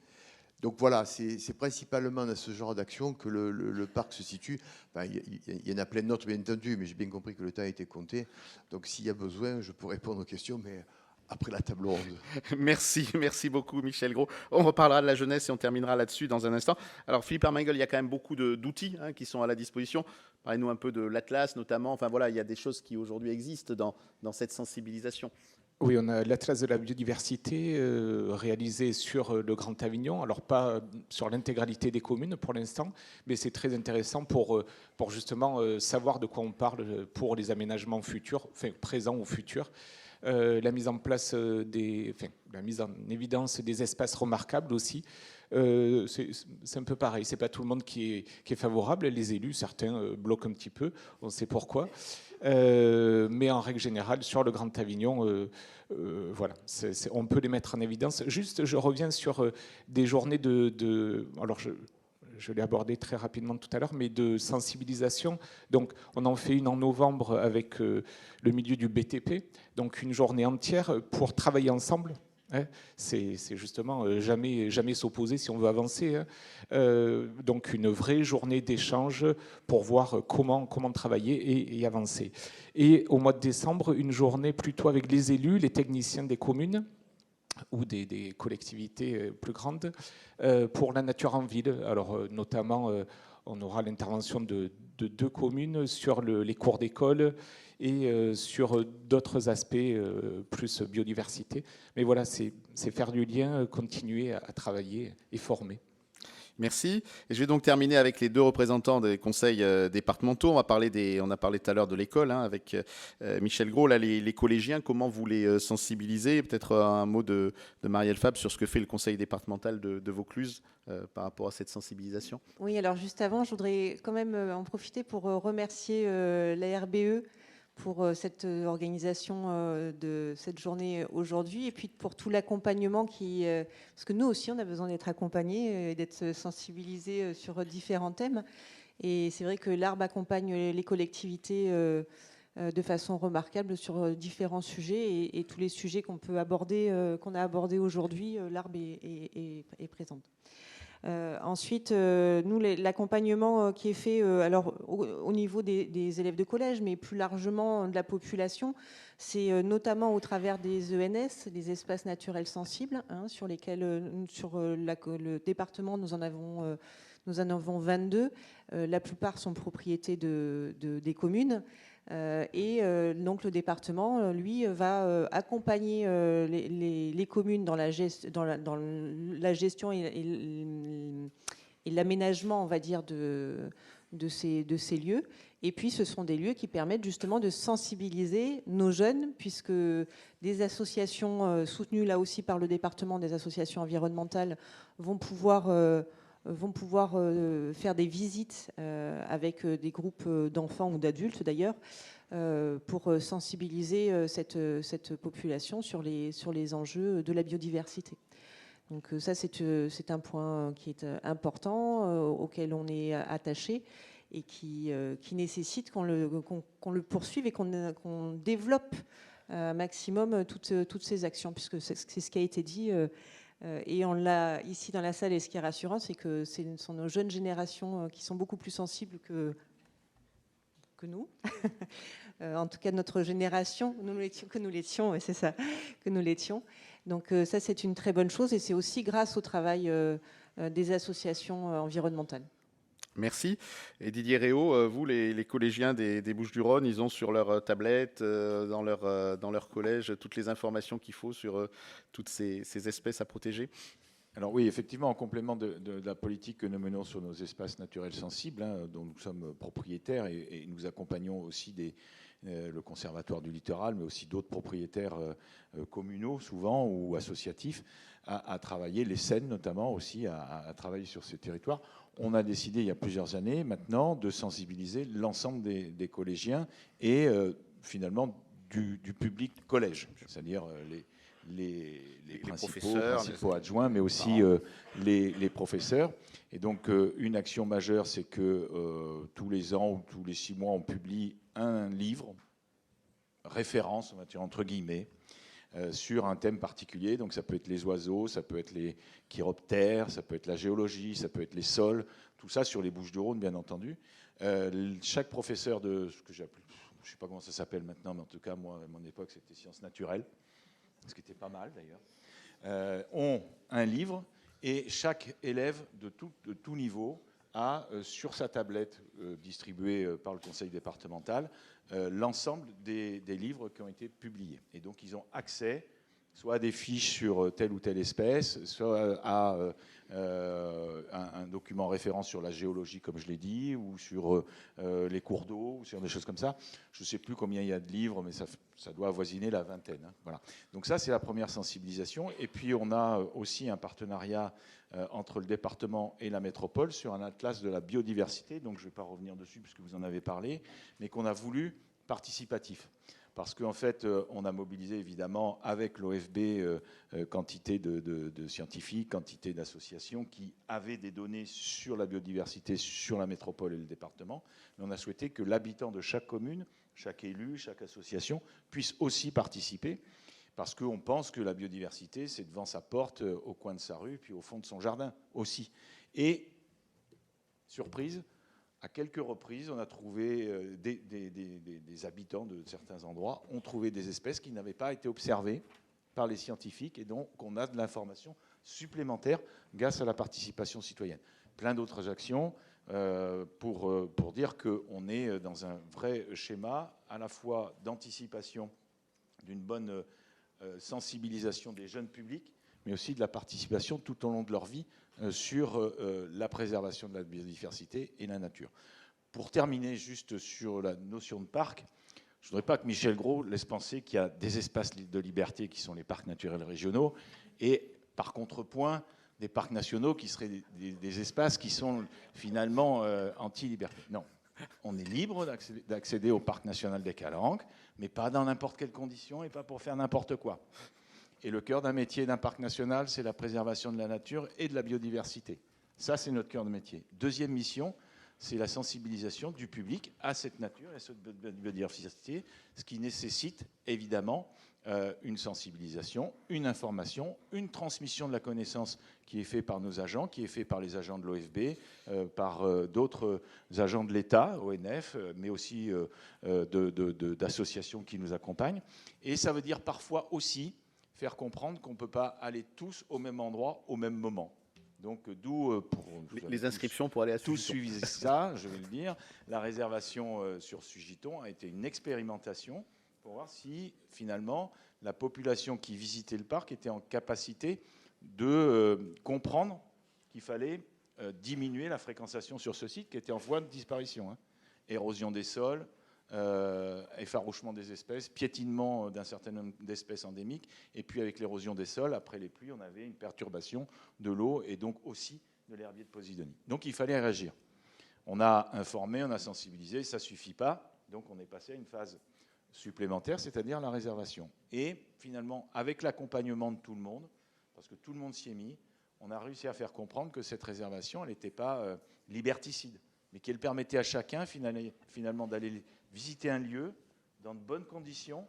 Donc voilà, c'est principalement dans ce genre d'action que le parc se situe. Enfin, il y en a plein d'autres, bien entendu, mais j'ai bien compris que le temps a été compté. Donc s'il y a besoin, je peux répondre aux questions, mais après la table ronde. Merci beaucoup Michel Gros. On reparlera de la jeunesse et on terminera là-dessus dans un instant. Alors Philippe Hermengel, il y a quand même beaucoup d'outils qui sont à la disposition. Parlez-nous un peu de l'Atlas notamment. Enfin voilà, il y a des choses qui aujourd'hui existent dans cette sensibilisation. Oui, on a l'Atlas de la biodiversité réalisé sur le Grand Avignon. Alors pas sur l'intégralité des communes pour l'instant, mais c'est très intéressant pour justement savoir de quoi on parle pour les aménagements futurs, enfin présents ou futurs. La mise en place la mise en évidence des espaces remarquables aussi. C'est un peu pareil, c'est pas tout le monde qui est favorable. Les élus, certains bloquent un petit peu, on sait pourquoi. Mais en règle générale, sur le Grand Avignon, voilà, on peut les mettre en évidence. Juste, je reviens sur des journées alors je l'ai abordé très rapidement tout à l'heure, mais de sensibilisation. Donc, on en fait une en novembre avec le milieu du BTP, donc une journée entière pour travailler ensemble. C'est justement jamais s'opposer si on veut avancer. Donc, une vraie journée d'échange pour voir comment travailler et avancer. Et au mois de décembre, une journée plutôt avec les élus, les techniciens des communes, ou des collectivités plus grandes, pour la nature en ville. Alors, notamment, on aura l'intervention de 2 communes sur les cours d'école et sur d'autres aspects plus biodiversité. Mais voilà, c'est faire du lien, continuer à travailler et former. Merci. Et je vais donc terminer avec les 2 représentants des conseils départementaux. On a parlé tout à l'heure de l'école avec Michel Gros. Là, les collégiens, comment vous les sensibilisez? Peut-être un mot de Marielle Fabre sur ce que fait le conseil départemental de Vaucluse par rapport à cette sensibilisation. Oui, alors juste avant, je voudrais quand même en profiter pour remercier la RBE pour cette organisation de cette journée aujourd'hui et puis pour tout l'accompagnement parce que nous aussi on a besoin d'être accompagnés et d'être sensibilisés sur différents thèmes et c'est vrai que l'ARB accompagne les collectivités de façon remarquable sur différents sujets et tous les sujets qu'on a abordés aujourd'hui, l'ARB est présente. Ensuite, nous, l'accompagnement qui est fait alors, au niveau des élèves de collège, mais plus largement de la population, c'est notamment au travers des ENS, des espaces naturels sensibles, sur lesquels, sur le département, nous en avons 22. La plupart sont propriétés des communes. Donc le département, lui, va accompagner les communes dans la gestion et l'aménagement, on va dire, de de ces lieux. Et puis, ce sont des lieux qui permettent justement de sensibiliser nos jeunes, puisque des associations soutenues là aussi par le département, des associations environnementales, vont pouvoir faire des visites avec des groupes d'enfants ou d'adultes d'ailleurs, pour sensibiliser cette population sur les enjeux de la biodiversité. Donc ça, c'est un point qui est important, auquel on est attaché et qui nécessite qu'on le poursuive et qu'on développe un maximum toutes ces actions, puisque c'est ce qui a été dit. Et on l'a ici dans la salle, et ce qui est rassurant, c'est que ce sont nos jeunes générations qui sont beaucoup plus sensibles que nous. En tout cas, notre génération, que nous l'étions, c'est ça, que nous l'étions. Donc ça, c'est une très bonne chose, et c'est aussi grâce au travail des associations environnementales. Merci. Et Didier Réau, vous, les collégiens des Bouches-du-Rhône, ils ont sur leur tablette, dans leur collège, toutes les informations qu'il faut sur toutes ces espèces à protéger? Alors oui, effectivement, en complément de la politique que nous menons sur nos espaces naturels sensibles, dont nous sommes propriétaires, et nous accompagnons aussi le Conservatoire du littoral, mais aussi d'autres propriétaires communaux, souvent, ou associatifs, à travailler, les Seines notamment aussi, à travailler sur ces territoires. On a décidé il y a plusieurs années maintenant de sensibiliser l'ensemble des collégiens et finalement du public collège, c'est-à-dire les principaux adjoints, mais aussi les professeurs. Et donc, une action majeure, c'est que tous les ans ou tous les 6 mois, on publie un livre, référence, on va dire entre guillemets, sur un thème particulier. Donc, ça peut être les oiseaux, ça peut être les chiroptères, ça peut être la géologie, ça peut être les sols, tout ça sur les Bouches-du-Rhône, bien entendu. Chaque professeur de ce que j'appelle, je ne sais pas comment ça s'appelle maintenant, mais en tout cas, moi, à mon époque, c'était sciences naturelles, ce qui était pas mal d'ailleurs, ont un livre, et chaque élève de tout niveau a sur sa tablette distribuée par le conseil départemental l'ensemble des livres qui ont été publiés. Et donc ils ont accès soit à des fiches sur telle ou telle espèce, soit à un document référent sur la géologie, comme je l'ai dit, ou sur les cours d'eau, ou sur des choses comme ça. Je ne sais plus combien il y a de livres, mais ça doit avoisiner la vingtaine. Voilà. Donc ça, c'est la première sensibilisation. Et puis, on a aussi un partenariat entre le département et la métropole sur un atlas de la biodiversité. Donc, je ne vais pas revenir dessus, puisque vous en avez parlé, mais qu'on a voulu participatif. Parce qu'en fait, on a mobilisé évidemment avec l'OFB quantité de scientifiques, quantité d'associations qui avaient des données sur la biodiversité, sur la métropole et le département. Mais on a souhaité que l'habitant de chaque commune, chaque élu, chaque association puisse aussi participer. Parce qu'on pense que la biodiversité, c'est devant sa porte, au coin de sa rue, puis au fond de son jardin aussi. Et, surprise, à quelques reprises, on a trouvé des habitants de certains endroits ont trouvé des espèces qui n'avaient pas été observées par les scientifiques, et donc on a de l'information supplémentaire grâce à la participation citoyenne. Plein d'autres actions pour dire qu'on est dans un vrai schéma à la fois d'anticipation, d'une bonne sensibilisation des jeunes publics, mais aussi de la participation tout au long de leur vie sur la préservation de la biodiversité et la nature. Pour terminer juste sur la notion de parc, je ne voudrais pas que Michel Gros laisse penser qu'il y a des espaces de liberté qui sont les parcs naturels régionaux et par contrepoint des parcs nationaux qui seraient des espaces qui sont finalement anti-liberté. Non, on est libre d'accéder au parc national des Calanques, mais pas dans n'importe quelles conditions et pas pour faire n'importe quoi. Et le cœur d'un métier d'un parc national, c'est la préservation de la nature et de la biodiversité. Ça, c'est notre cœur de métier. Deuxième mission, c'est la sensibilisation du public à cette nature et à cette biodiversité, ce qui nécessite évidemment une sensibilisation, une information, une transmission de la connaissance qui est faite par nos agents, qui est faite par les agents de l'OFB, par d'autres agents de l'État, ONF, mais aussi d'associations qui nous accompagnent. Et ça veut dire parfois aussi faire comprendre qu'on ne peut pas aller tous au même endroit au même moment. Donc d'où les inscriptions pour aller à tous suivi ça, je vais le dire. La réservation sur Sugiton a été une expérimentation pour voir si finalement la population qui visitait le parc était en capacité de comprendre qu'il fallait diminuer la fréquentation sur ce site qui était en voie de disparition, hein. Érosion des sols, effarouchement des espèces, piétinement d'un certain nombre d'espèces endémiques, et puis avec l'érosion des sols, après les pluies, on avait une perturbation de l'eau et donc aussi de l'herbier de Posidonie. Donc il fallait réagir. On a informé, on a sensibilisé, ça ne suffit pas, donc on est passé à une phase supplémentaire, c'est-à-dire la réservation. Et finalement, avec l'accompagnement de tout le monde, parce que tout le monde s'y est mis, on a réussi à faire comprendre que cette réservation, elle n'était pas liberticide, mais qu'elle permettait à chacun finalement d'aller visiter un lieu dans de bonnes conditions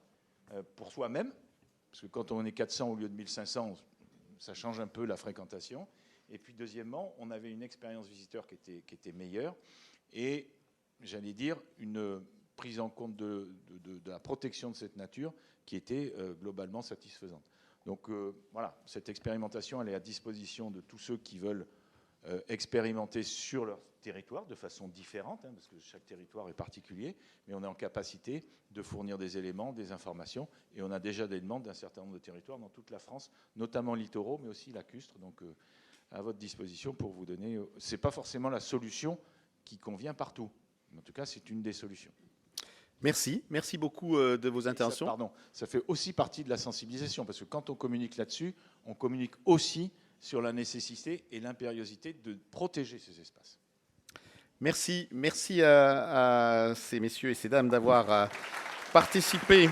pour soi-même, parce que quand on est 400 au lieu de 1500, ça change un peu la fréquentation. Et puis deuxièmement, on avait une expérience visiteur qui était meilleure et, j'allais dire, une prise en compte de la protection de cette nature qui était globalement satisfaisante. Donc voilà, cette expérimentation, elle est à disposition de tous ceux qui veulent expérimenter sur leur territoire de façon différente, hein, parce que chaque territoire est particulier, mais on est en capacité de fournir des éléments, des informations, et on a déjà des demandes d'un certain nombre de territoires dans toute la France, notamment littoraux, mais aussi lacustres, donc à votre disposition pour vous donner... c'est pas forcément la solution qui convient partout, mais en tout cas, c'est une des solutions. Merci beaucoup de vos interventions. Ça fait aussi partie de la sensibilisation, parce que quand on communique là-dessus, on communique aussi sur la nécessité et l'impériosité de protéger ces espaces. Merci à ces messieurs et ces dames d'avoir participé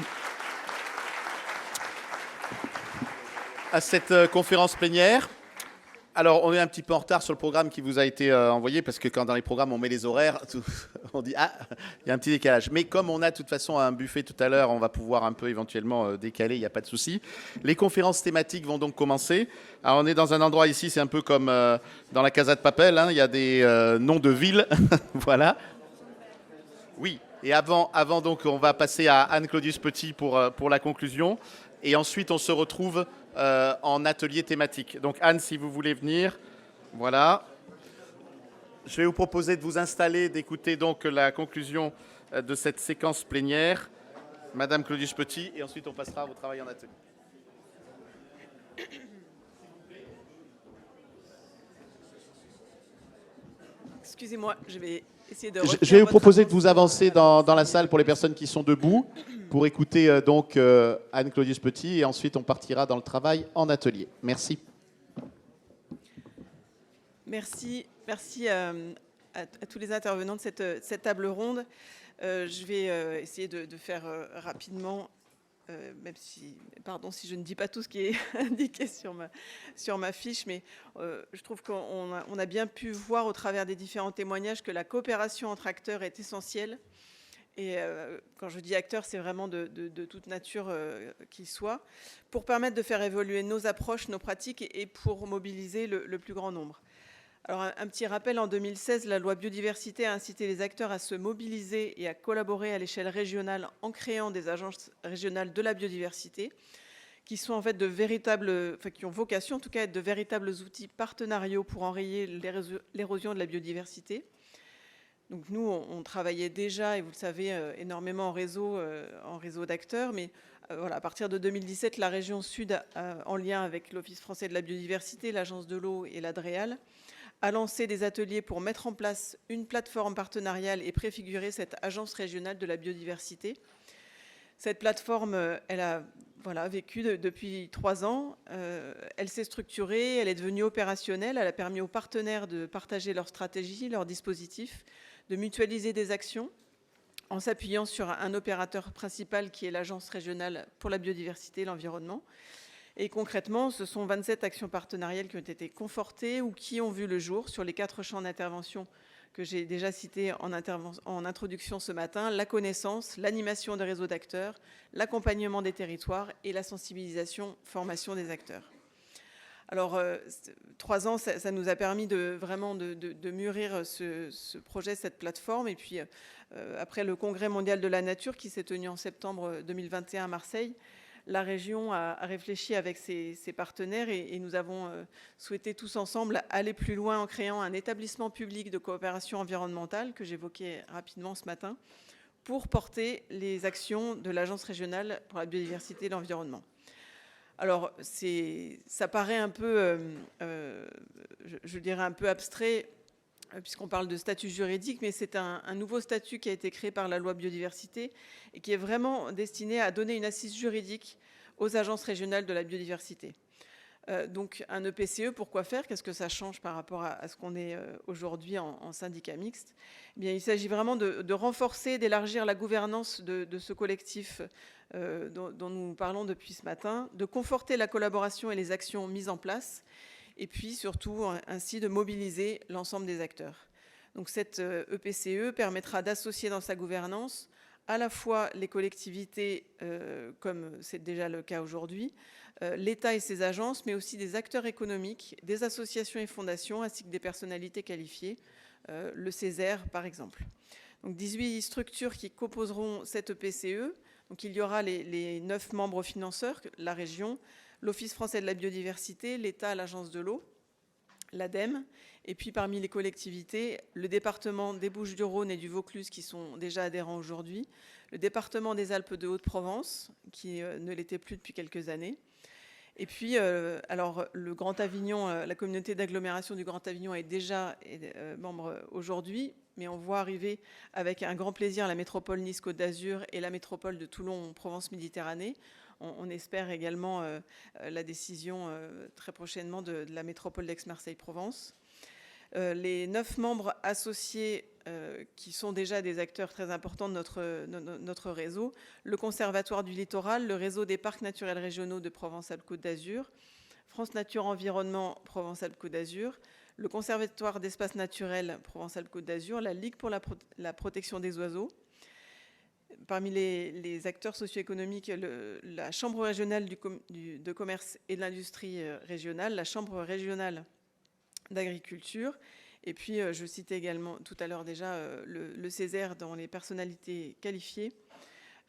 à cette conférence plénière. Alors, on est un petit peu en retard sur le programme qui vous a été envoyé, parce que quand dans les programmes, on met les horaires, on dit « Ah, il y a un petit décalage ». Mais comme on a de toute façon un buffet tout à l'heure, on va pouvoir un peu éventuellement décaler, il n'y a pas de souci. Les conférences thématiques vont donc commencer. Alors, on est dans un endroit ici, c'est un peu comme dans la Casa de Papel, hein, il y a des noms de villes, voilà. Oui, et avant donc, on va passer à Anne-Claudius Petit pour la conclusion. Et ensuite, on se retrouve en atelier thématique. Donc Anne, si vous voulez venir, voilà. Je vais vous proposer de vous installer, d'écouter donc la conclusion de cette séquence plénière. Madame Claudius Petit, et ensuite on passera au travail en atelier. Excusez-moi, je vais essayer de... Je vais vous proposer de vous avancer dans la salle pour les personnes qui sont debout, pour écouter donc Anne-Claudius Petit, et ensuite on partira dans le travail en atelier. Merci. Merci à tous les intervenants de cette table ronde. Je vais essayer de faire rapidement, même si, pardon si je ne dis pas tout ce qui est indiqué sur ma fiche, mais je trouve qu'on a bien pu voir au travers des différents témoignages que la coopération entre acteurs est essentielle. Et quand je dis acteurs, c'est vraiment de toute nature qu'ils soient, pour permettre de faire évoluer nos approches, nos pratiques et pour mobiliser le plus grand nombre. Alors un petit rappel, en 2016, la loi biodiversité a incité les acteurs à se mobiliser et à collaborer à l'échelle régionale en créant des agences régionales de la biodiversité, qui sont en fait qui ont vocation en tout cas à être de véritables outils partenariaux pour enrayer l'érosion de la biodiversité. Donc nous, on travaillait déjà, et vous le savez, énormément en réseau d'acteurs, mais voilà, à partir de 2017, la région Sud, en lien avec l'Office français de la biodiversité, l'Agence de l'eau et la DREAL, a lancé des ateliers pour mettre en place une plateforme partenariale et préfigurer cette agence régionale de la biodiversité. Cette plateforme, elle a vécu depuis 3 ans. Elle s'est structurée, elle est devenue opérationnelle, elle a permis aux partenaires de partager leurs stratégies, leurs dispositifs, de mutualiser des actions en s'appuyant sur un opérateur principal qui est l'Agence régionale pour la biodiversité et l'environnement. Et concrètement, ce sont 27 actions partenariales qui ont été confortées ou qui ont vu le jour sur les 4 champs d'intervention que j'ai déjà cités en introduction ce matin: la connaissance, l'animation des réseaux d'acteurs, l'accompagnement des territoires et la sensibilisation, formation des acteurs. Alors, 3 ans, ça nous a permis vraiment de mûrir ce projet, cette plateforme. Et puis, après le Congrès mondial de la nature qui s'est tenu en septembre 2021 à Marseille, la région a réfléchi avec ses partenaires et nous avons souhaité tous ensemble aller plus loin en créant un établissement public de coopération environnementale que j'évoquais rapidement ce matin pour porter les actions de l'Agence régionale pour la biodiversité et l'environnement. Alors, ça paraît un peu, je je dirais un peu abstrait, puisqu'on parle de statut juridique, mais c'est un nouveau statut qui a été créé par la loi biodiversité et qui est vraiment destiné à donner une assise juridique aux agences régionales de la biodiversité. Donc un EPCE, pourquoi faire? Qu'est-ce que ça change par rapport à ce qu'on est aujourd'hui en syndicat mixte? Eh bien, il s'agit vraiment de renforcer, d'élargir la gouvernance de ce collectif dont nous parlons depuis ce matin, de conforter la collaboration et les actions mises en place, et puis surtout ainsi de mobiliser l'ensemble des acteurs. Donc cette EPCE permettra d'associer dans sa gouvernance à la fois les collectivités, comme c'est déjà le cas aujourd'hui, l'État et ses agences, mais aussi des acteurs économiques, des associations et fondations, ainsi que des personnalités qualifiées, le Césaire par exemple. Donc 18 structures qui composeront cette EPCE. Donc il y aura les 9 membres financeurs, la région, l'Office français de la biodiversité, l'État, l'Agence de l'eau, l'ADEME, et puis parmi les collectivités, le département des Bouches-du-Rhône et du Vaucluse qui sont déjà adhérents aujourd'hui, le département des Alpes de Haute-Provence qui ne l'était plus depuis quelques années, et puis alors le Grand Avignon, la communauté d'agglomération du Grand Avignon est déjà membre aujourd'hui, mais on voit arriver avec un grand plaisir la métropole Nice-Côte d'Azur et la métropole de Toulon-Provence-Méditerranée. On espère également la décision très prochainement de la métropole d'Aix-Marseille-Provence. Les 9 membres associés qui sont déjà des acteurs très importants de notre réseau, le Conservatoire du littoral, le réseau des parcs naturels régionaux de Provence-Alpes-Côte d'Azur, France Nature Environnement Provence-Alpes-Côte d'Azur, le Conservatoire d'espaces naturels Provence-Alpes-Côte d'Azur, la Ligue pour la protection des oiseaux. Parmi les acteurs socio-économiques, la Chambre régionale de commerce et de l'industrie régionale, la Chambre régionale d'agriculture, et puis je citais également tout à l'heure déjà le Césaire dans les personnalités qualifiées,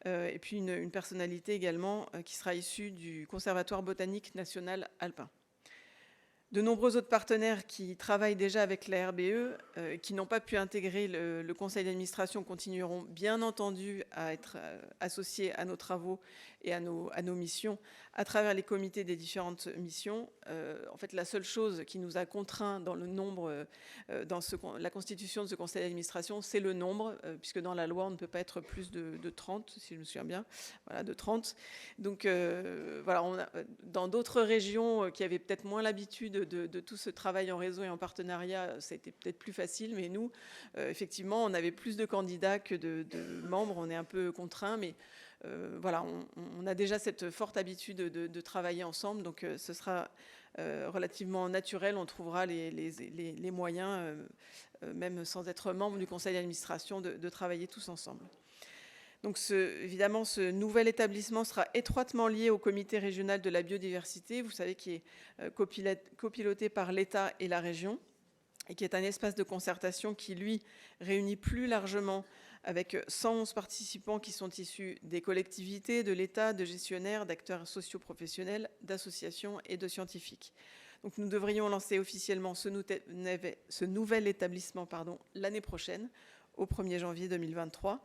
et puis une personnalité également qui sera issue du Conservatoire botanique national alpin. De nombreux autres partenaires qui travaillent déjà avec la RBE, qui n'ont pas pu intégrer le conseil d'administration, continueront bien entendu à être associés à nos travaux et à nos missions à travers les comités des différentes missions. En fait, la seule chose qui nous a contraints dans le nombre, dans la constitution de ce conseil d'administration, c'est le nombre, puisque dans la loi, on ne peut pas être plus de 30, si je me souviens bien, voilà, de 30. Donc, voilà, dans d'autres régions qui avaient peut-être moins l'habitude de tout ce travail en réseau et en partenariat, ça a été peut-être plus facile, mais nous, effectivement, on avait plus de candidats que de membres, on est un peu contraints, mais voilà, on a déjà cette forte habitude de travailler ensemble, donc ce sera relativement naturel, on trouvera les moyens, même sans être membre du conseil d'administration, de travailler tous ensemble. Donc évidemment, ce nouvel établissement sera étroitement lié au comité régional de la biodiversité, vous savez, qui est copiloté par l'État et la région, et qui est un espace de concertation qui, lui, réunit plus largement avec 111 participants qui sont issus des collectivités, de l'État, de gestionnaires, d'acteurs socio-professionnels, d'associations et de scientifiques. Donc nous devrions lancer officiellement ce nouvel établissement l'année prochaine, au 1er janvier 2023.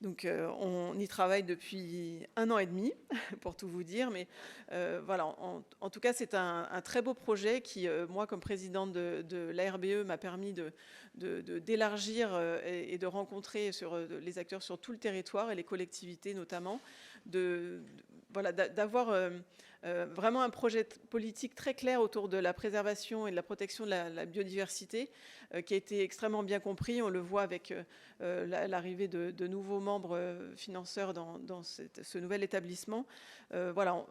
Donc on y travaille depuis 1 an et demi, pour tout vous dire, mais voilà, en tout cas c'est un très beau projet qui, moi comme présidente de l'ARBE, m'a permis d'élargir et de rencontrer les acteurs sur tout le territoire et les collectivités notamment, d'avoir vraiment un projet politique très clair autour de la préservation et de la protection de la biodiversité qui a été extrêmement bien compris. On le voit avec l'arrivée de nouveaux membres financeurs dans ce nouvel établissement. Voilà,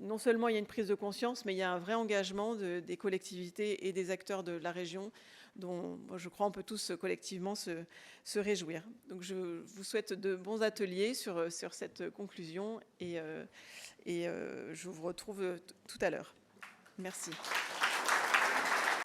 non seulement il y a une prise de conscience, mais il y a un vrai engagement des collectivités et des acteurs de la région dont je crois on peut tous collectivement se réjouir. Donc je vous souhaite de bons ateliers sur cette conclusion et je vous retrouve tout à l'heure. Merci.